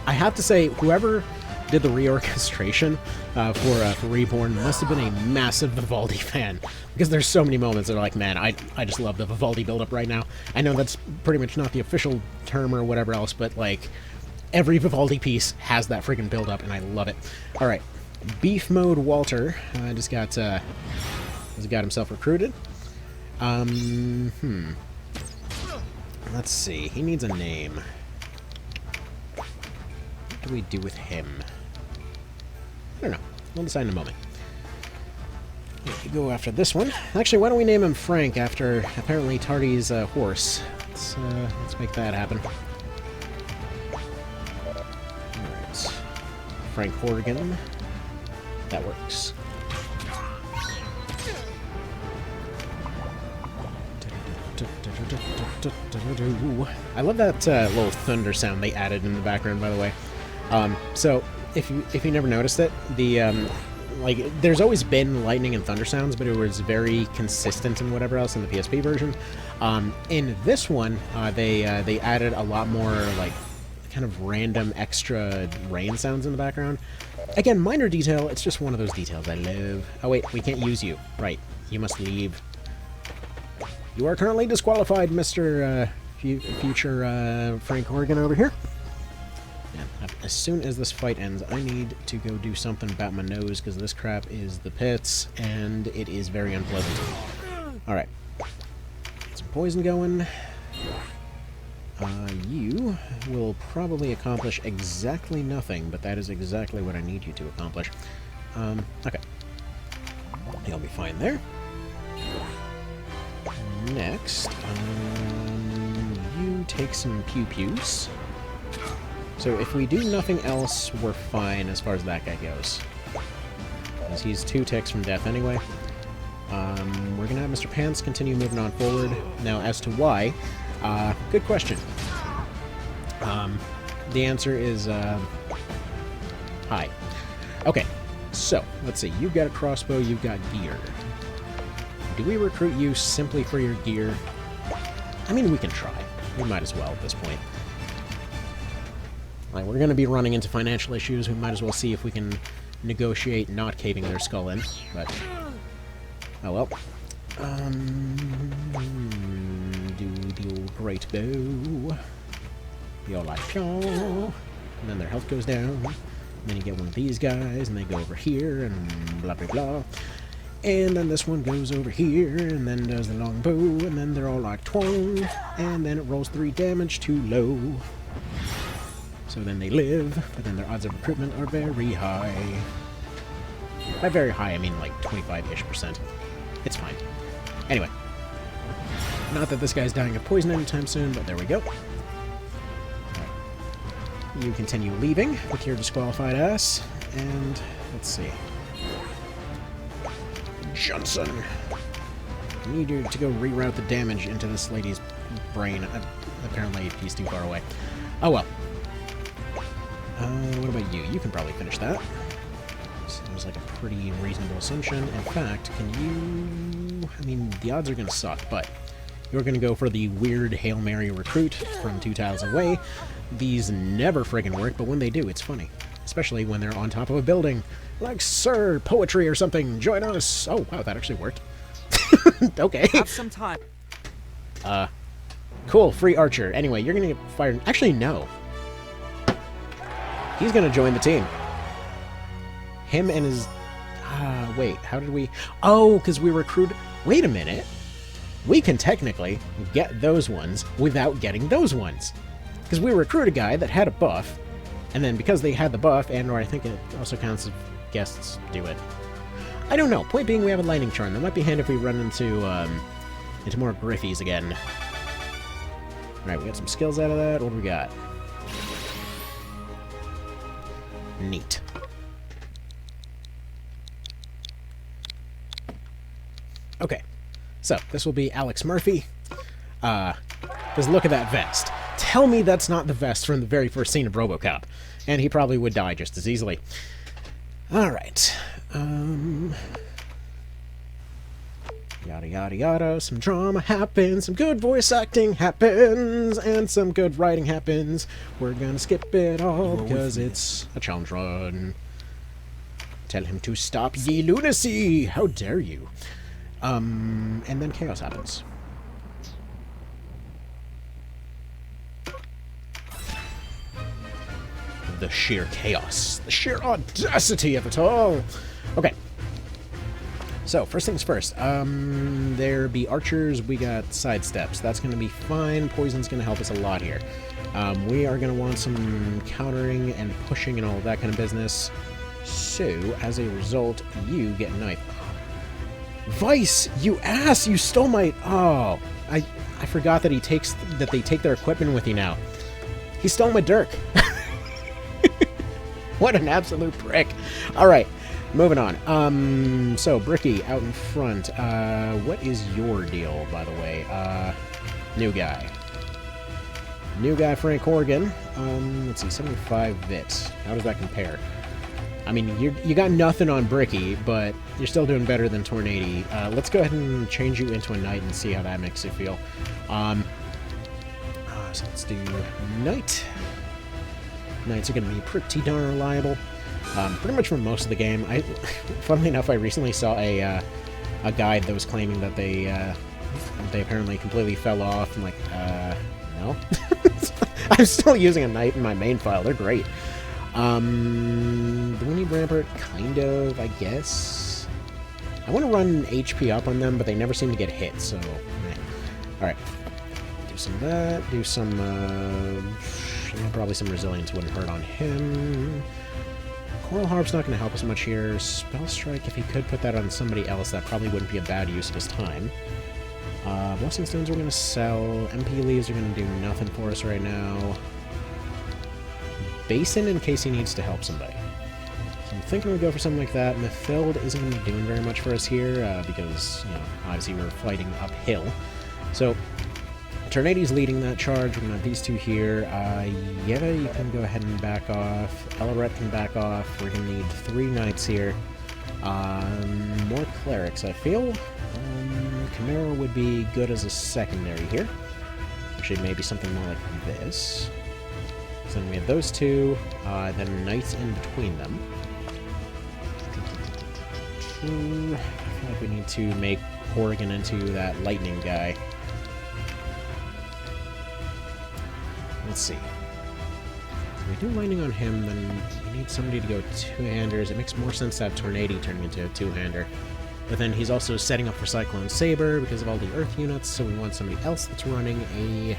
I have to say, whoever did the reorchestration for Reborn must have been a massive Vivaldi fan, because there's so many moments that are like, man, I just love the Vivaldi build-up right now. I know that's pretty much not the official term or whatever else, but like, every Vivaldi piece has that freaking build-up, and I love it. Alright, Beef Mode Walter just got himself recruited. Let's see, he needs a name. What do we do with him? I don't know. We'll decide in a moment. We go after this one. Actually, why don't we name him Frank after apparently Tardy's horse? Let's make that happen. Alright. Frank Horgan. That works. I love that little thunder sound they added in the background, by the way. So if you never noticed it, the like there's always been lightning and thunder sounds, but it was very consistent and whatever else in the PSP version. In this one, they added a lot more like kind of random extra rain sounds in the background. Again, minor detail. It's just one of those details I love. Oh wait, we can't use you. Right, you must leave. You are currently disqualified, Mr. Future Frank Horgan over here. And as soon as this fight ends, I need to go do something about my nose, because this crap is the pits, and it is very unpleasant. Alright. Get some poison going. You will probably accomplish exactly nothing, but that is exactly what I need you to accomplish. Okay. You'll be fine there. Next, you take some pew-pews. So if we do nothing else, we're fine as far as that guy goes. Because he's 2 ticks from death anyway. We're going to have Mr. Pants continue moving on forward. Now, as to why, good question. The answer is, hi. Okay, so, let's see. You've got a crossbow, you've got gear. Do we recruit you simply for your gear? I mean, we can try. We might as well at this point. Like, we're going to be running into financial issues. We might as well see if we can negotiate not caving their skull in. But, oh well. Do the old great bow. You're like, pyaw. And then their health goes down. And then you get one of these guys, and they go over here, and blah, blah, blah. And then this one goes over here, and then does the long bow, and then they're all like twang, and then it rolls 3 damage too low. So then they live, but then their odds of recruitment are very high. By very high, I mean like 25-ish%. It's fine. Anyway. Not that this guy's dying of poison anytime soon, but there we go. You continue leaving with your disqualified ass, and let's see. Johnson. I need you to go reroute the damage into this lady's brain. Apparently, he's too far away. Oh well. What about you? You can probably finish that. Seems like a pretty reasonable assumption. In fact, can you... I mean, the odds are going to suck, but you're going to go for the weird Hail Mary recruit from 2 tiles away. These never friggin' work, but when they do, it's funny. Especially when they're on top of a building. Like, sir, poetry or something, join us! Oh, wow, that actually worked. Okay. Have some time. Cool, free archer. Anyway, you're gonna get fired. Actually, no. He's gonna join the team. Him and his... wait, how did we... Oh, because we recruited... Wait a minute. We can technically get those ones without getting those ones. Because we recruit a guy that had a buff, and then because they had the buff, and or I think it also counts if guests do it. I don't know. Point being, we have a lightning charm. That might be handy if we run into more griffies again. Alright, we got some skills out of that. What do we got? Neat. Okay. So, this will be Alex Murphy. Because look at that vest. Tell me that's not the vest from the very first scene of RoboCop. And he probably would die just as easily. Alright. Yada yada yada. Some drama happens, some good voice acting happens, and some good writing happens. We're gonna skip it all because it's a challenge run. Tell him to stop ye lunacy! How dare you? And then chaos happens. The sheer chaos. The sheer audacity of it all! Okay. So, first things first. There be archers, we got sidesteps. That's going to be fine. Poison's going to help us a lot here. We are going to want some countering and pushing and all of that kind of business. So, as a result, you get a knife. Vice, you ass! You stole my... Oh, I forgot that they take their equipment with you now. He stole my dirk. What an absolute prick. Alright, moving on. So, Bricky, out in front. What is your deal, by the way? New guy. New guy, Frank Horgan. Let's see, 75 vit. How does that compare? I mean, you got nothing on Bricky, but you're still doing better than Tornady. Let's go ahead and change you into a knight and see how that makes you feel. So let's do knight. Knights are going to be pretty darn reliable. Pretty much for most of the game. Funnily enough, I recently saw a guide that was claiming that they apparently completely fell off. I'm like, no. I'm still using a knight in my main file. They're great. The Winnie Rampart, kind of, I guess. I want to run HP up on them, but they never seem to get hit, so... Alright. Do some of that. Do some, probably some resilience wouldn't hurt on him. Coral Harp's not going to help us much here. Spell Strike, if he could put that on somebody else, that probably wouldn't be a bad use of his time. Blessing Stones we're going to sell. MP Leaves are going to do nothing for us right now. Basin in case he needs to help somebody. So I'm thinking we go for something like that. Mephild isn't going to be doing very much for us here, because, you know, obviously we're fighting uphill. So, Tornady's leading that charge. We're going to have these two here. Yeva, you can go ahead and back off. Elret can back off. We're going to need 3 knights here. More clerics, I feel. Chimera would be good as a secondary here. Actually, maybe something more like this. So then we have those two, then knights in between them. I feel like we need to make Horrigan into that lightning guy. Let's see. If we do lightning on him, then we need somebody to go two-handers. It makes more sense to have Tornado turning into a two-hander. But then he's also setting up for Cyclone Saber because of all the Earth units, so we want somebody else that's running a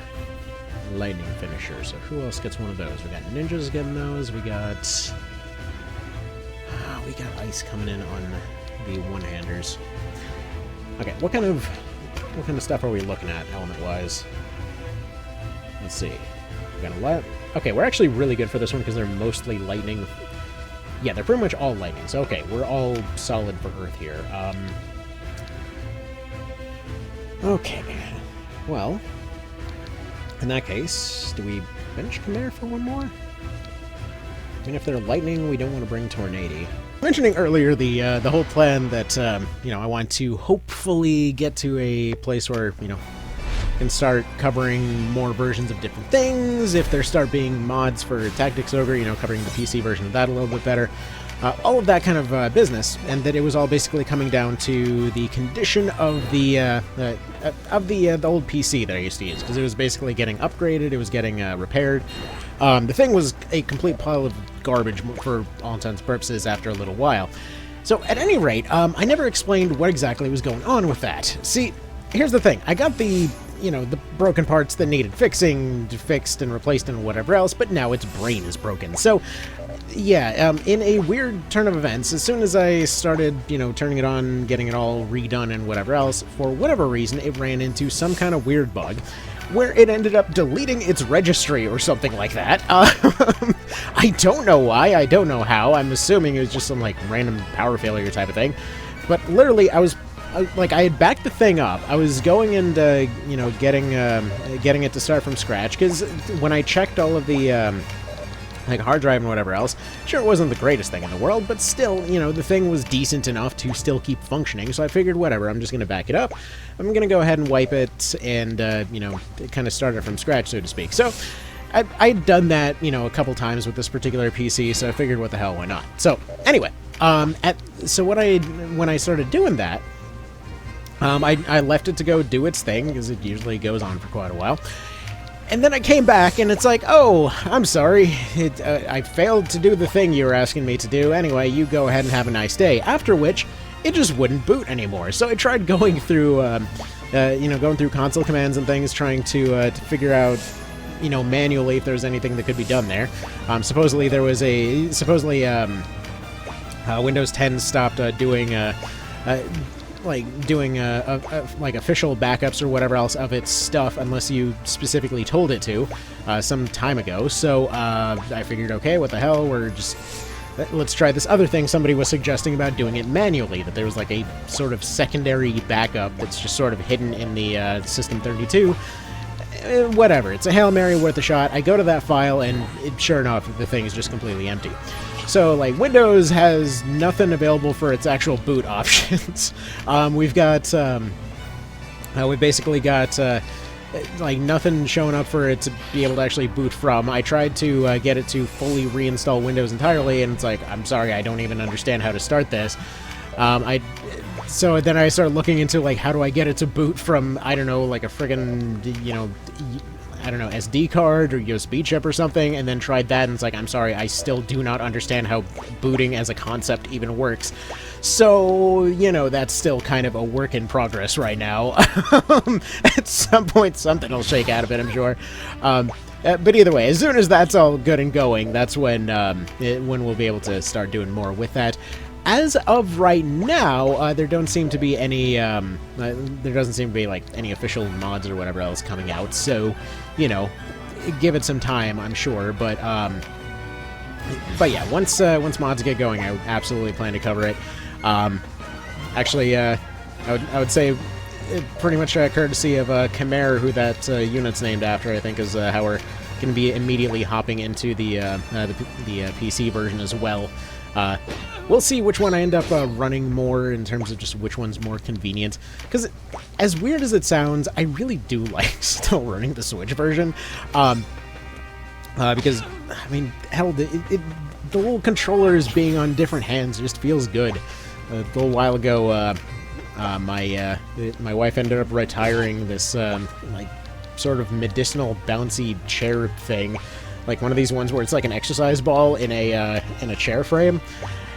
lightning finisher. So who else gets one of those? We got ninjas getting those. We got ice coming in on the one-handers. Okay, what kind of stuff are we looking at element-wise? Let's see. We got a lot. Okay, we're actually really good for this one because they're mostly lightning. Yeah, they're pretty much all lightning. So okay, we're all solid for Earth here. Okay. Well, in that case, do we bench Khmer for one more? I mean, if they're lightning, we don't want to bring Tornado. Mentioning earlier the whole plan that you know, I want to hopefully get to a place where, you know, can start covering more versions of different things. If there start being mods for Tactics Ogre, you know, covering the PC version of that a little bit better. All of that kind of business, and that it was all basically coming down to the condition of the old PC that I used to use, because it was basically getting upgraded, it was getting repaired. The thing was a complete pile of garbage for all intents and purposes after a little while. So at any rate, I never explained what exactly was going on with that. See, here's the thing. I got the, you know, the broken parts that needed fixing, fixed and replaced and whatever else, but now its brain is broken. So, yeah, in a weird turn of events, as soon as I started, you know, turning it on, getting it all redone and whatever else, for whatever reason, it ran into some kind of weird bug where it ended up deleting its registry or something like that. I don't know why, I don't know how. I'm assuming it was just some, like, random power failure type of thing. But literally, I had backed the thing up. I was going and, you know, getting it to start from scratch, because when I checked all of the, like, hard drive and whatever else, sure, it wasn't the greatest thing in the world, but still, you know, the thing was decent enough to still keep functioning, so I figured, whatever, I'm just going to back it up. I'm going to go ahead and wipe it and, you know, kind of start it from scratch, so to speak. So, I'd done that, you know, a couple times with this particular PC, so I figured, what the hell, why not? So, anyway, when I started doing that, I left it to go do its thing, because it usually goes on for quite a while. And then I came back, and it's like, oh, I'm sorry, I failed to do the thing you were asking me to do. Anyway, you go ahead and have a nice day. After which, it just wouldn't boot anymore. So I tried going through, you know, going through console commands and things, trying to figure out, you know, manually if there was anything that could be done there. Supposedly there was Windows 10 stopped doing like official backups or whatever else of its stuff unless you specifically told it to some time ago. So I figured, okay, what the hell, let's try this other thing somebody was suggesting about doing it manually, that there was like a sort of secondary backup that's just sort of hidden in the System32. Whatever, it's a Hail Mary worth a shot. I go to that file and sure enough, the thing is just completely empty. So, like, Windows has nothing available for its actual boot options. We've basically got, like, nothing showing up for it to be able to actually boot from. I tried to get it to fully reinstall Windows entirely, and it's like, I'm sorry, I don't even understand how to start this. So then I started looking into, like, how do I get it to boot from, I don't know, like a friggin', you know, I don't know, SD card or USB chip or something, and then tried that, and it's like, I'm sorry, I still do not understand how booting as a concept even works. So, you know, that's still kind of a work in progress right now. At some point, something will shake out of it, I'm sure. But either way, as soon as that's all good and going, that's when we'll be able to start doing more with that. As of right now, there don't seem to be any, there doesn't seem to be, like, any official mods or whatever else coming out, so, you know, give it some time, I'm sure, but yeah, once mods get going, I would absolutely plan to cover it. Actually, I would say, pretty much courtesy of Khmer, who that unit's named after, I think is how we're going to be immediately hopping into the PC version as well. We'll see which one I end up running more in terms of just which one's more convenient. Because as weird as it sounds, I really do like still running the Switch version. Because, I mean, hell, the little controllers being on different hands just feels good. A little while ago, my wife ended up retiring this, like, sort of medicinal bouncy chair thing. Like one of these ones where it's like an exercise ball in a chair frame.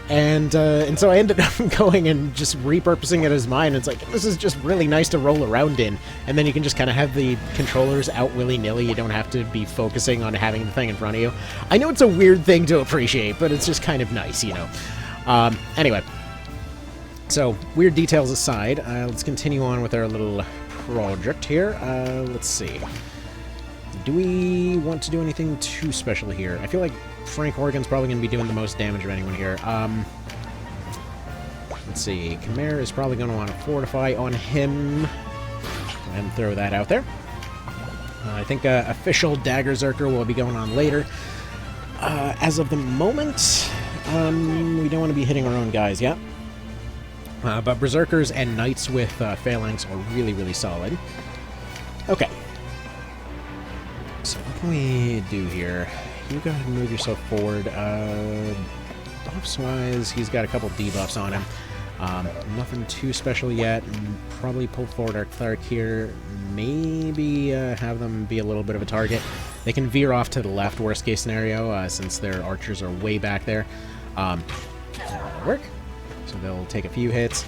And so I ended up going and just repurposing it as mine. It's like, this is just really nice to roll around in. And then you can just kind of have the controllers out willy-nilly. You don't have to be focusing on having the thing in front of you. I know it's a weird thing to appreciate, but it's just kind of nice, you know. Anyway. So, weird details aside, let's continue on with our little project here. Let's see. Do we want to do anything too special here? I feel like Frank Horgan's probably going to be doing the most damage of anyone here. Let's see. Khmer is probably going to want to fortify on him. Go ahead and throw that out there. I think official Dagger Zerker will be going on later. As of the moment, we don't want to be hitting our own guys yet. But Berserkers and Knights with Phalanx are really, really solid. Okay. So what can we do here? You go ahead and move yourself forward. Buffs-wise, he's got a couple debuffs on him. Nothing too special yet. Probably pull forward our Cleric here. Maybe have them be a little bit of a target. They can veer off to the left, worst case scenario, since their archers are way back there. That'll work. So they'll take a few hits.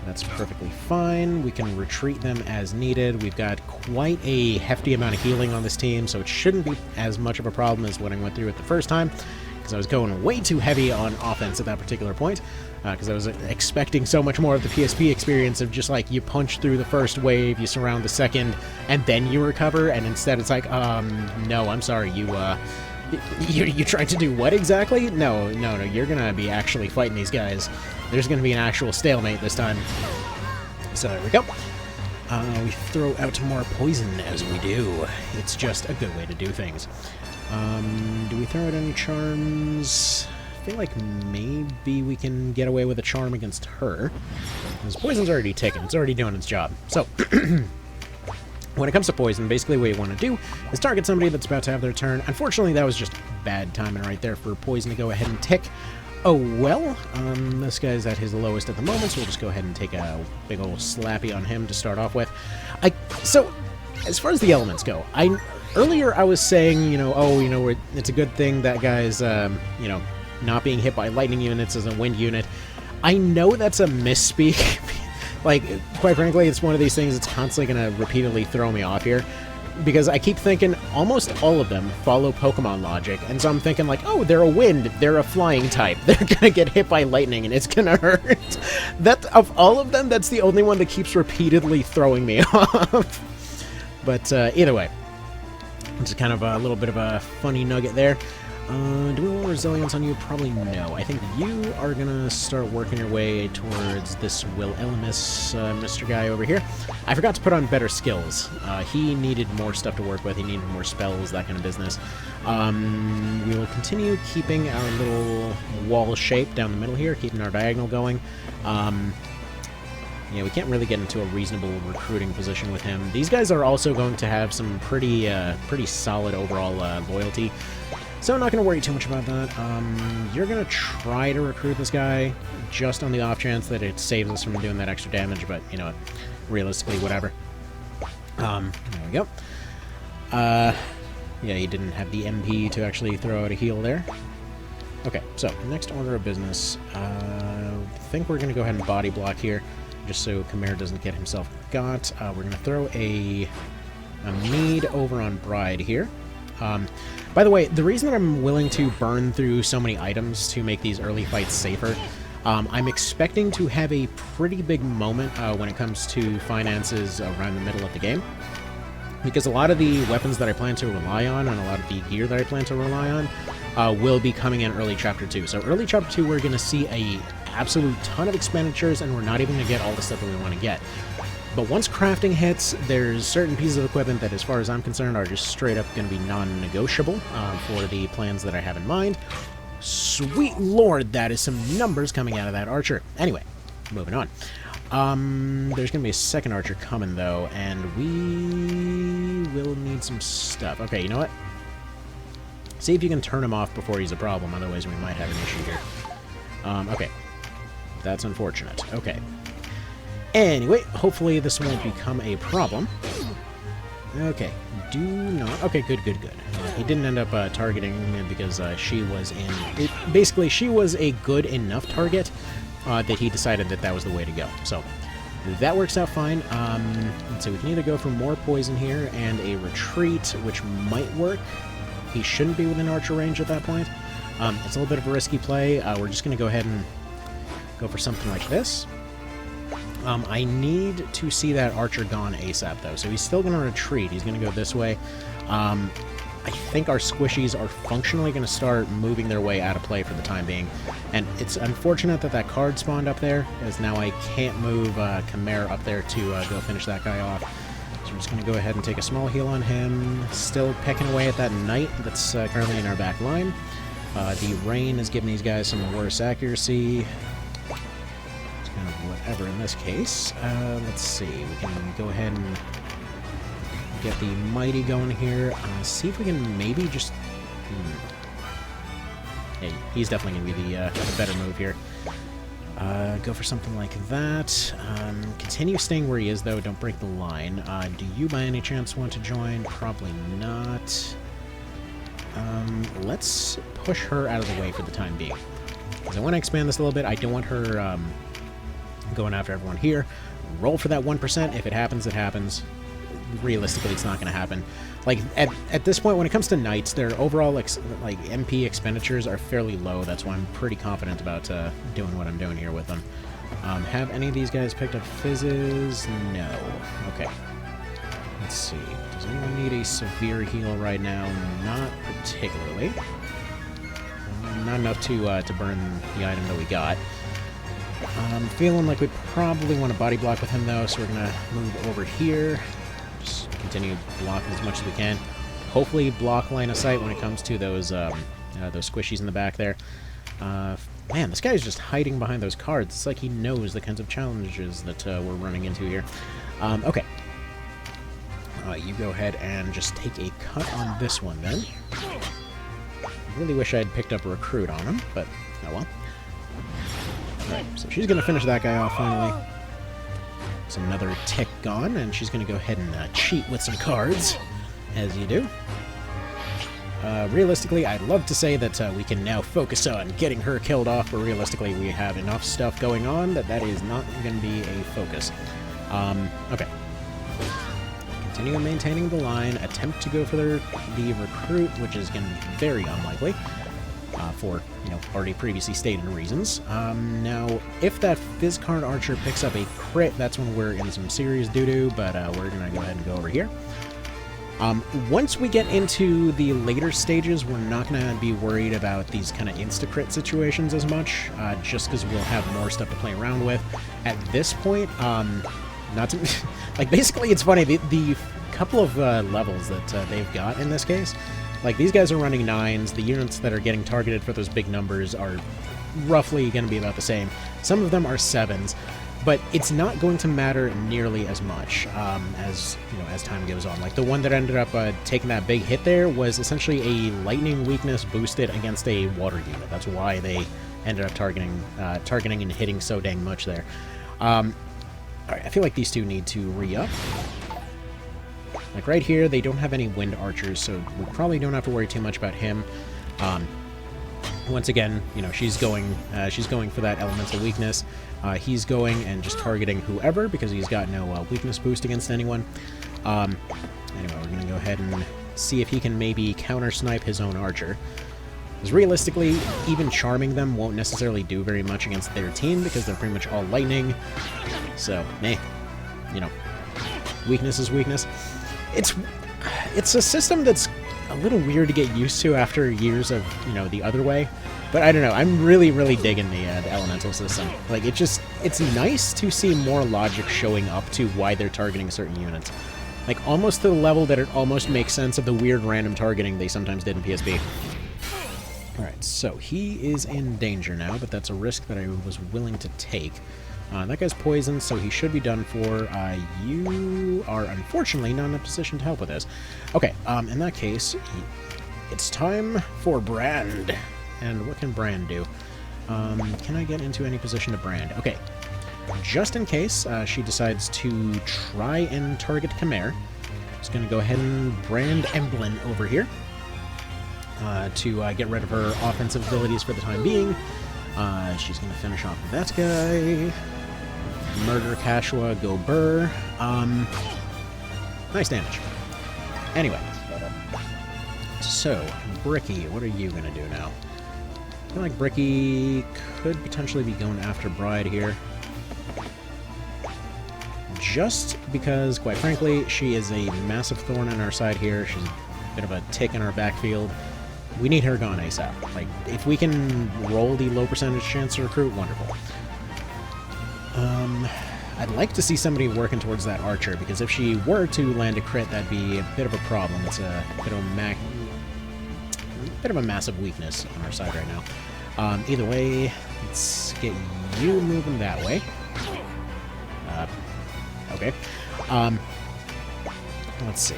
That's perfectly fine. We can retreat them as needed. We've got quite a hefty amount of healing on this team, so it shouldn't be as much of a problem as what I went through it the first time, because I was going way too heavy on offense at that particular point, because I was expecting so much more of the PSP experience of just like you punch through the first wave, you surround the second, and then you recover, and instead it's like, no, I'm sorry, you tried to do what exactly? No, you're gonna be actually fighting these guys. There's gonna be an actual stalemate this time. So there we go. We throw out more poison as we do. It's just a good way to do things. Do we throw out any charms? I feel like maybe we can get away with a charm against her. Because poison's already taken. It's already doing its job. So, when it comes to poison, basically what you want to do is target somebody that's about to have their turn. Unfortunately, that was just bad timing right there for poison to go ahead and tick. Oh well, this guy's at his lowest at the moment, so we'll just go ahead and take a big old slappy on him to start off with. So, as far as the elements go, earlier I was saying, it's a good thing that guy's, not being hit by lightning units as a wind unit. I know that's a misspeak. Like, quite frankly, it's one of these things that's constantly going to repeatedly throw me off here. Because I keep thinking almost all of them follow Pokemon logic. And so I'm thinking like, oh, they're a wind, they're a flying type. They're going to get hit by lightning and it's going to hurt. Of all of them, that's the only one that keeps repeatedly throwing me off. But either way, it's kind of a little bit of a funny nugget there. Do we want resilience on you? Probably no. I think you are going to start working your way towards this Will Elemis Mr. Guy over here. I forgot to put on better skills. He needed more stuff to work with. He needed more spells, that kind of business. We will continue keeping our little wall shape down the middle here, keeping our diagonal going. Yeah, we can't really get into a reasonable recruiting position with him. These guys are also going to have some pretty solid overall loyalty. So I'm not going to worry too much about that. You're going to try to recruit this guy just on the off chance that it saves us from doing that extra damage, but, you know, realistically, whatever. There we go. Yeah, he didn't have the MP to actually throw out a heal there. Okay, so next order of business. I think we're going to go ahead and body block here, just so Khmer doesn't get himself got. We're going to throw a mead over on Bride here. By the way, the reason that I'm willing to burn through so many items to make these early fights safer, I'm expecting to have a pretty big moment when it comes to finances around the middle of the game. Because a lot of the weapons that I plan to rely on, and a lot of the gear that I plan to rely on, will be coming in early Chapter 2. So early Chapter 2, we're going to see a absolute ton of expenditures, and we're not even going to get all the stuff that we want to get. But once crafting hits, there's certain pieces of equipment that, as far as I'm concerned, are just straight up going to be non-negotiable for the plans that I have in mind. Sweet lord, that is some numbers coming out of that archer. Anyway, moving on. There's going to be a second archer coming, though, and we will need some stuff. Okay, you know what? See if you can turn him off before he's a problem, otherwise we might have an issue here. Okay. That's unfortunate. Okay. Anyway, hopefully this won't become a problem. Okay. Do not... Okay, good. He didn't end up targeting him because she was in... Basically, she was a good enough target that he decided that was the way to go. So, that works out fine. So we can either go for more poison here and a retreat, which might work. He shouldn't be within archer range at that point. It's a little bit of a risky play. We're just going to go ahead and go for something like this. I need to see that archer gone ASAP, though. So he's still going to retreat. He's going to go this way. I think our squishies are functionally going to start moving their way out of play for the time being. And it's unfortunate that that card spawned up there, as now I can't move Chimera up there to go finish that guy off. So we're just going to go ahead and take a small heal on him. Still pecking away at that knight that's currently in our back line. The rain is giving these guys some worse accuracy. It's kind of whatever in this case. Let's see. We can go ahead and get the mighty going here. See if we can maybe just... Hey, he's definitely going to be the better move here. Go for something like that. Continue staying where he is, though. Don't break the line. Do you, by any chance, want to join? Probably not. Let's push her out of the way for the time being. Because I want to expand this a little bit. I don't want her going after everyone here. Roll for that 1%. If it happens, it happens. Realistically, it's not going to happen. Like, at this point, when it comes to knights, their overall like MP expenditures are fairly low. That's why I'm pretty confident about doing what I'm doing here with them. Have any of these guys picked up fizzes? No. Okay. Let's see. Does anyone need a severe heal right now? Not particularly. Not enough to burn the item that we got. I'm feeling like we probably want to body block with him, though, so we're going to move over here. Just continue blocking as much as we can. Hopefully block line of sight when it comes to those squishies in the back there. Man, this guy is just hiding behind those cards. It's like he knows the kinds of challenges that we're running into here. Okay. You go ahead and just take a cut on this one, then. I really wish I had picked up a recruit on him, but oh well. Alright, so she's going to finish that guy off finally. It's another tick gone, and she's going to go ahead and cheat with some cards, as you do. Realistically, I'd love to say that we can now focus on getting her killed off, but realistically we have enough stuff going on that is not going to be a focus. Okay. Continue maintaining the line, attempt to go for the recruit, which is going to be very unlikely. For, already previously stated reasons. Now, if that Fizz card archer picks up a crit, that's when we're in some serious doo-doo, but we're going to go ahead and go over here. Once we get into the later stages, we're not going to be worried about these kind of insta-crit situations as much, just because we'll have more stuff to play around with. At this point, not to... like, basically, it's funny, the couple of levels that they've got in this case, like, these guys are running 9s. The units that are getting targeted for those big numbers are roughly going to be about the same. Some of them are 7s, but it's not going to matter nearly as much as time goes on. Like, the one that ended up taking that big hit there was essentially a lightning weakness boosted against a water unit. That's why they ended up targeting and hitting so dang much there. Alright, I feel like these two need to re-up. Like right here, they don't have any wind archers, so we probably don't have to worry too much about him. Once again, she's going for that elemental weakness. He's going and just targeting whoever because he's got no weakness boost against anyone. Anyway, we're gonna go ahead and see if he can maybe counter snipe his own archer. Because realistically, even charming them won't necessarily do very much against their team because they're pretty much all lightning. So, weakness is weakness. It's a system that's a little weird to get used to after years of, the other way. But I don't know, I'm really, really digging the elemental system. Like, it's nice to see more logic showing up to why they're targeting certain units. Like, almost to the level that it almost makes sense of the weird random targeting they sometimes did in PSP. Alright, so he is in danger now, but that's a risk that I was willing to take. That guy's poisoned, so he should be done for. You are unfortunately not in a position to help with this. Okay, in that case, it's time for Brand. And what can Brand do? Can I get into any position to Brand? Okay. Just in case she decides to try and target Khmer, just going to go ahead and Brand Emblem over here to get rid of her offensive abilities for the time being. She's going to finish off that guy. Murder Kashua, go Burr. Nice damage. Anyway. So, Bricky, what are you going to do now? I feel like Bricky could potentially be going after Bride here. Just because, quite frankly, she is a massive thorn in our side here. She's a bit of a tick in our backfield. We need her gone ASAP. Like, if we can roll the low percentage chance to recruit, wonderful. I'd like to see somebody working towards that archer, because if she were to land a crit, that'd be a bit of a problem. It's a bit of a massive weakness on our side right now. Either way, let's get you moving that way. Okay. Let's see.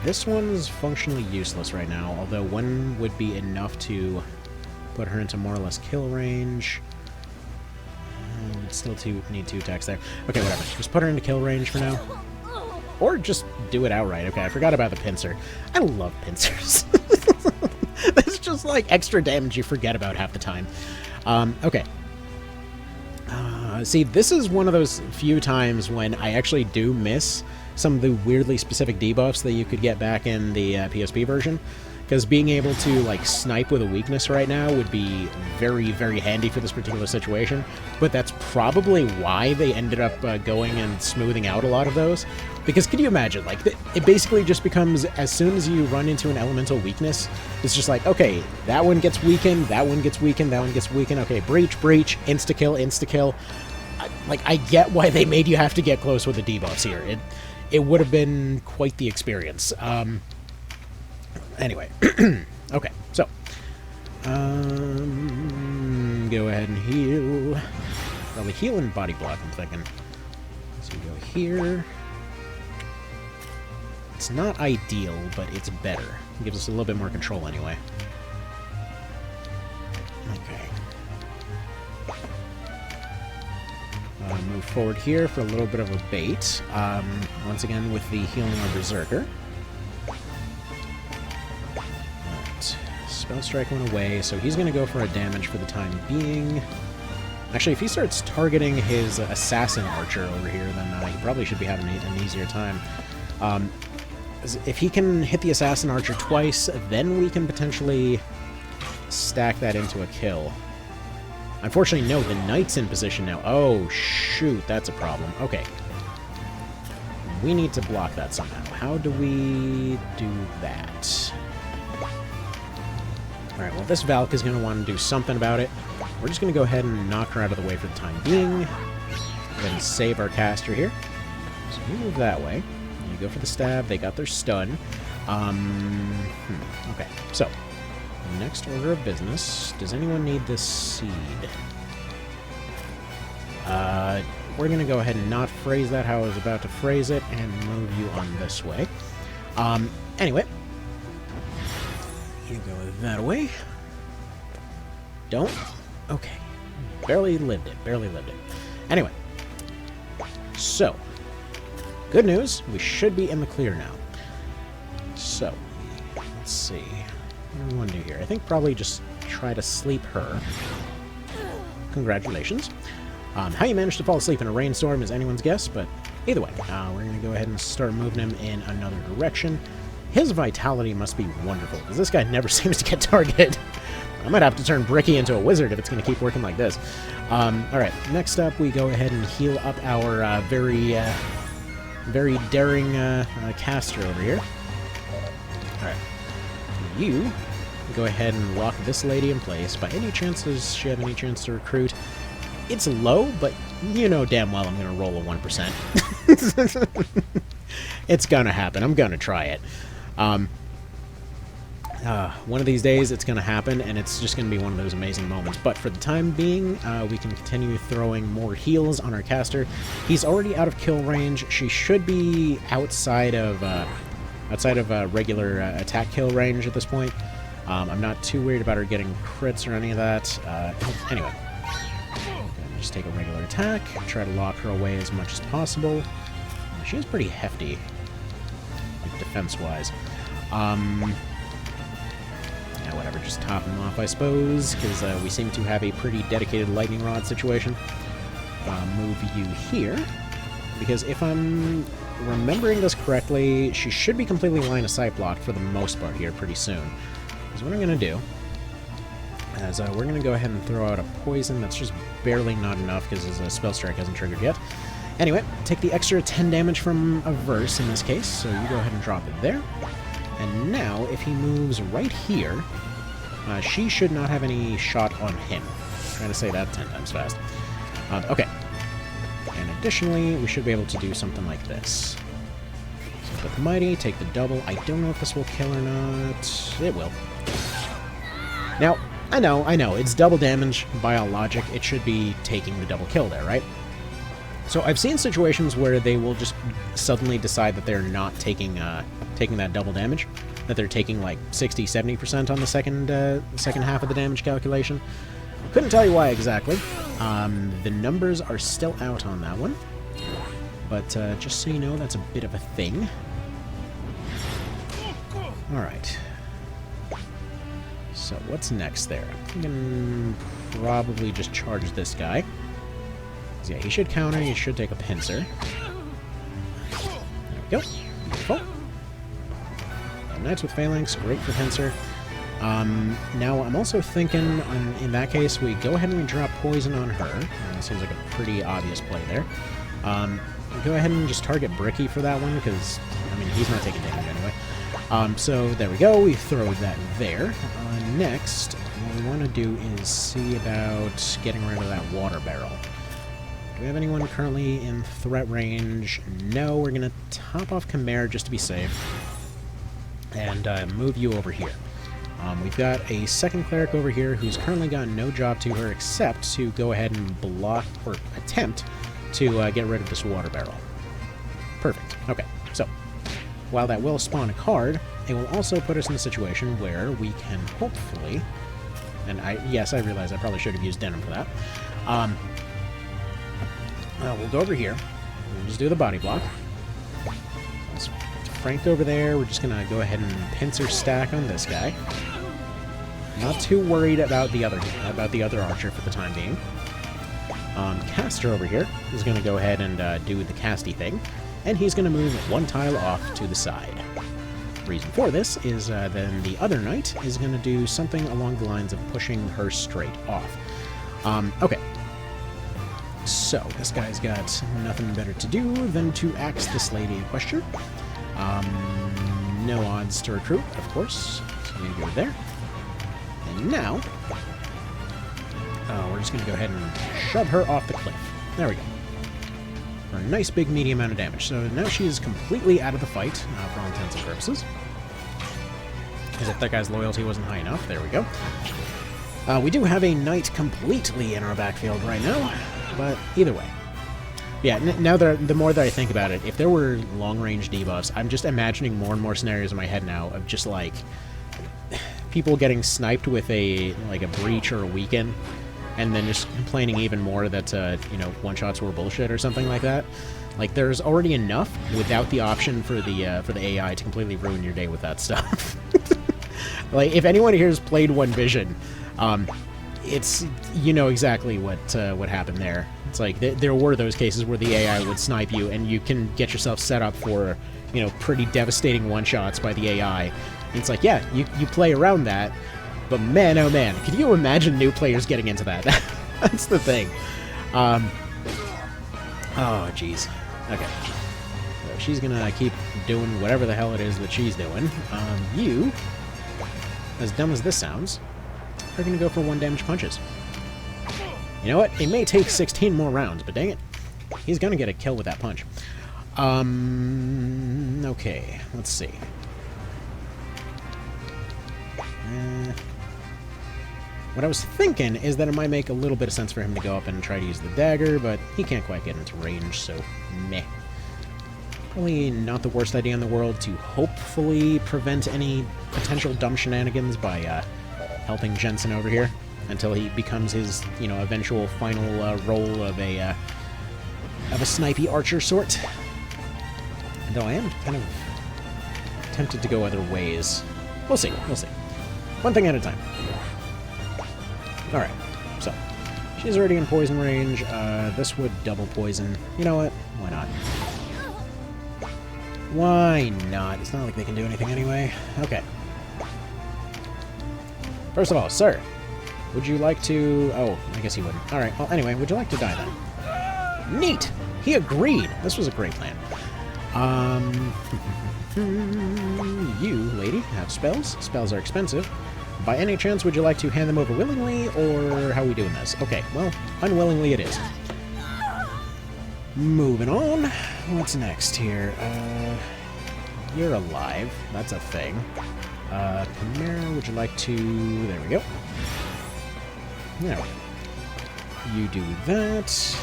This one's functionally useless right now, although one would be enough to put her into more or less kill range. Still need 2 attacks there. Okay, whatever. Just put her into kill range for now. Or just do it outright. Okay, I forgot about the pincer. I love pincers. That's just like extra damage you forget about half the time. Okay. See, this is one of those few times when I actually do miss some of the weirdly specific debuffs that you could get back in the PSP version. Because being able to, like, snipe with a weakness right now would be very, very handy for this particular situation. But that's probably why they ended up going and smoothing out a lot of those. Because can you imagine, like, it basically just becomes, as soon as you run into an elemental weakness, it's just like, okay, that one gets weakened, that one gets weakened, that one gets weakened, okay, breach, insta-kill, insta-kill. Like, I get why they made you have to get close with the debuffs here. It would have been quite the experience. Anyway, okay, so, go ahead and heal. Probably heal and body block, I'm thinking. So you go here. It's not ideal, but it's better. It gives us a little bit more control anyway. Okay. Move forward here for a little bit of a bait. Once again with the healing of Berserker. Spell Strike went away, so he's going to go for a damage for the time being. Actually, if he starts targeting his Assassin Archer over here, then he probably should be having an easier time. If he can hit the Assassin Archer twice, then we can potentially stack that into a kill. Unfortunately, no, the Knight's in position now. Oh, shoot, that's a problem. Okay. We need to block that somehow. How do we do that? Alright, well, this Valk is going to want to do something about it. We're just going to go ahead and knock her out of the way for the time being. Then save our caster here. So we move that way. You go for the stab. They got their stun. Okay, so, next order of business. Does anyone need this seed? We're going to go ahead and not phrase that how I was about to phrase it and move you on this way. Anyway. You go that way. Don't? Okay. Barely lived it. Barely lived it. Anyway. So. Good news. We should be in the clear now. So. Let's see. What do we want to do here? I think probably just try to sleep her. Congratulations. How you managed to fall asleep in a rainstorm is anyone's guess, but either way, we're going to go ahead and start moving him in another direction. His vitality must be wonderful, because this guy never seems to get targeted. I might have to turn Bricky into a wizard if it's going to keep working like this. Alright, next up we go ahead and heal up our very daring caster over here. Alright, you go ahead and lock this lady in place. By any chance does she have any chance to recruit? It's low, but you know damn well I'm going to roll a 1%. It's going to happen. I'm going to try it. One of these days it's going to happen, and it's just going to be one of those amazing moments. But for the time being, we can continue throwing more heals on our caster. He's already out of kill range. She should be outside of outside of regular attack kill range at this point. I'm not too worried about her getting crits or any of that. Anyway, just take a regular attack, try to lock her away as much as possible. She is pretty hefty, like defense-wise. Yeah, whatever, just top him off, I suppose, because we seem to have a pretty dedicated lightning rod situation. Move you here, because if I'm remembering this correctly, she should be completely line of sight blocked for the most part here pretty soon. Because what I'm going to do is we're going to go ahead and throw out a poison that's just barely not enough because his spell strike hasn't triggered yet. Anyway, take the extra 10 damage from a verse in this case, so you go ahead and drop it there. And now, if he moves right here, she should not have any shot on him. I'm trying to say that 10 times fast. Okay. And additionally, we should be able to do something like this. So with Mighty, take the double. I don't know if this will kill or not. It will. Now, I know, it's double damage. By all logic, it should be taking the double kill there, right? So I've seen situations where they will just suddenly decide that they're not taking that double damage, that they're taking like 60-70% on the second half of the damage calculation. Couldn't tell you why exactly. The numbers are still out on that one, but just so you know, that's a bit of a thing. All right. So what's next there? I'm gonna probably just charge this guy. Yeah, he should counter, he should take a pincer. There we go. Beautiful. Knights with Phalanx, great for pincer. Now, I'm also thinking, in that case, we go ahead and we drop poison on her. Seems like a pretty obvious play there. Go ahead and just target Bricky for that one, because, I mean, he's not taking damage anyway. So, there we go, we throw that there. Next, what we want to do is see about getting rid of that water barrel. Do we have anyone currently in threat range? No, we're going to top off Chimera just to be safe. And move you over here. We've got a second cleric over here who's currently got no job to her except to go ahead and block, or attempt to get rid of this water barrel. Perfect. Okay, so while that will spawn a card, it will also put us in a situation where we can hopefully, and yes, I realize I probably should have used Denim for that. We'll go over here. We'll just do the body block. Let's Frank over there. We're just going to go ahead and pincer stack on this guy. Not too worried about the other archer for the time being. Caster over here is going to go ahead and do the casty thing, and he's going to move one tile off to the side. Reason for this is then the other knight is going to do something along the lines of pushing her straight off. Okay. So, this guy's got nothing better to do than to axe this lady in question. No odds to recruit, of course. So we go there. And now, we're just going to go ahead and shove her off the cliff. There we go. For a nice big medium amount of damage. So now she's completely out of the fight, for all intents and purposes. As if that guy's loyalty wasn't high enough. There we go. We do have a knight completely in our backfield right now, but either way. Yeah, now the more that I think about it, if there were long-range debuffs, I'm just imagining more and more scenarios in my head now of just, like, people getting sniped with a breach or a weaken, and then just complaining even more that, you know, one-shots were bullshit or something like that. Like, there's already enough without the option for the AI to completely ruin your day with that stuff. Like, if anyone here has played One Vision, it's, you know exactly what happened there. It's like, there were those cases where the AI would snipe you, and you can get yourself set up for, you know, pretty devastating one-shots by the AI. And it's like, yeah, you play around that, but man, oh man, could you imagine new players getting into that? That's the thing. Oh, jeez. Okay. So she's gonna keep doing whatever the hell it is that she's doing. You, as dumb as this sounds, are gonna go for 1 damage punches. You know what? It may take 16 more rounds, but dang it. He's gonna get a kill with that punch. Okay, let's see. What I was thinking is that it might make a little bit of sense for him to go up and try to use the dagger, but he can't quite get into range, so meh. Probably not the worst idea in the world to hopefully prevent any potential dumb shenanigans by helping Jensen over here until he becomes his, you know, eventual final role of a snipey archer sort. Though I am kind of tempted to go other ways. We'll see, we'll see. One thing at a time. Alright, so she's already in poison range. This would double poison. You know what? Why not? Why not? It's not like they can do anything anyway. Okay. First of all, sir, would you like to... Oh, I guess he wouldn't. Alright, well, anyway, would you like to die then? Neat! He agreed! This was a great plan. You, lady, have spells. Spells are expensive. By any chance, would you like to hand them over willingly, or how are we doing this? Okay, well, unwillingly it is. Moving on. What's next here? You're alive. That's a thing. Chimera, would you like to... There we go. Now, you do that.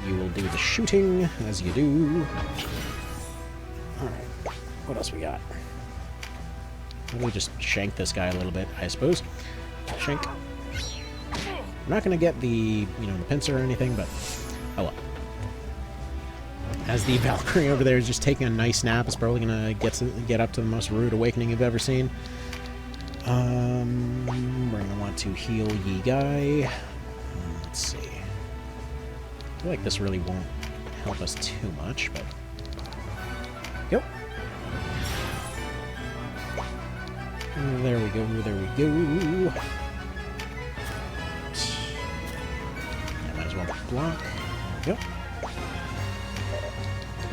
You will do the shooting, as you do. Alright, what else we got? Let me just shank this guy a little bit, I suppose. Shank. I'm not going to get the, you know, the pincer or anything, but oh well. As the Valkyrie over there is just taking a nice nap, it's probably going to get up to the most rude awakening you've ever seen. We're going to want to heal ye guy. Let's see. I feel like this really won't help us too much, but... Go. There we go, there we go. I might as well block. Yep.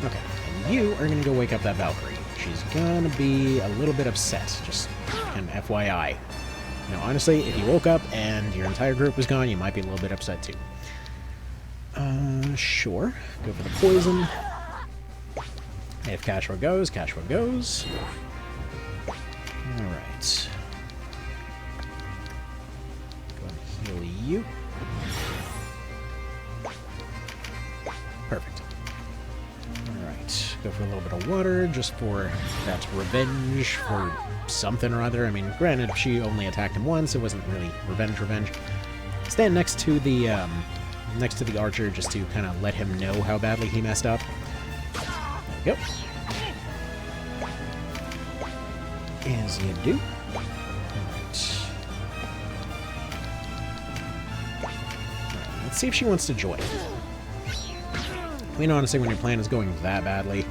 Okay, and you are gonna go wake up that Valkyrie. She's gonna be a little bit upset, just kind of FYI. You know, honestly, if you woke up and your entire group was gone, you might be a little bit upset too. Sure. Go for the poison. If Ch1 goes, Ch1 goes. Alright. Go ahead and heal you. Perfect. Alright. Go for a little bit of water, just for that revenge for something or other. I mean, granted, she only attacked him once. It wasn't really revenge. Stand next to the archer just to kind of let him know how badly he messed up. There we go. As you do. Alright. Let's see if she wants to join. I mean, honestly, when your plan is going that badly,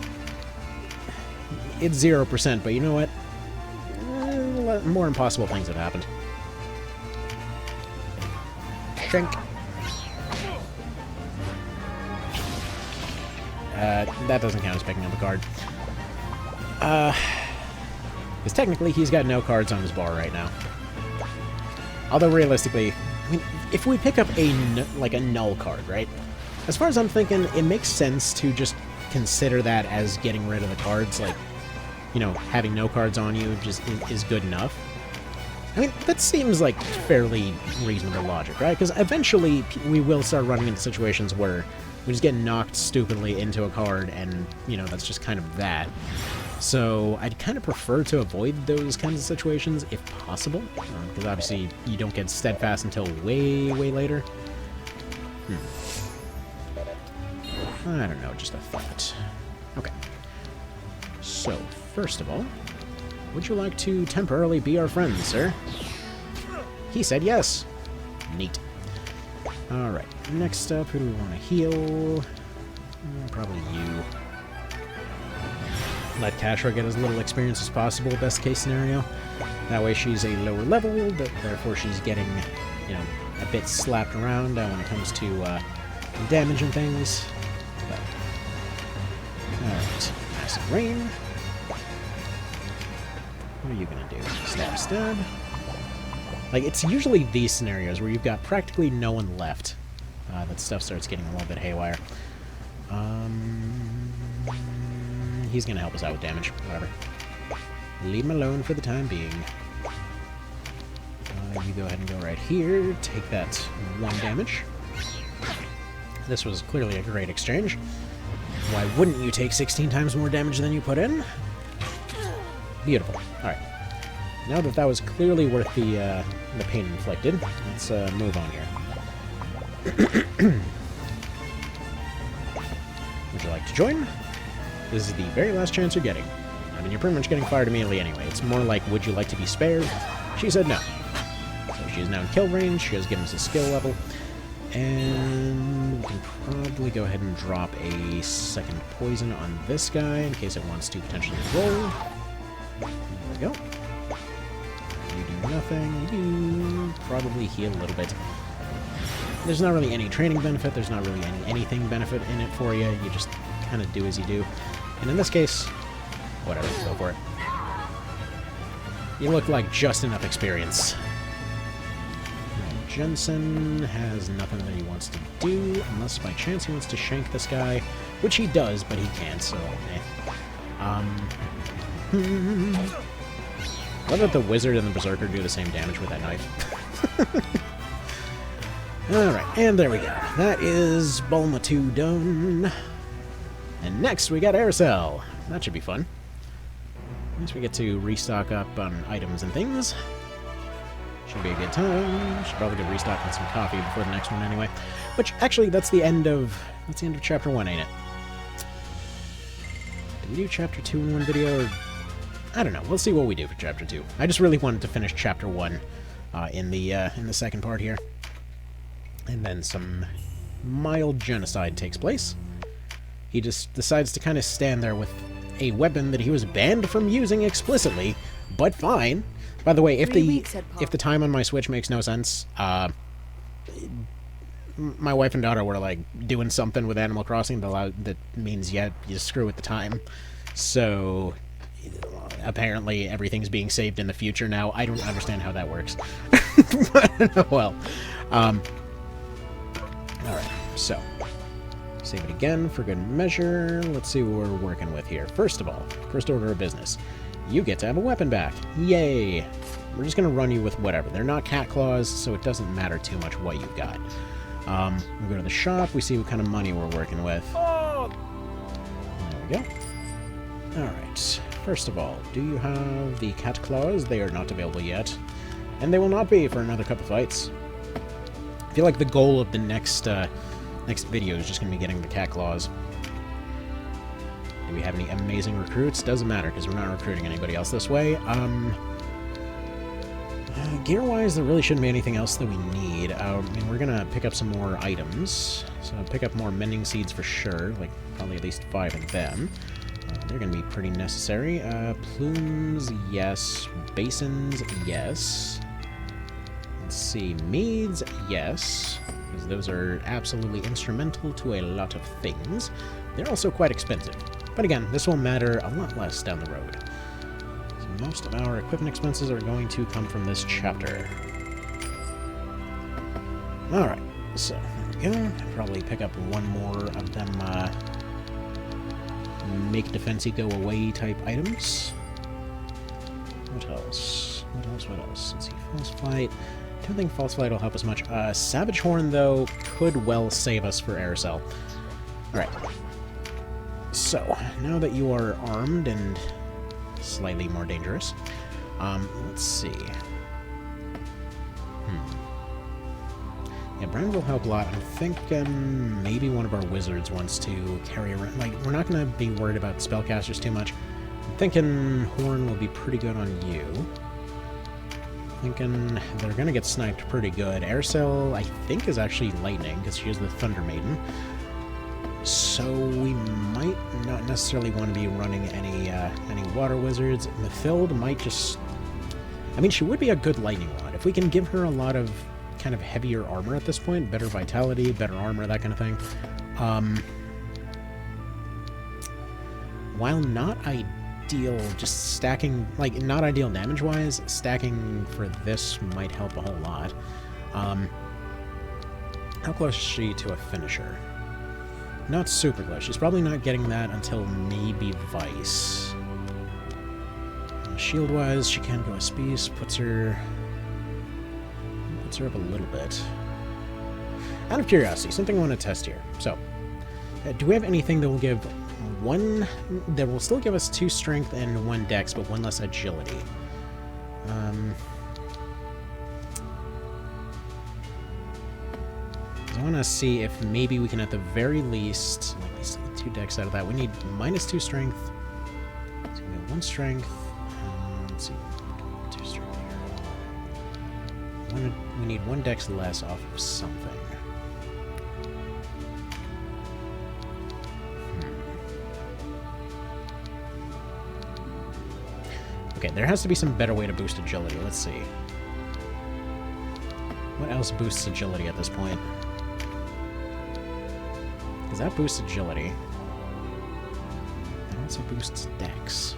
it's 0%, but you know what? More impossible things have happened. Shrink. That doesn't count as picking up a card. Because technically he's got no cards on his bar right now. Although realistically, I mean, if we pick up a null card, right? As far as I'm thinking, it makes sense to just consider that as getting rid of the cards. Like, you know, having no cards on you just is good enough. I mean, that seems like fairly reasonable logic, right? Because eventually we will start running into situations where we just get knocked stupidly into a card and, you know, that's just kind of that. So I'd kind of prefer to avoid those kinds of situations if possible, because obviously you don't get steadfast until way, way later. I don't know, just a thought. Okay. So, first of all, would you like to temporarily be our friend, sir? He said yes. Neat. Alright, next up, who do we want to heal? Probably you. Let Ch1 get as little experience as possible, best case scenario. That way she's a lower level, but therefore she's getting, you know, a bit slapped around when it comes to damage and things. But, alright, Massive Rain. What are you gonna do? Stab, stab. Like, it's usually these scenarios where you've got practically no one left that stuff starts getting a little bit haywire. He's gonna help us out with damage. Whatever. Leave him alone for the time being. You go ahead and go right here. Take that 1 damage. This was clearly a great exchange. Why wouldn't you take 16 times more damage than you put in? Beautiful. Alright. Now that that was clearly worth the pain inflicted, let's move on here. Would you like to join? This is the very last chance you're getting. I mean, you're pretty much getting fired immediately anyway. It's more like, would you like to be spared? She said no. So she is now in kill range. She has given us a skill level. And we can probably go ahead and drop a second poison on this guy in case it wants to potentially roll. There we go. You do nothing. You probably heal a little bit. There's not really any training benefit. There's not really anything benefit in it for you. You just kind of do as you do. And in this case, whatever. Go for it. You look like just enough experience. Jensen has nothing that he wants to do, unless by chance he wants to shank this guy, which he does, but he can't, so Love that the Wizard and the Berserker do the same damage with that knife. Alright, and there we go. That is Bulma 2 done. And next we got Aircel. That should be fun. Next we get to restock up on items and things. Should be a good time. Should probably get restock on some coffee before the next one anyway. Which, actually, that's the end of Chapter 1, ain't it? Did we do Chapter 2 in one video, or... I don't know. We'll see what we do for Chapter 2. I just really wanted to finish Chapter 1 in the second part here. And then some mild genocide takes place. He just decides to kind of stand there with a weapon that he was banned from using explicitly, but fine. By the way, if the time on my Switch makes no sense, my wife and daughter were like doing something with Animal Crossing that means you screw with the time. So apparently everything's being saved in the future now. I don't understand how that works. But, well, all right. So save it again for good measure. Let's see what we're working with here. First of all, first order of business. You get to have a weapon back. Yay! We're just going to run you with whatever. They're not cat claws, so it doesn't matter too much what you've got. We go to the shop, we see what kind of money we're working with. There we go. Alright, first of all, do you have the cat claws? They are not available yet. And they will not be for another couple fights. I feel like the goal of the next video is just going to be getting the cat claws. Do we have any amazing recruits? Doesn't matter, because we're not recruiting anybody else this way. Gear-wise, there really shouldn't be anything else that we need. I mean, we're going to pick up some more items. So pick up more mending seeds for sure, like probably at least 5 of them. They're going to be pretty necessary. Plumes, yes. Basins, yes. Let's see. Meads, yes. Because those are absolutely instrumental to a lot of things. They're also quite expensive. But again, this will matter a lot less down the road. So most of our equipment expenses are going to come from this chapter. Alright, so there we go. Probably pick up one more of them make defensey go away type items. What else? What else? Let's see, false flight. I don't think false flight will help us much. Savage Horn, though, could well save us for Aircel. Alright. So, now that you are armed and slightly more dangerous, let's see. Yeah, Brand will help a lot. I'm thinking maybe one of our wizards wants to carry around... Like, we're not going to be worried about spellcasters too much. I'm thinking Horn will be pretty good on you. Thinking they're going to get sniped pretty good. Aircel, I think, is actually lightning, because she is the Thunder Maiden. So we might not necessarily want to be running any water wizards. Mathilde might just... I mean, she would be a good lightning rod. If we can give her a lot of kind of heavier armor at this point, better vitality, better armor, that kind of thing. While not ideal, just stacking, like, not ideal damage-wise, stacking for this might help a whole lot. How close is she to a finisher? Not super close. She's probably not getting that until maybe Vice. Shield-wise, she can go a Spice, puts her up a little bit. Out of curiosity, something I want to test here. So, do we have anything that will give one that will still give us 2 strength and 1 dex, but 1 less agility. I want to see if maybe we can at the very least, at least 2 dex out of that. We need -2 strength. So we have 1 strength. Let's see, 2 strength here. We need 1 dex less off of something. Okay, there has to be some better way to boost agility. Let's see. What else boosts agility at this point? Because that boosts agility. That also boosts dex.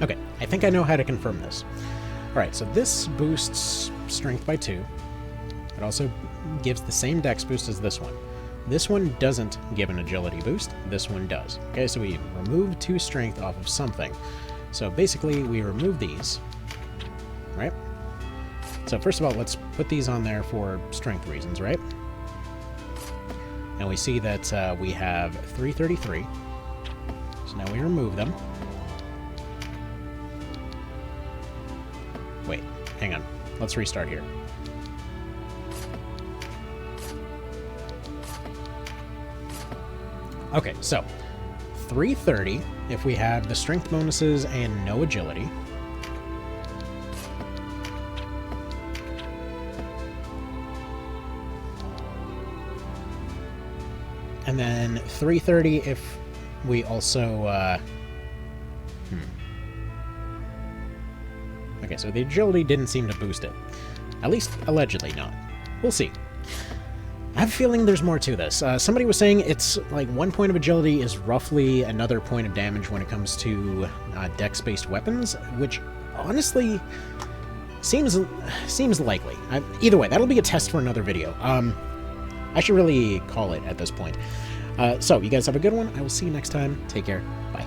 Okay, I think I know how to confirm this. Alright, so this boosts strength by 2. It also gives the same dex boost as this one. This one doesn't give an agility boost. This one does. Okay, so we remove 2 strength off of something. So basically, we remove these. Right? So first of all, let's put these on there for strength reasons, right? And we see that we have 333. So now we remove them. Wait, hang on. Let's restart here. Okay, so 330 if we have the strength bonuses and no agility. And then 330 if we also... Okay, so the agility didn't seem to boost it. At least, allegedly not. We'll see. I have a feeling there's more to this. Somebody was saying it's like 1 point of agility is roughly another point of damage when it comes to dex-based weapons, which honestly seems likely. Either way, that'll be a test for another video. I should really call it at this point. So, you guys have a good one. I will see you next time. Take care. Bye.